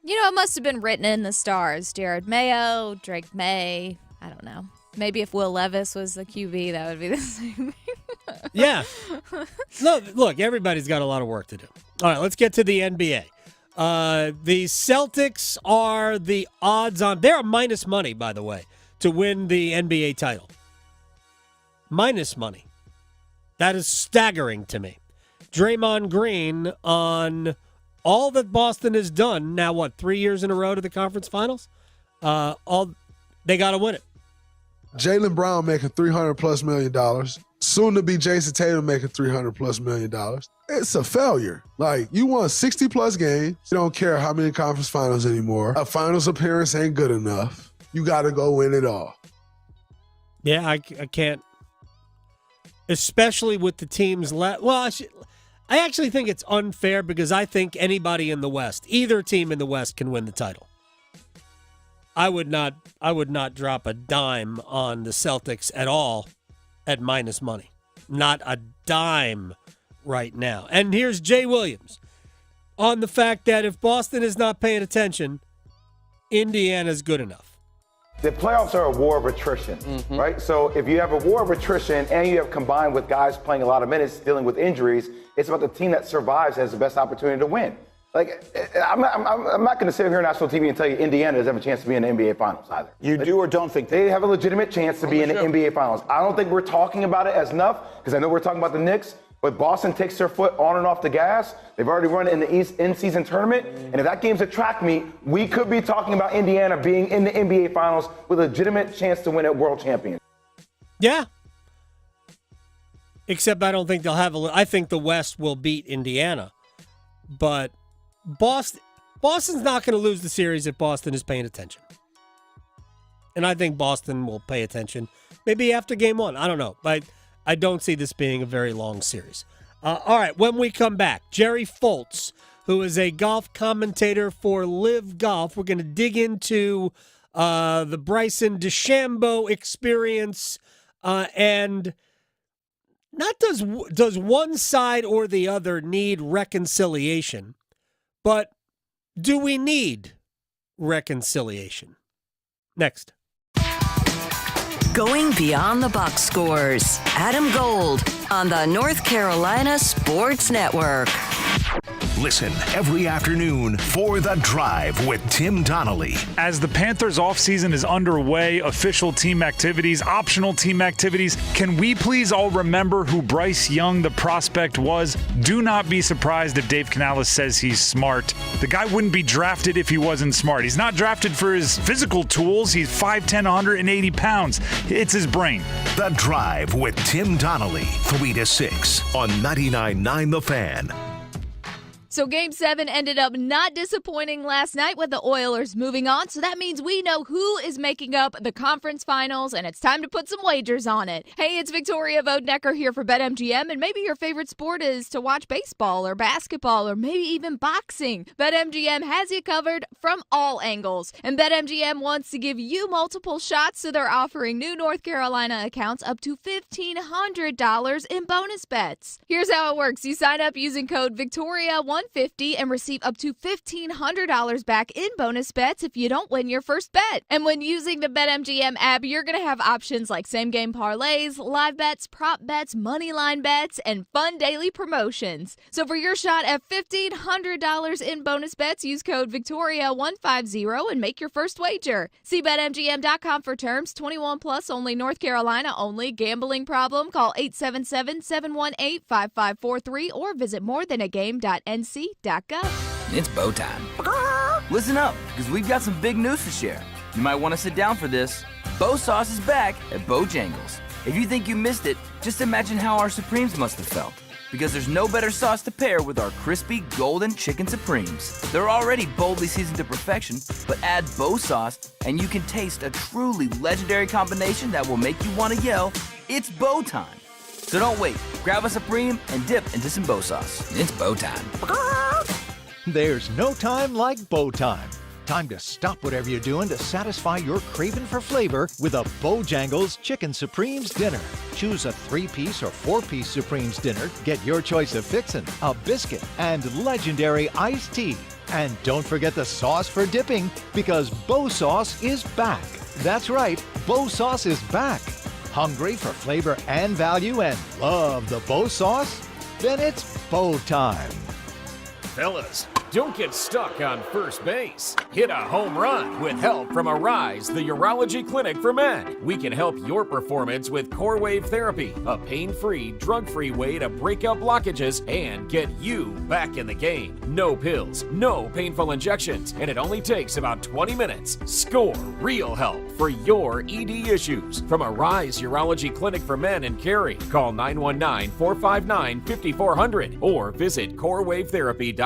It must have been written in the stars. Jared Mayo, Drake May, I don't know. Maybe if Will Levis was the QB, that would be the same thing. Yeah. Look, everybody's got a lot of work to do. All right, let's get to the NBA. The Celtics are the odds-on. They're minus money, by the way, to win the NBA title. Minus money. That is staggering to me. Draymond Green, on all that Boston has done, now 3 years in a row to the conference finals? They got to win it. Jaylen Brown making $300+ million. Soon to be Jason Tatum making $300+ million. It's a failure. You won 60+ games. You don't care how many conference finals anymore. A finals appearance ain't good enough. You got to go win it all. Yeah, I can't. Especially with the teams left. Well, I actually think it's unfair because I think anybody in the West, either team in the West, can win the title. I would not drop a dime on the Celtics at all at minus money. Not a dime right now. And here's Jay Williams on the fact that if Boston is not paying attention, Indiana's good enough. The playoffs are a war of attrition, right? So if you have a war of attrition and you have combined with guys playing a lot of minutes, dealing with injuries, it's about the team that survives has the best opportunity to win. I'm not going to sit here on national TV and tell you Indiana doesn't have a chance to be in the NBA Finals either. You do or don't think they have a legitimate chance to be in the NBA Finals. I don't think we're talking about it as enough because I know we're talking about the Knicks, but Boston takes their foot on and off the gas. They've already run it in the in-season tournament, and if that game's a track meet, we could be talking about Indiana being in the NBA Finals with a legitimate chance to win at World Champions. Yeah. Except I don't think they'll have I think the West will beat Indiana, but Boston's not going to lose the series if Boston is paying attention. And I think Boston will pay attention maybe after game one. I don't know. But I don't see this being a very long series. All right, when we come back, Jerry Foltz, who is a golf commentator for Live Golf, we're going to dig into the Bryson DeChambeau experience and not does one side or the other need reconciliation, but do we need reconciliation? Next. Going beyond the box scores. Adam Gold on the North Carolina Sports Network. Listen every afternoon for The Drive with Tim Donnelly. As the Panthers offseason is underway, official team activities, optional team activities, can we please all remember who Bryce Young, the prospect, was? Do not be surprised if Dave Canales says he's smart. The guy wouldn't be drafted if he wasn't smart. He's not drafted for his physical tools. He's 5'10", 180 pounds. It's his brain. The Drive with Tim Donnelly, 3 to 6 on 99.9 The Fan. So Game 7 ended up not disappointing last night with the Oilers moving on. So that means we know who is making up the conference finals, and it's time to put some wagers on it. Hey, it's Victoria Vodnecker here for BetMGM, and maybe your favorite sport is to watch baseball or basketball or maybe even boxing. BetMGM has you covered from all angles. And BetMGM wants to give you multiple shots, so they're offering new North Carolina accounts up to $1,500 in bonus bets. Here's how it works. You sign up using code VICTORIA150 and receive up to $1,500 back in bonus bets if you don't win your first bet. And when using the BetMGM app, you're going to have options like same-game parlays, live bets, prop bets, moneyline bets, and fun daily promotions. So for your shot at $1,500 in bonus bets, use code VICTORIA150 and make your first wager. See BetMGM.com for terms. 21 plus, only North Carolina only. Gambling problem? Call 877-718-5543 or visit morethanagame.nc.gov. It's bow time. Listen up, because we've got some big news to share. You might want to sit down for this. Bow Sauce is back at Bojangles. If you think you missed it, just imagine how our Supremes must have felt. because there's no better sauce to pair with our crispy golden chicken supremes. They're already boldly seasoned to perfection, but add Bo sauce and you can taste a truly legendary combination that will make you want to yell, "It's Bo time." So don't wait. Grab a Supreme and dip into some Bo sauce. It's Bo time. There's no time like Bo time. Time to stop whatever you're doing to satisfy your craving for flavor with a Bojangles Chicken Supremes dinner. Choose a 3-piece or 4-piece Supremes dinner. Get your choice of fixin', a biscuit, and legendary iced tea. And don't forget the sauce for dipping, because Bo sauce is back. That's right, Bo sauce is back. Hungry for flavor and value and love the Bo sauce? Then it's Bo time. Fellas, don't get stuck on first base. Hit a home run with help from Arise, the urology clinic for men. We can help your performance with Core Wave Therapy, a pain-free, drug-free way to break up blockages and get you back in the game. No pills, no painful injections, and it only takes about 20 minutes. Score real help for your ED issues from Arise Urology Clinic for Men in Cary. Call 919-459-5400 or visit corewavetherapy.com.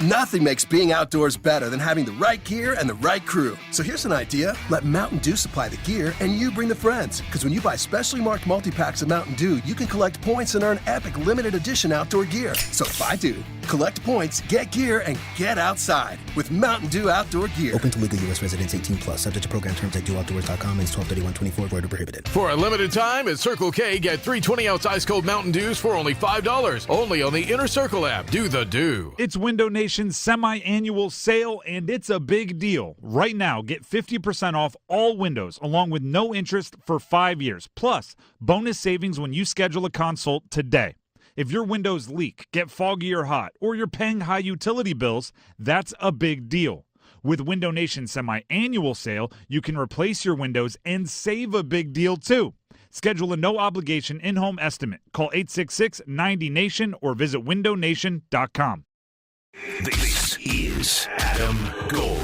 Nothing makes being outdoors better than having the right gear and the right crew. So here's an idea. Let Mountain Dew supply the gear and you bring the friends. Because when you buy specially marked multi-packs of Mountain Dew, you can collect points and earn epic limited edition outdoor gear. So buy Dew, collect points, get gear, and get outside with Mountain Dew outdoor gear. Open to legal U.S. residents 18+. Subject to program terms at dewoutdoors.com and 12/31/24. Void or prohibited. For a limited time at Circle K, get 3 20-ounce ice-cold Mountain Dews for only $5. Only on the Inner Circle app. Do the Dew. It's Window Nation's semi-annual sale, and it's a big deal. Right now, get 50% off all windows, along with no interest for 5 years. Plus, bonus savings when you schedule a consult today. If your windows leak, get foggy or hot, or you're paying high utility bills, that's a big deal. With Window Nation's semi-annual sale, you can replace your windows and save a big deal, too. Schedule a no-obligation in-home estimate. Call 866-90-NATION or visit windownation.com. This is Adam Gold.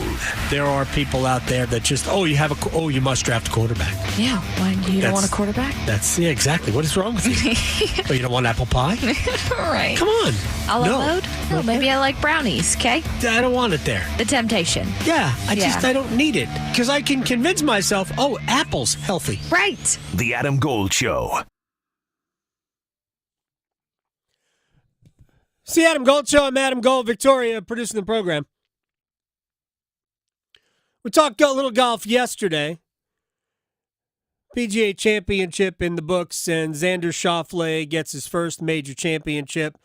There are people out there that just, you must draft a quarterback. Yeah, why you don't want a quarterback? Yeah, exactly. What is wrong with you? Oh, you don't want apple pie? Right. Come on. A la mode? No, maybe I like brownies, okay? I don't want it there. The temptation. Yeah, I don't need it. Because I can convince myself, apple's healthy. Right. The Adam Gold Show. It's the Adam Gold Show. I'm Adam Gold, Victoria, producing the program. We talked a little golf yesterday. PGA Championship in the books, and Xander Schauffele gets his first major championship.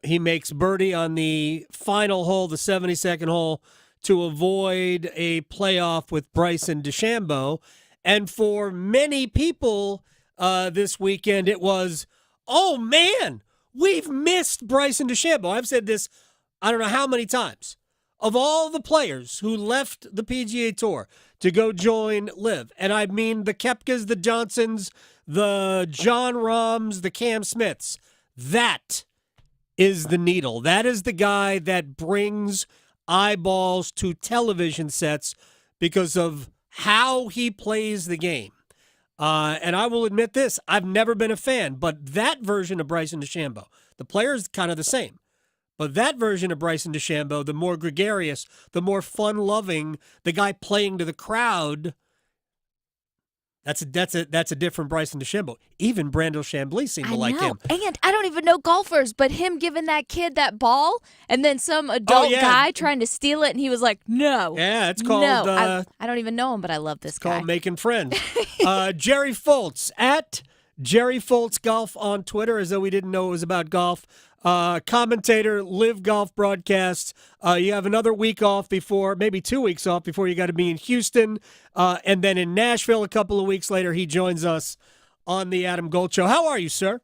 He makes birdie on the final hole, the 72nd hole, to avoid a playoff with Bryson DeChambeau. And for many people this weekend, it was, oh, man, we've missed Bryson DeChambeau. I've said this I don't know how many times. Of all the players who left the PGA Tour to go join LIV, and I mean the Koepkas, the Johnsons, the John Rahms, the Cam Smiths, that is the needle. That is the guy that brings eyeballs to television sets because of how he plays the game. And I will admit this, I've never been a fan, but that version of Bryson DeChambeau, the player is kind of the same. But that version of Bryson DeChambeau, the more gregarious, the more fun-loving, the guy playing to the crowd, that's a different Bryson DeChambeau. Even Brandel Chambly seemed to like him. And I don't even know golfers, but him giving that kid that ball and then some adult guy trying to steal it, and he was like, no. Yeah, it's called... No. I don't even know him, but I love this guy. It's called making friends. Jerry Foltz, at Jerry Foltz Golf on Twitter, as though we didn't know it was about golf. Commentator, LIV Golf broadcasts. You have another week off maybe 2 weeks off before you got to be in Houston. And then in Nashville a couple of weeks later, he joins us on the Adam Gold Show. How are you, sir?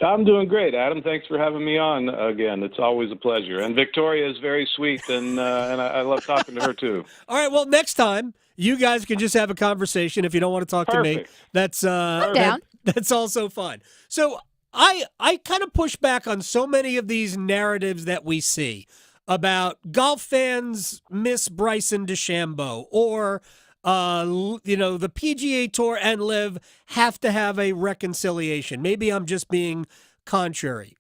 I'm doing great, Adam. Thanks for having me on again. It's always a pleasure. And Victoria is very sweet, and I love talking to her, too. All right, well, next time, you guys can just have a conversation. If you don't want to talk to me, that's I'm down. That's also fine. So I kind of push back on so many of these narratives that we see about golf fans miss Bryson DeChambeau or, the PGA Tour and LIV have to have a reconciliation. Maybe I'm just being contrary,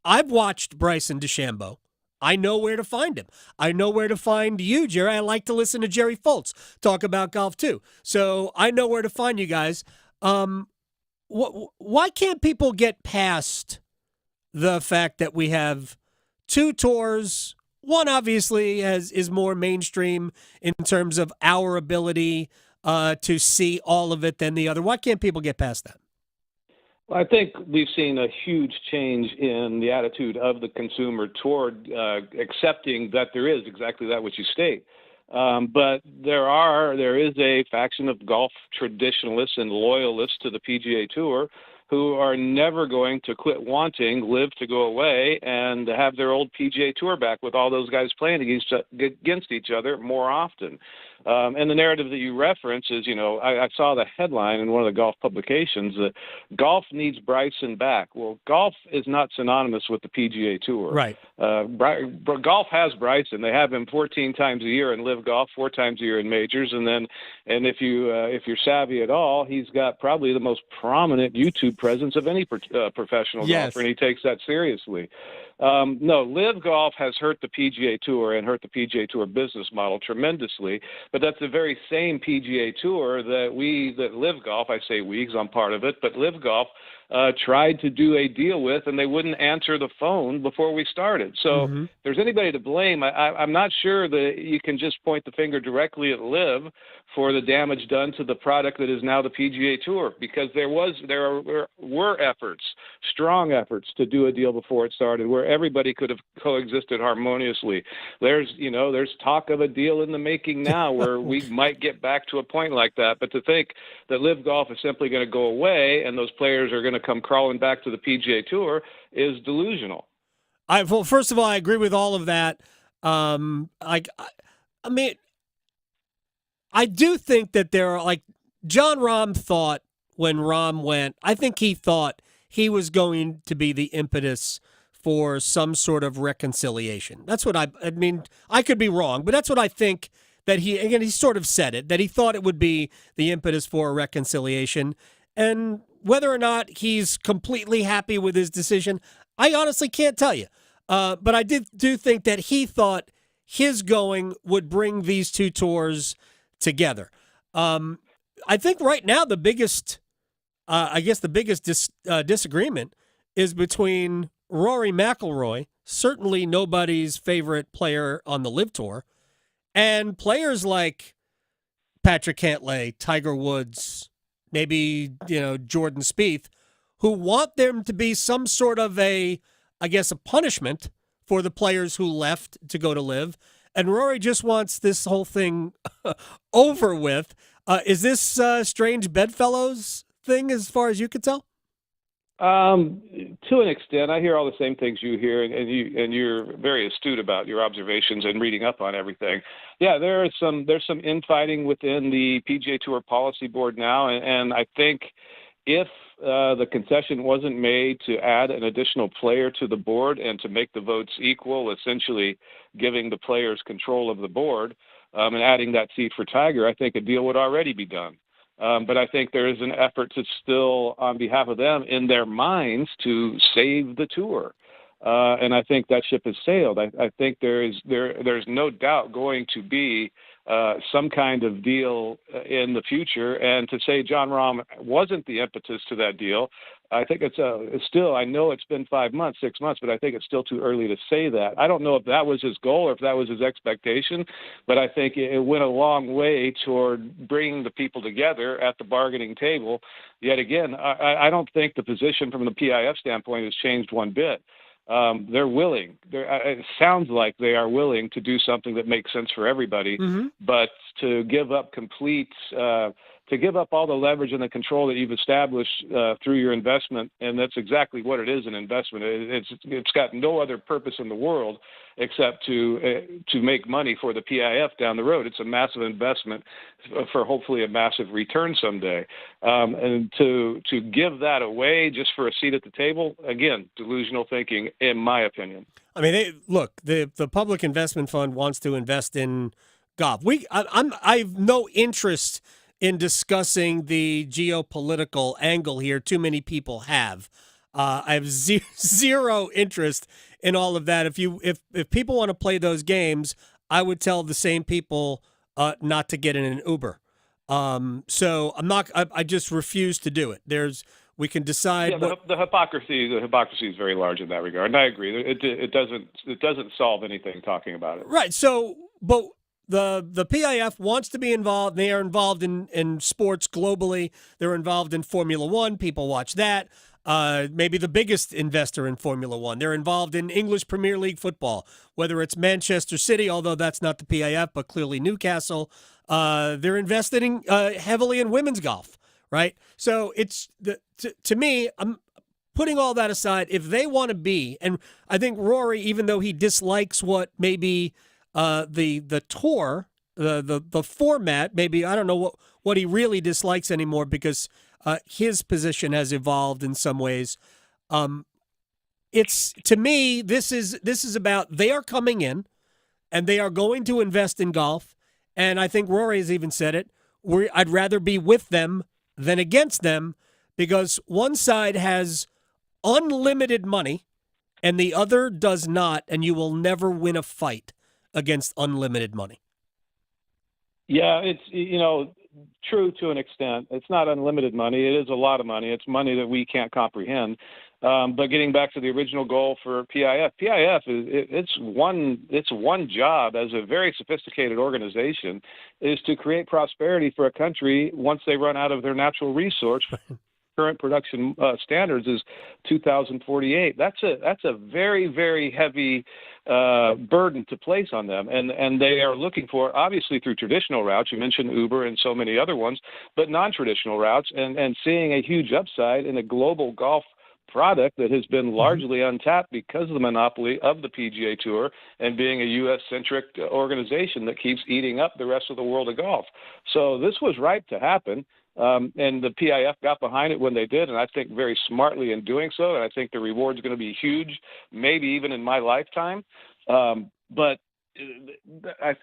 I've watched Bryson DeChambeau. I know where to find him. I know where to find you, Jerry. I like to listen to Jerry Foltz talk about golf, too. So I know where to find you guys. Why can't people get past the fact that we have two tours? One, obviously, is more mainstream in terms of our ability to see all of it than the other. Why can't people get past that? I think we've seen a huge change in the attitude of the consumer toward accepting that there is exactly that which you state. But there is a faction of golf traditionalists and loyalists to the PGA Tour who are never going to quit wanting LIV to go away and have their old PGA Tour back with all those guys playing against each other more often. And the narrative that you reference is, I saw the headline in one of the golf publications that golf needs Bryson back. Well, golf is not synonymous with the PGA Tour. Right. Golf has Bryson. They have him 14 times a year in LIV Golf, 4 times a year in majors, and if you're savvy at all, he's got probably the most prominent YouTube presence of any professional golfer, and he takes that seriously. No, LIV Golf has hurt the PGA Tour and hurt the PGA Tour business model tremendously, but that's the very same PGA Tour that LIV Golf, I say we because I'm part of it, but LIV Golf tried to do a deal with, and they wouldn't answer the phone before we started. So if there's anybody to blame, I'm not sure that you can just point the finger directly at LIV for the damage done to the product that is now the PGA Tour, because there were efforts, strong efforts to do a deal before it started where everybody could have coexisted harmoniously. There's talk of a deal in the making now where we might get back to a point like that, but to think that LIV Golf is simply going to go away and those players are going to come crawling back to the PGA Tour is delusional. Well, first of all, I agree with all of that. I mean, I do think that there are, like, John Rahm thought when Rahm went, I think he thought he was going to be the impetus for some sort of reconciliation. That's what I mean, I could be wrong, but that's what I think that he sort of said it, that he thought it would be the impetus for a reconciliation. And whether or not he's completely happy with his decision, I honestly can't tell you. But I do think that he thought his going would bring these two tours together. I think right now the biggest disagreement is between Rory McIlroy, certainly nobody's favorite player on the LIV Tour, and players like Patrick Cantlay, Tiger Woods, maybe, Jordan Spieth, who want them to be some sort of a punishment for the players who left to go to LIV. And Rory just wants this whole thing over with. Is this strange bedfellows thing as far as you could tell? To an extent, I hear all the same things you hear, and you're very astute about your observations and reading up on everything. Yeah, there's some infighting within the PGA Tour Policy Board now, and I think if the concession wasn't made to add an additional player to the board and to make the votes equal, essentially giving the players control of the board and adding that seat for Tiger, I think a deal would already be done. But I think there is an effort to still, on behalf of them, in their minds, to save the tour. And I think that ship has sailed. I think there's no doubt going to be some kind of deal in the future. And to say John Rahm wasn't the impetus to that deal, I think it's still, I know it's been 5 months, 6 months, but I think it's still too early to say that. I don't know if that was his goal or if that was his expectation, but I think it went a long way toward bringing the people together at the bargaining table. Yet again, I don't think the position from the PIF standpoint has changed one bit. They're willing. It sounds like they are willing to do something that makes sense for everybody, but to give up to give up all the leverage and the control that you've established through your investment, and that's exactly what it is, an investment. It's got no other purpose in the world except to make money for the PIF down the road. It's a massive investment for hopefully a massive return someday. And to give that away just for a seat at the table, again, delusional thinking, in my opinion. I mean, the Public Investment Fund wants to invest in golf. I've no interest in discussing the geopolitical angle here. Too many people have. I have zero interest in all of that. If people want to play those games, I would tell the same people not to get in an Uber. So I'm not. I just refuse to do it. We can decide. Yeah, the hypocrisy is very large in that regard, and I agree. It doesn't solve anything talking about it. Right. So, but the PIF wants to be involved. They are involved in sports globally. They're involved in Formula One. People watch that. Maybe the biggest investor in Formula One. They're involved in English Premier League football, whether it's Manchester City, although that's not the PIF, but clearly Newcastle. They're investing heavily in women's golf, right? So it's to me, I'm putting all that aside. If they want to be, and I think Rory, even though he dislikes what maybe the tour, the format, maybe I don't know what he really dislikes anymore because his position has evolved in some ways. It's to me, this is about they are coming in and they are going to invest in golf. And I think Rory has even said it. I'd rather be with them than against them because one side has unlimited money and the other does not, and you will never win a fight against unlimited money. Yeah, it's true to an extent. It's not unlimited money. It is a lot of money. It's money that we can't comprehend. But getting back to the original goal for PIF it's one job as a very sophisticated organization is to create prosperity for a country once they run out of their natural resource. Current production standards is 2048. That's a very, very heavy burden to place on them, and they are looking for, obviously through traditional routes. You mentioned Uber and so many other ones, but non-traditional routes, and seeing a huge upside in a global golf product that has been largely untapped because of the monopoly of the PGA Tour and being a U.S.-centric organization that keeps eating up the rest of the world of golf. So this was ripe to happen. And the PIF got behind it when they did, and I think very smartly in doing so. And I think the reward's going to be huge, maybe even in my lifetime. But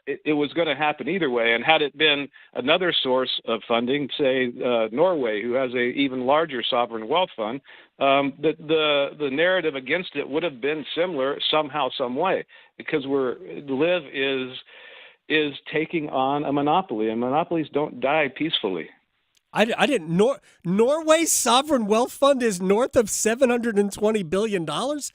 it was going to happen either way. And had it been another source of funding, say Norway, who has a even larger sovereign wealth fund, the narrative against it would have been similar somehow, some way, because LIV is taking on a monopoly, and monopolies don't die peacefully. I didn't. Norway's sovereign wealth fund is north of $720 billion. Yes.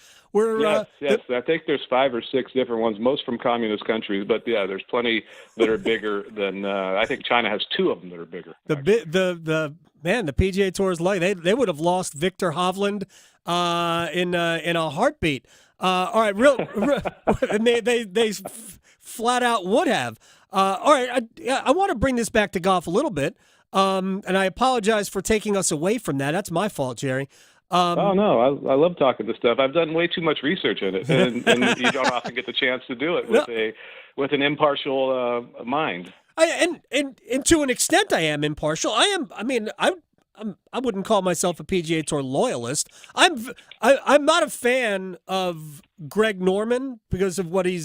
I think there's 5 or 6 different ones, most from communist countries. But yeah, there's plenty that are bigger than. I think China has 2 of them that are bigger. The PGA Tour is like they would have lost Victor Hovland in a heartbeat. All right, and they flat out would have. All right, I want to bring this back to golf a little bit. And I apologize for taking us away from that. That's my fault, Jerry. Oh, no. I love talking this stuff. I've done way too much research in it, and you don't often get the chance to do it with an impartial mind. And to an extent, I am impartial. I wouldn't call myself a PGA Tour loyalist. I'm not a fan of Greg Norman because of what a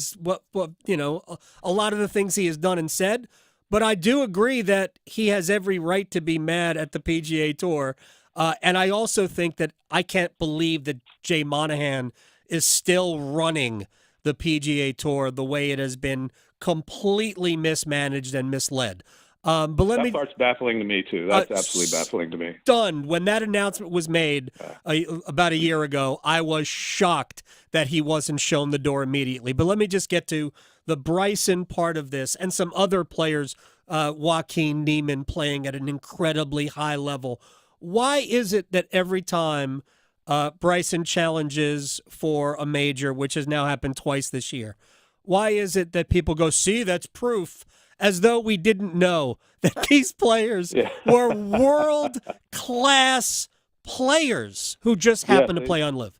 lot of the things he has done and said. But I do agree that he has every right to be mad at the PGA Tour. And I also think that I can't believe that Jay Monahan is still running the PGA Tour the way it has been completely mismanaged and misled. But that part's baffling to me, too. That's absolutely baffling to me. Stunned. When that announcement was made about a year ago, I was shocked that he wasn't shown the door immediately. But let me just get to the Bryson part of this and some other players, Joaquin Niemann playing at an incredibly high level. Why is it that every time Bryson challenges for a major, which has now happened twice this year, why is it that people go, see, that's proof, as though we didn't know that these players were world-class players who just happened to play on LIV?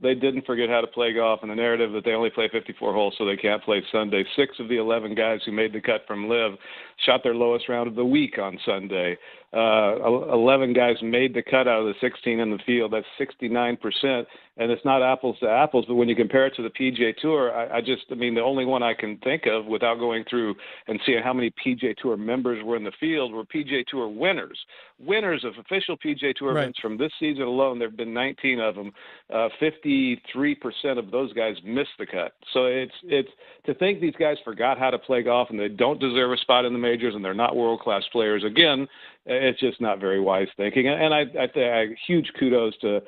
They didn't forget how to play golf, and the narrative that they only play 54 holes so they can't play Sunday. 6 of the 11 guys who made the cut from LIV shot their lowest round of the week on Sunday. 11 guys made the cut out of the 16 in the field. That's 69%. And it's not apples to apples, but when you compare it to the PGA Tour, I mean, the only one I can think of without going through and seeing how many PGA Tour members were in the field were PGA Tour winners of official PGA Tour events from this season alone. There have been 19 of them. 53% of those guys missed the cut. So it's to think these guys forgot how to play golf and they don't deserve a spot in the majors and they're not world-class players. Again, it's just not very wise thinking. And I huge kudos to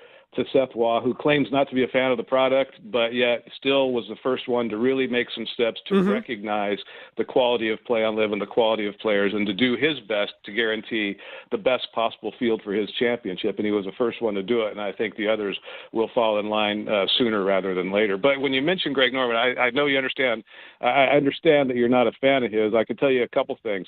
Seth Waugh, who claims not to be a fan of the product, but yet still was the first one to really make some steps to recognize the quality of play on LIV and the quality of players and to do his best to guarantee the best possible field for his championship. And he was the first one to do it, and I think the others will fall in line sooner rather than later. But when you mention Greg Norman, I know you understand. I understand that you're not a fan of his. I can tell you a couple things.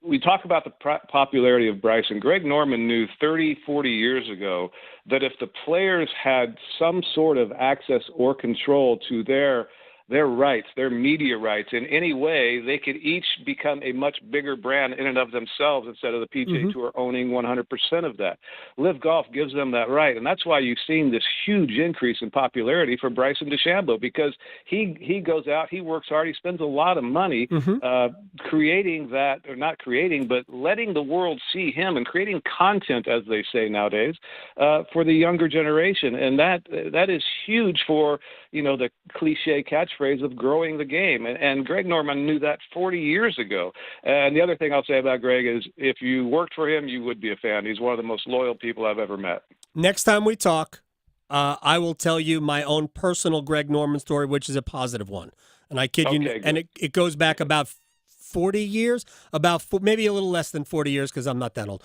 We talk about the popularity of Bryson. Greg Norman knew 30, 40 years ago that if the players had some sort of access or control to their rights, their media rights in any way, they could each become a much bigger brand in and of themselves instead of the PGA Tour owning 100% of that. LIV Golf gives them that right, and that's why you've seen this huge increase in popularity for Bryson DeChambeau, because he goes out, he works hard, he spends a lot of money creating that, or not creating, but letting the world see him and creating content, as they say nowadays, for the younger generation, and that is huge for, the cliche catchphrase of growing the game. And Greg Norman knew that 40 years ago. And the other thing I'll say about Greg is if you worked for him, you would be a fan. He's one of the most loyal people I've ever met. Next time we talk, I will tell you my own personal Greg Norman story, which is a positive one. And I kid you, and it goes back about 40 years, maybe a little less than 40 years because I'm not that old.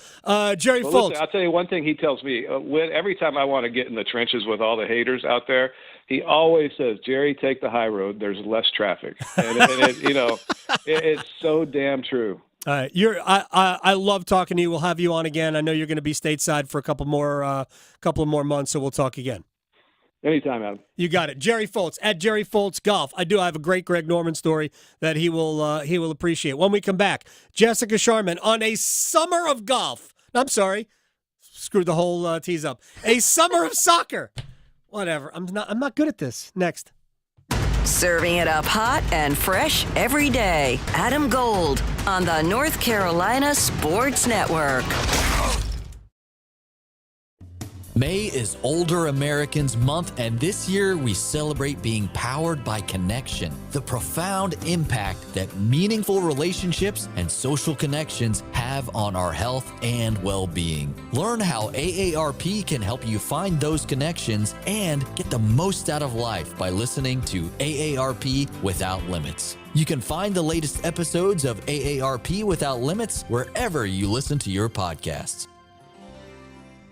Jerry Foltz. Listen, I'll tell you one thing he tells me. Every time I want to get in the trenches with all the haters out there, he always says, Jerry, take the high road. There's less traffic. And it's so damn true. I love talking to you. We'll have you on again. I know you're going to be stateside for a couple more months, so we'll talk again. Anytime, Adam. You got it. Jerry Foltz, at Jerry Foltz Golf. I have a great Greg Norman story that he will appreciate. When we come back, Jessica Sharman on a summer of golf. I'm sorry. Screwed the whole tease up. A summer of soccer. Whatever. I'm not good at this. Next. Serving it up hot and fresh every day. Adam Gold on the North Carolina Sports Network. May is Older Americans Month, and this year we celebrate being powered by connection, the profound impact that meaningful relationships and social connections have on our health and well-being. Learn how AARP can help you find those connections and get the most out of life by listening to AARP Without Limits. You can find the latest episodes of AARP Without Limits wherever you listen to your podcasts.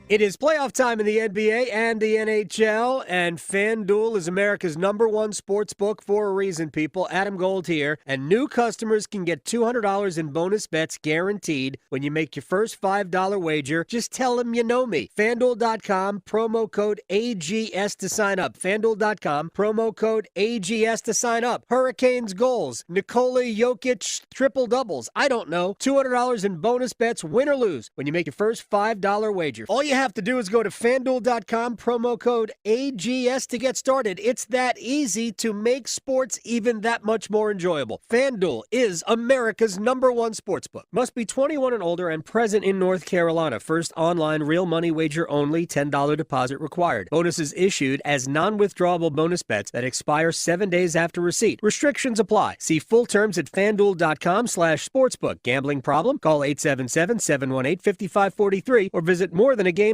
It is playoff time in the NBA and the NHL, and FanDuel is America's #1 sports book for a reason, people. Adam Gold here, and new customers can get $200 in bonus bets guaranteed when you make your first $5 wager. Just tell them you know me. FanDuel.com, promo code AGS to sign up. FanDuel.com, promo code AGS to sign up. Hurricanes goals, Nikola Jokic triple doubles. I don't know. $200 in bonus bets, win or lose, when you make your first $5 wager. All you have to do is go to FanDuel.com, promo code AGS to get started. It's that easy to make sports even that much more enjoyable. FanDuel is America's #1 sportsbook. Must be 21 and older and present in North Carolina. First online real money wager only, $10 deposit required. Bonuses issued as non-withdrawable bonus bets that expire 7 days after receipt. Restrictions apply. See full terms at FanDuel.com/sportsbook. Gambling problem? Call 877-718-5543 or visit morethanagame.nc.gov.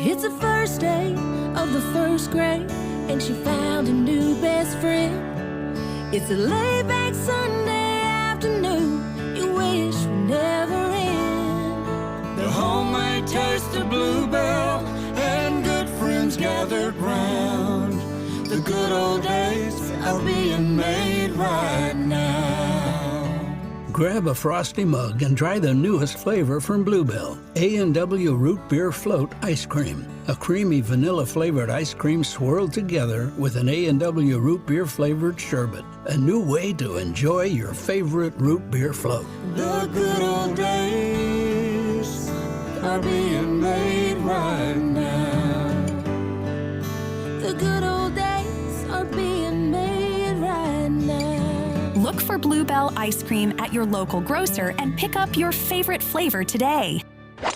It's the first day of the first grade, and she found a new best friend. It's a laid-back Sunday afternoon you wish would never end. The homemade taste of Bluebell and good friends gathered round. The good old days are being made right now. Grab a frosty mug and try the newest flavor from Bluebell, A&W Root Beer Float Ice Cream. A creamy vanilla-flavored ice cream swirled together with an A&W Root Beer flavored sherbet. A new way to enjoy your favorite root beer float. The good old days are being made right now. The good old days are being made right now. Look for Bluebell ice cream at your local grocer and pick up your favorite flavor today.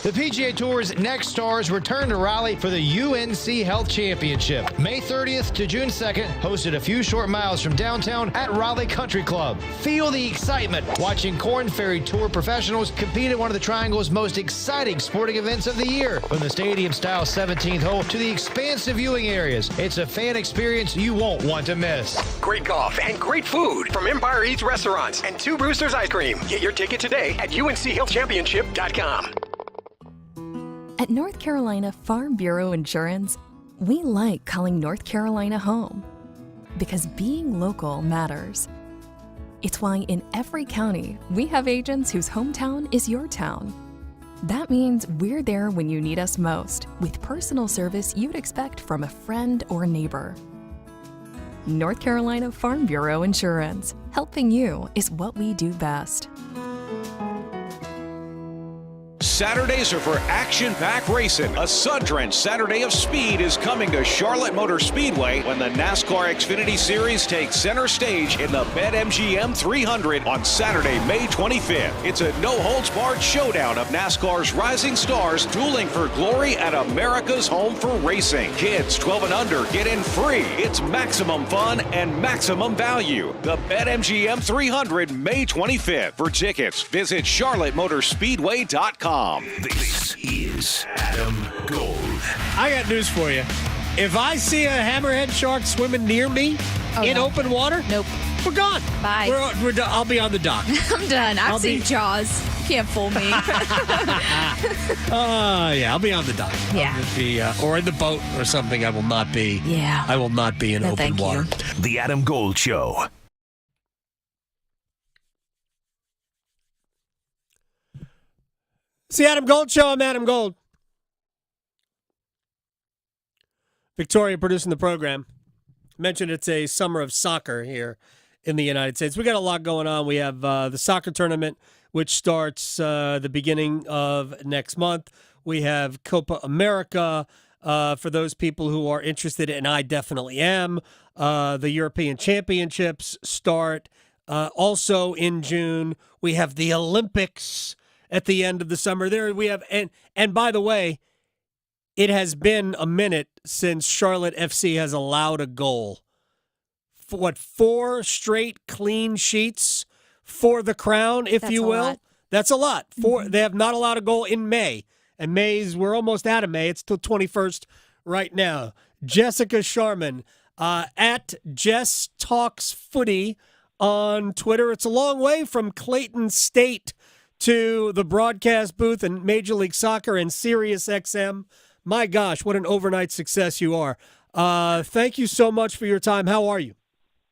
The PGA Tour's next stars return to Raleigh for the UNC Health Championship. May 30th to June 2nd, hosted a few short miles from downtown at Raleigh Country Club. Feel the excitement watching Korn Ferry Tour professionals compete at one of the Triangle's most exciting sporting events of the year. From the stadium-style 17th hole to the expansive viewing areas, it's a fan experience you won't want to miss. Great golf and great food from Empire Eats Restaurants and Two Brewsters Ice Cream. Get your ticket today at UNCHealthChampionship.com. At North Carolina Farm Bureau Insurance, we like calling North Carolina home because being local matters. It's why in every county, we have agents whose hometown is your town. That means we're there when you need us most, with personal service you'd expect from a friend or neighbor. North Carolina Farm Bureau Insurance. Helping you is what we do best. Saturdays are for action-packed racing. A sun-drenched Saturday of speed is coming to Charlotte Motor Speedway when the NASCAR Xfinity Series takes center stage in the BetMGM 300 on Saturday, May 25th. It's a no-holds-barred showdown of NASCAR's rising stars dueling for glory at America's home for racing. Kids 12 and under get in free. It's maximum fun and maximum value. The BetMGM 300, May 25th. For tickets, visit charlottemotorspeedway.com. This is Adam Gold. I got news for you. If I see a hammerhead shark swimming near me in open water, nope, we're gone. Bye. We're done. I'll be on the dock. I'm done. I've seen Jaws. You can't fool me. Yeah, I'll be on the dock. Yeah. I'll be, or in the boat or something. I will not be. Yeah. I will not be in open water. The Adam Gold Show. It's the Adam Gold Show. I'm Adam Gold. Victoria producing the program. Mentioned it's a summer of soccer here in the United States. We got a lot going on. We have the soccer tournament, which starts the beginning of next month. We have Copa America for those people who are interested, and I definitely am. The European Championships start also in June. We have the Olympics at the end of the summer. There we have, and by the way, it has been a minute since Charlotte FC has allowed a goal. What, 4 straight clean sheets for the crown, if you will? That's a lot. They have not allowed a goal in May. And we're almost out of May. It's till 21st right now. Jessica Sharman at Jess Talks Footy on Twitter. It's a long way from Clayton State to the broadcast booth and Major League Soccer and Sirius XM. My gosh, what an overnight success you are. Thank you so much for your time. How are you?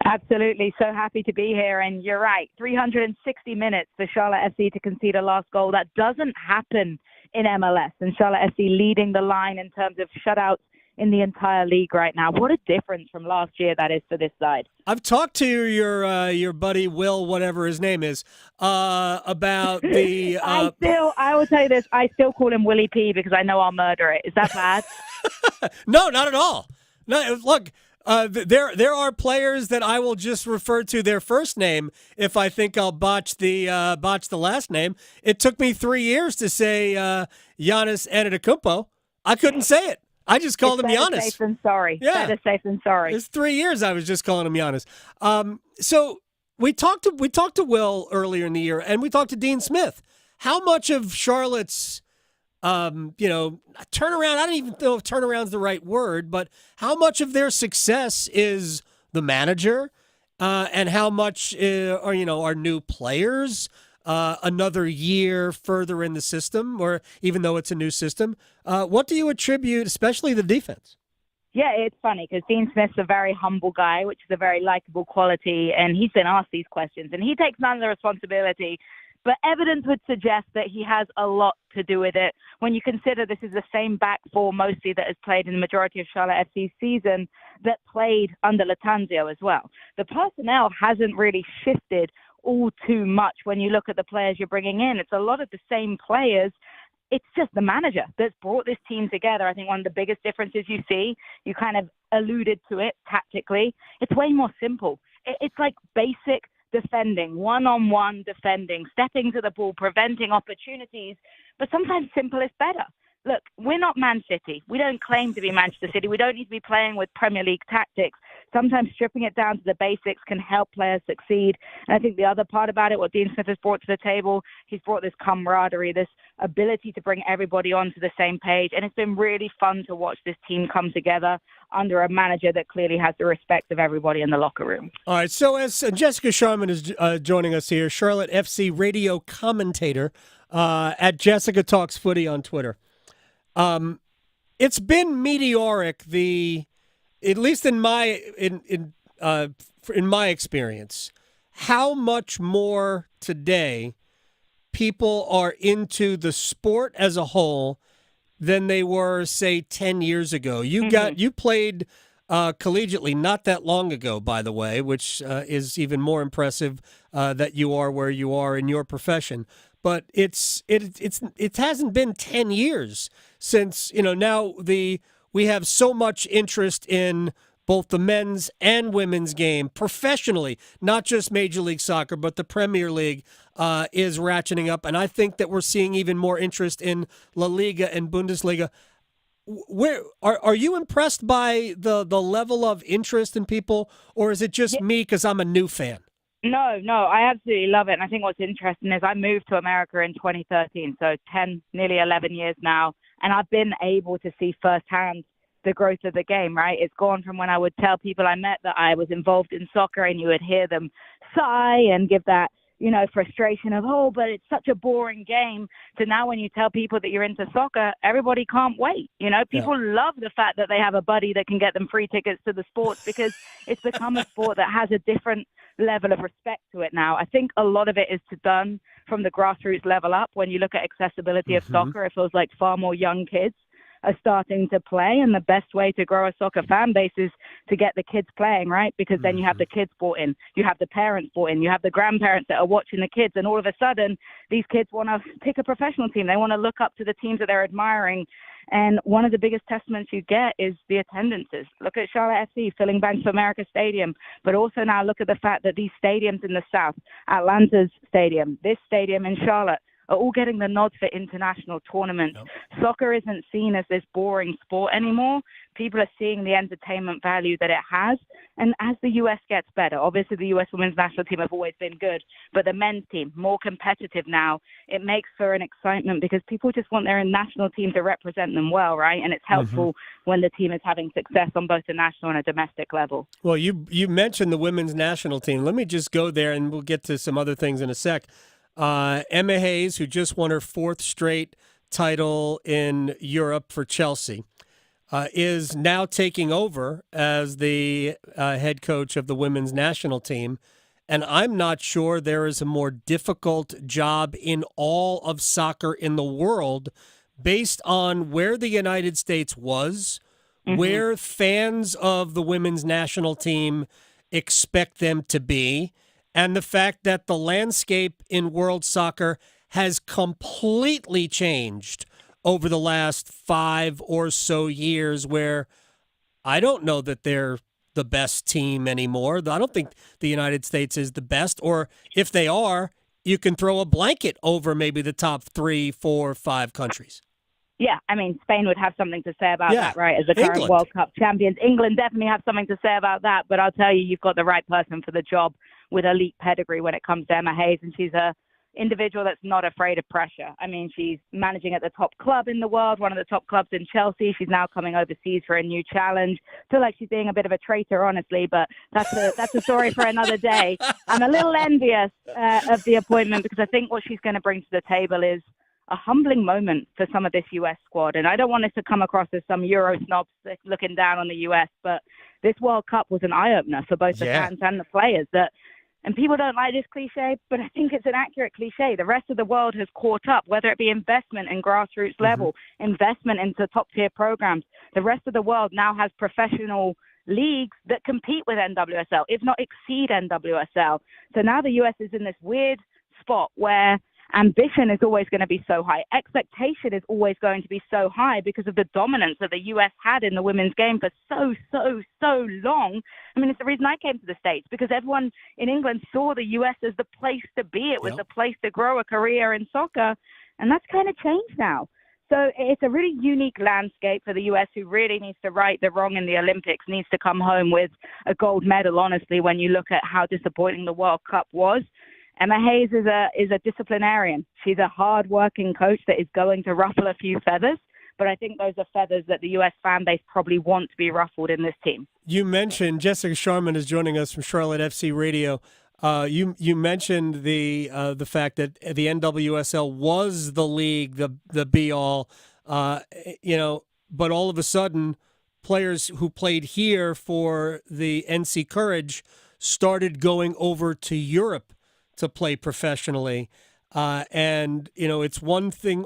Absolutely. So happy to be here. And you're right, 360 minutes for Charlotte FC to concede a last goal. That doesn't happen in MLS. And Charlotte FC leading the line in terms of shutouts in the entire league right now. What a difference from last year that is for this side. I've talked to your buddy Will, whatever his name is, about the. I will tell you this. I still call him Willie P because I know I'll murder it. Is that bad? No, not at all. No, look. There are players that I will just refer to their first name if I think I'll botch the last name. It took me 3 years to say Giannis Antetokounmpo. I couldn't say it. I just called him Giannis. Better safe than sorry. Yeah. Better safe than sorry. It's 3 years I was just calling him Giannis. So we talked to Will earlier in the year, and we talked to Dean Smith. How much of Charlotte's turnaround, I don't even know if turnaround's the right word, but how much of their success is the manager and how much are new players another year further in the system, or even though it's a new system? What do you attribute, especially the defense? Yeah, it's funny because Dean Smith's a very humble guy, which is a very likable quality, and he's been asked these questions, and he takes none of the responsibility. But evidence would suggest that he has a lot to do with it when you consider this is the same back four mostly that has played in the majority of Charlotte FC's season that played under Latanzio as well. The personnel hasn't really shifted all too much when you look at the players you're bringing in. It's a lot of the same players. It's just the manager that's brought this team together. I think one of the biggest differences you see, you kind of alluded to it tactically, it's way more simple. It's like basic defending, one-on-one defending, stepping to the ball, preventing opportunities, but sometimes simple is better. Look, we're not Man City. We don't claim to be Manchester City. We don't need to be playing with Premier League tactics. Sometimes stripping it down to the basics can help players succeed. And I think the other part about it, what Dean Smith has brought to the table, he's brought this camaraderie, this ability to bring everybody onto the same page. And it's been really fun to watch this team come together under a manager that clearly has the respect of everybody in the locker room. All right, so as Jessica Sharman is joining us here, Charlotte FC radio commentator at Jessica Talks Footy on Twitter. It's been meteoric, at least in my experience, how much more today people are into the sport as a whole than they were, say, 10 years ago. You played collegiately not that long ago, by the way, which is even more impressive that you are where you are in your profession. But it hasn't been 10 years since, now we have so much interest in both the men's and women's game professionally, not just Major League Soccer, but the Premier League is ratcheting up. And I think that we're seeing even more interest in La Liga and Bundesliga. Where are you impressed by the level of interest in people, or is it just me because I'm a new fan? No, I absolutely love it. And I think what's interesting is I moved to America in 2013, so 10, nearly 11 years now. And I've been able to see firsthand the growth of the game, right? It's gone from when I would tell people I met that I was involved in soccer and you would hear them sigh and give that, frustration of, but it's such a boring game, to now when you tell people that you're into soccer, everybody can't wait. People love the fact that they have a buddy that can get them free tickets to the sports because it's become a sport that has a different level of respect to it now. I think a lot of it is done from the grassroots level up. When you look at accessibility of soccer, it feels like far more young kids are starting to play, and the best way to grow a soccer fan base is to get the kids playing, right? Because then you have the kids bought in, you have the parents bought in, you have the grandparents that are watching the kids, and all of a sudden these kids want to pick a professional team. They want to look up to the teams that they're admiring. And one of the biggest testaments you get is the attendances. Look at Charlotte FC filling Bank of America Stadium, but also now look at the fact that these stadiums in the South, Atlanta's stadium, this stadium in Charlotte, are all getting the nods for international tournaments. Yep. Soccer isn't seen as this boring sport anymore. People are seeing the entertainment value that it has. And as the U.S. gets better, obviously the U.S. women's national team have always been good, but the men's team, more competitive now, it makes for an excitement because people just want their national team to represent them well, right? And it's helpful when the team is having success on both the national and a domestic level. Well, you mentioned the women's national team. Let me just go there, and we'll get to some other things in a sec. Emma Hayes, who just won her fourth straight title in Europe for Chelsea, is now taking over as the head coach of the women's national team. And I'm not sure there is a more difficult job in all of soccer in the world based on where the United States was, where fans of the women's national team expect them to be, and the fact that the landscape in world soccer has completely changed over the last 5 or so years, where I don't know that they're the best team anymore. I don't think the United States is the best, or if they are, you can throw a blanket over maybe the top 3, 4, 5 countries. Yeah, I mean, Spain would have something to say about that, right, as the current World Cup champions. England definitely have something to say about that, but I'll tell you, you've got the right person for the job with elite pedigree when it comes to Emma Hayes, and she's a individual that's not afraid of pressure. I mean, she's managing at the top club in the world, one of the top clubs in Chelsea. She's now coming overseas for a new challenge. I feel like she's being a bit of a traitor, honestly, but that's a story for another day. I'm a little envious of the appointment because I think what she's going to bring to the table is a humbling moment for some of this U.S. squad. And I don't want this to come across as some Euro snobs looking down on the U.S., but this World Cup was an eye-opener for both the fans and the players. And people don't like this cliche, but I think it's an accurate cliche. The rest of the world has caught up, whether it be investment in grassroots level, investment into top-tier programs. The rest of the world now has professional leagues that compete with NWSL, if not exceed NWSL. So now the U.S. is in this weird spot where ambition is always going to be so high. Expectation is always going to be so high because of the dominance that the U.S. had in the women's game for so long. I mean, it's the reason I came to the States, because everyone in England saw the U.S. as the place to be. It was the place to grow a career in soccer, and that's kind of changed now. So it's a really unique landscape for the U.S., who really needs to right the wrong in the Olympics, needs to come home with a gold medal, honestly, when you look at how disappointing the World Cup was. Emma Hayes is a disciplinarian. She's a hard-working coach that is going to ruffle a few feathers, but I think those are feathers that the U.S. fan base probably want to be ruffled in this team. You mentioned Jessica Sharman is joining us from Charlotte FC Radio. You mentioned the fact that the NWSL was the league, the be-all, but all of a sudden, players who played here for the NC Courage started going over to Europe to play professionally. It's one thing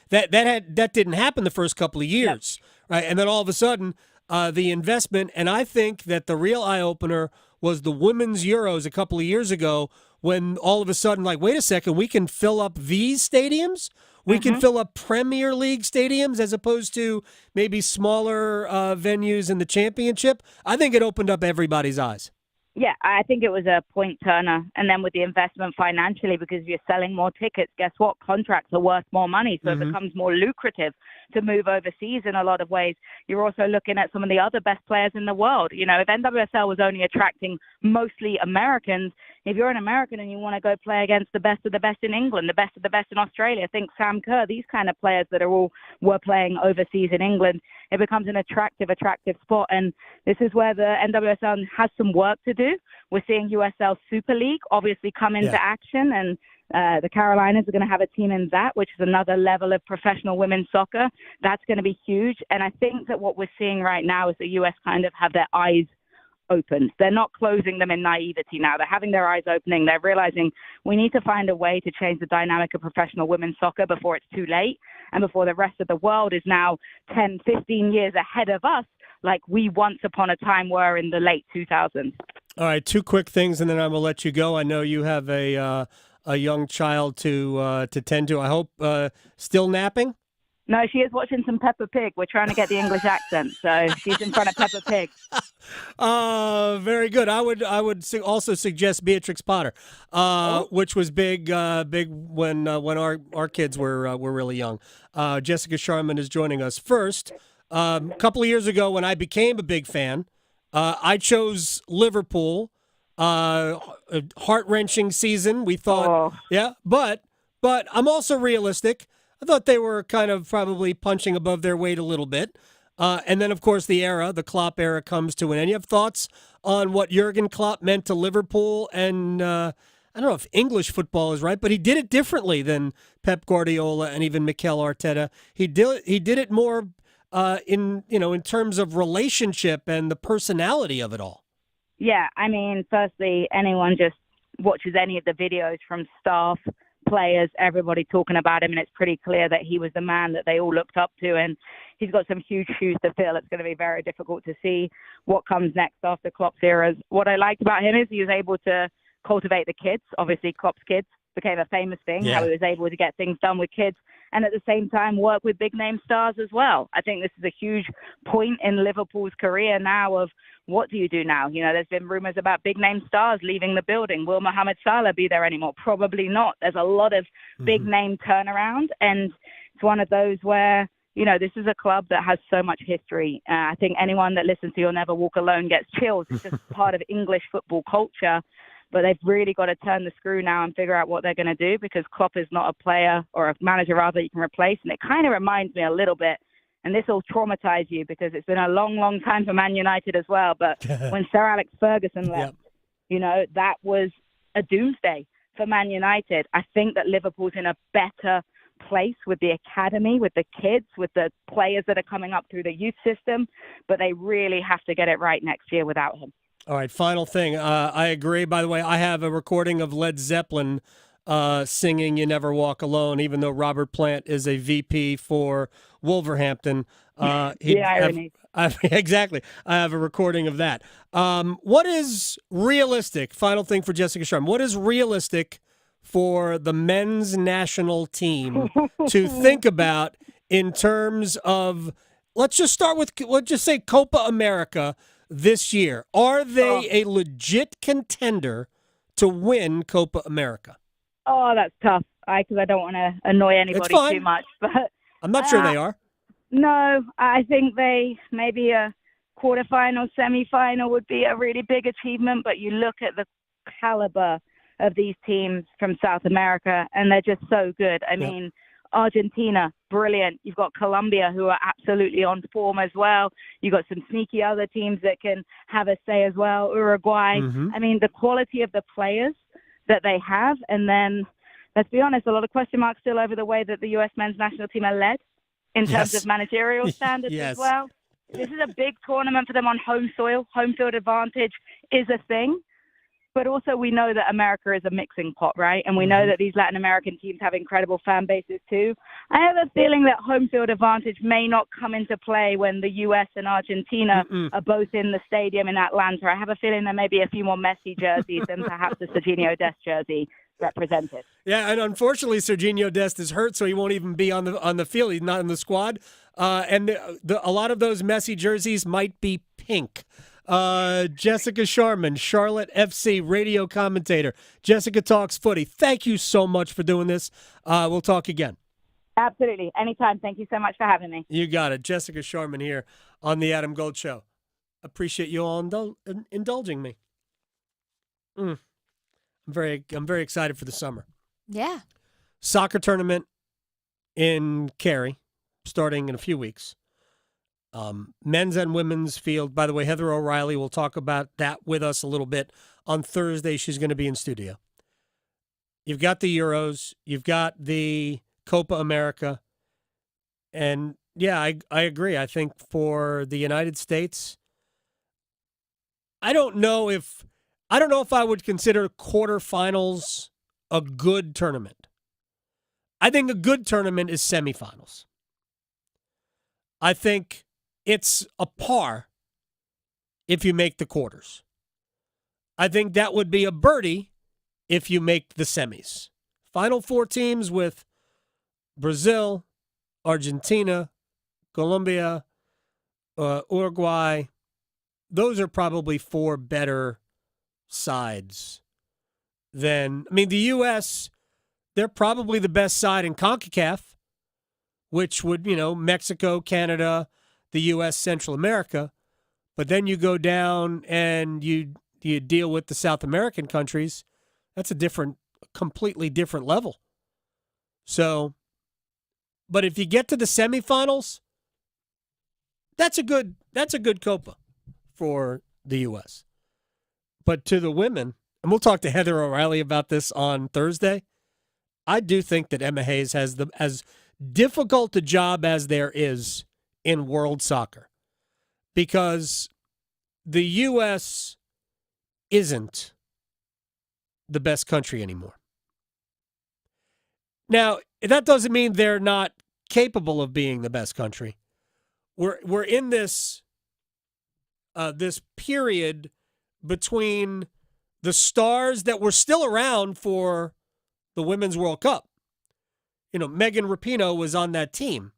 that didn't happen the first couple of years, right? And then all of a sudden, the investment, and I think that the real eye-opener was the Women's Euros a couple of years ago, when all of a sudden, like, wait a second, we can fill up these stadiums? We can fill up Premier League stadiums as opposed to maybe smaller venues in the championship? I think it opened up everybody's eyes. Yeah, I think it was a point turner. And then with the investment financially, because you're selling more tickets, guess what? Contracts are worth more money. So it becomes more lucrative to move overseas in a lot of ways. You're also looking at some of the other best players in the world. You know, if NWSL was only attracting mostly Americans, if you're an American and you want to go play against the best of the best in England, the best of the best in Australia, think Sam Kerr, these kind of players that were playing overseas in England, it becomes an attractive spot. And this is where the NWSL has some work to do. We're seeing USL Super League obviously come into action, and the Carolinas are going to have a team in that, which is another level of professional women's soccer. That's going to be huge. And I think that what we're seeing right now is the U.S. kind of have their eyes opened. They're not closing them in naivety now. They're having their eyes opening. They're realizing we need to find a way to change the dynamic of professional women's soccer before it's too late and before the rest of the world is now 10, 15 years ahead of us, like we once upon a time were in the late 2000s. All right, two quick things, and then I'm going to let you go. I know you have a young child to tend to. I hope still napping? No, she is watching some Peppa Pig. We're trying to get the English accent, so she's in front of Peppa Pig. Very good. I would also suggest Beatrix Potter, which was big when our kids were really young. Jessica Sharman is joining us. First, a couple of years ago when I became a big fan, I chose Liverpool. A heart-wrenching season. We thought, but I'm also realistic. I thought they were kind of probably punching above their weight a little bit. And then, of course, the Klopp era comes to an end. You have thoughts on what Jurgen Klopp meant to Liverpool? And I don't know if English football is right, but he did it differently than Pep Guardiola and even Mikel Arteta. He did it more in terms of relationship and the personality of it all. Yeah, I mean, firstly, anyone just watches any of the videos from staff, players, everybody talking about him, and it's pretty clear that he was the man that they all looked up to, and he's got some huge shoes to fill. It's going to be very difficult to see what comes next after Klopp's era. What I liked about him is he was able to cultivate the kids. Obviously, Klopp's kids became a famous thing, how he was able to get things done with kids, and at the same time work with big-name stars as well. I think this is a huge point in Liverpool's career now of what do you do now? You know, there's been rumors about big-name stars leaving the building. Will Mohamed Salah be there anymore? Probably not. There's a lot of big-name turnaround, and it's one of those where, you know, this is a club that has so much history. I think anyone that listens to You'll Never Walk Alone gets chills. It's just part of English football culture. But they've really got to turn the screw now and figure out what they're going to do, because Klopp is not a player or a manager rather you can replace. And it kind of reminds me a little bit, and this will traumatize you because it's been a long, long time for Man United as well. But when Sir Alex Ferguson left, you know, that was a doomsday for Man United. I think that Liverpool's in a better place with the academy, with the kids, with the players that are coming up through the youth system, but they really have to get it right next year without him. All right, final thing. I agree. By the way, I have a recording of Led Zeppelin singing You Never Walk Alone, even though Robert Plant is a VP for Wolverhampton. Irony. Exactly. I have a recording of that. What is realistic? Final thing for Jessica Sharman. What is realistic for the men's national team to think about in terms of, let's just say Copa America this year? Are they a legit contender to win Copa America? Oh, that's tough. Because I don't want to annoy anybody too much, but I'm not sure they are. No, I think maybe a quarterfinal, semifinal would be a really big achievement. But you look at the caliber of these teams from South America, and they're just so good. I mean, Argentina, brilliant. You've got Colombia, who are absolutely on form as well. You've got some sneaky other teams that can have a say as well. Uruguay. Mm-hmm. I mean, the quality of the players that they have. And then, let's be honest, a lot of question marks still over the way that the U.S. men's national team are led in terms of managerial standards as well. This is a big tournament for them on home soil. Home field advantage is a thing. But also we know that America is a mixing pot, right? And we know that these Latin American teams have incredible fan bases too. I have a feeling that home field advantage may not come into play when the U.S. and Argentina are both in the stadium in Atlanta. I have a feeling there may be a few more Messi jerseys than perhaps the Serginho Dest jersey represented. Yeah, and unfortunately, Serginho Dest is hurt, so he won't even be on the field. He's not in the squad. And a lot of those Messi jerseys might be pink. Jessica Sharman, Charlotte FC radio commentator. Jessica Talks Footy. Thank you so much for doing this. We'll talk again. Absolutely. Anytime. Thank you so much for having me. You got it. Jessica Sharman here on the Adam Gold Show. Appreciate you all indulging me. I'm very excited for the summer. Yeah. Soccer tournament in Cary starting in a few weeks. Men's and women's field. By the way, Heather O'Reilly will talk about that with us a little bit on Thursday. She's going to be in studio. You've got the Euros. You've got the Copa America. And, yeah, I agree. I think for the United States, I don't know if I would consider quarterfinals a good tournament. I think a good tournament is semifinals. I think it's a par if you make the quarters. I think that would be a birdie if you make the semis. Final four teams with Brazil, Argentina, Colombia, Uruguay. Those are probably four better sides than, the U.S., they're probably the best side in CONCACAF, which would, Mexico, Canada, the U.S., Central America. But then you go down and you deal with the South American countries. That's a completely different level. So, but if you get to the semifinals, that's a good Copa for the U.S. But to the women, and we'll talk to Heather O'Reilly about this on Thursday, I do think that Emma Hayes has as difficult a job as there is in world soccer, because the U.S. isn't the best country anymore. Now, that doesn't mean they're not capable of being the best country. We're in this this period between the stars that were still around for the Women's World Cup. Megan Rapinoe was on that team.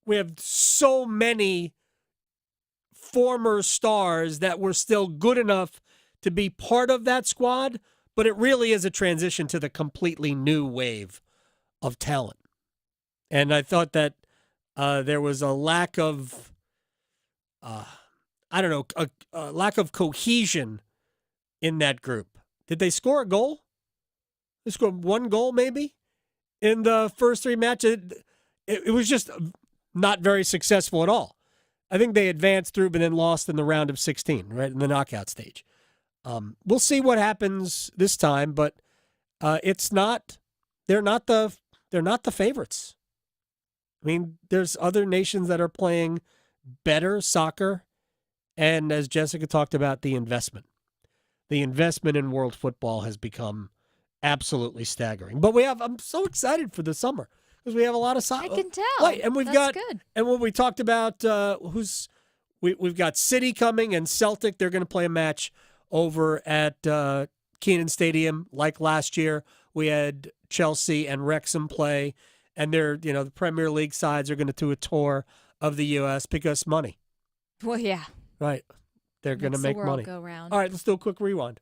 We have so many former stars that were still good enough to be part of that squad, but it really is a transition to the completely new wave of talent. And I thought that there was a lack of, a lack of cohesion in that group. Did they score a goal? They scored one goal maybe in the first three matches. It was just not very successful at all. I think they advanced through, but then lost in the round of 16, right, in the knockout stage. We'll see what happens this time, but it's not. They're not the favorites. I mean, there's other nations that are playing better soccer, and as Jessica talked about, the investment in world football has become absolutely staggering. But I'm so excited for the summer because we have a lot of soccer. I can tell. Right, and That's good. And when we talked about we've got City coming and Celtic, they're going to play a match over at Kenan Stadium like last year. We had Chelsea and Wrexham play, and the Premier League sides are going to do a tour of the U.S. because money. Well, yeah. Right. They're going to Makes the make world money. go round. All right, let's do a quick rewind.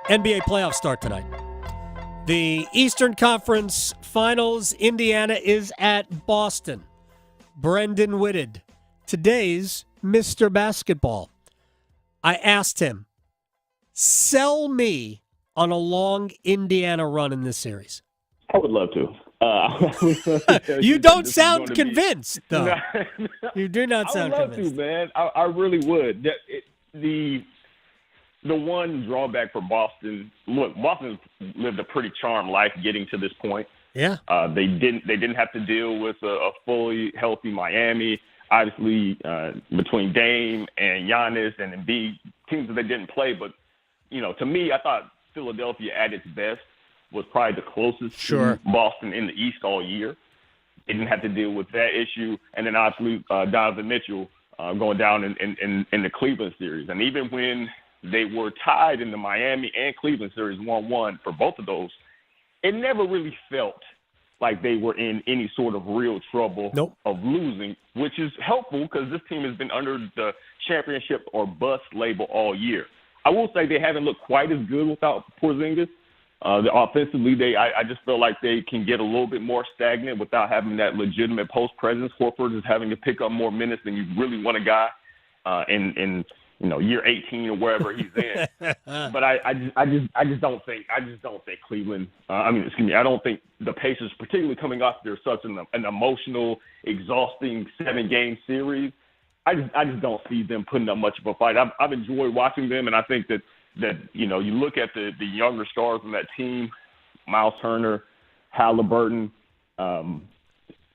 NBA playoffs start tonight. The Eastern Conference Finals, Indiana is at Boston. Brendan Whitted, today's Mr. Basketball. I asked him, sell me on a long Indiana run in this series. I would love to. You don't sound convinced, though. You do not sound convinced. I would love to, man. I really would. The one drawback for Boston, look, Boston lived a pretty charmed life getting to this point. Yeah. They didn't have to deal with a fully healthy Miami. Obviously, between Dame and Giannis and Embiid, teams that they didn't play. But, to me, I thought Philadelphia at its best was probably the closest to Boston in the East all year. They didn't have to deal with that issue. And then obviously Donovan Mitchell going down in the Cleveland series. And even when they were tied in the Miami and Cleveland series 1-1 for both of those, it never really felt like they were in any sort of real trouble of losing, which is helpful because this team has been under the championship or bust label all year. I will say they haven't looked quite as good without Porzingis. Offensively, I just feel like they can get a little bit more stagnant without having that legitimate post presence. Horford is having to pick up more minutes than you really want a guy in year 18 or wherever he's in. But I just don't think Cleveland. I don't think the Pacers, particularly coming off their such an emotional, exhausting 7-game series. I just don't see them putting up much of a fight. I've enjoyed watching them, and I think that you look at the younger stars on that team, Miles Turner, Halliburton.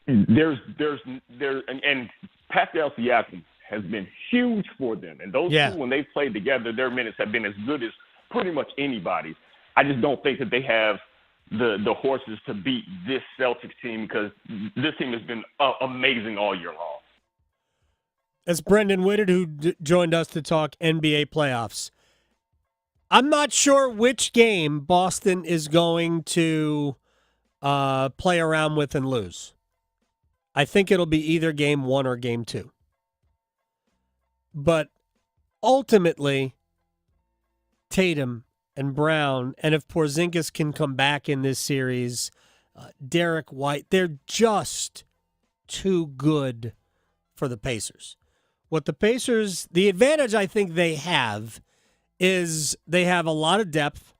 There's and Pascal Siakam has been huge for them, and those two, when they've played together, their minutes have been as good as pretty much anybody's. I just don't think that they have the horses to beat this Celtics team because this team has been amazing all year long. That's Brendan Whitted, who joined us to talk NBA playoffs. I'm not sure which game Boston is going to play around with and lose. I think it'll be either game 1 or game 2. But ultimately, Tatum and Brown, and if Porzingis can come back in this series, Derek White, they're just too good for the Pacers. The advantage I think they have is they have a lot of depth.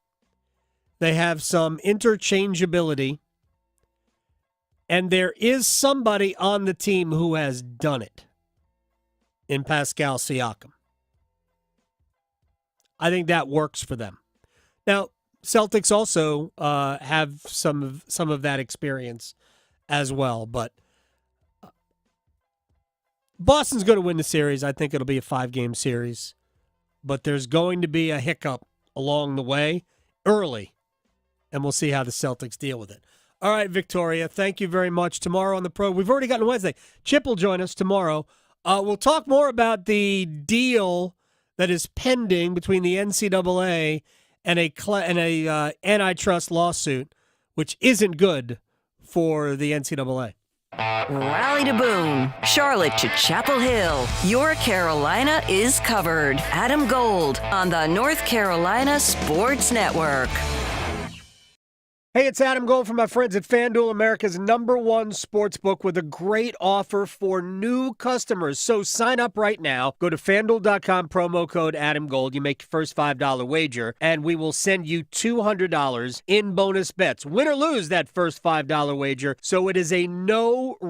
They have some interchangeability. And there is somebody on the team who has done it in Pascal Siakam. I think that works for them. Now, Celtics also have some of that experience as well, but Boston's going to win the series. I think it'll be a 5-game series, but there's going to be a hiccup along the way early, and we'll see how the Celtics deal with it. All right, Victoria, thank you very much. Tomorrow on the Pro, we've already gotten Wednesday. Chip will join us tomorrow. We'll talk more about the deal that is pending between the NCAA and a antitrust lawsuit, which isn't good for the NCAA. Raleigh to Boone, Charlotte to Chapel Hill. Your Carolina is covered. Adam Gold on the North Carolina Sports Network. Hey, it's Adam Gold from my friends at FanDuel, America's #1 sports book with a great offer for new customers. So sign up right now. Go to FanDuel.com, promo code AdamGold. You make your first $5 wager, and we will send you $200 in bonus bets. Win or lose that first $5 wager. So it is a no-risk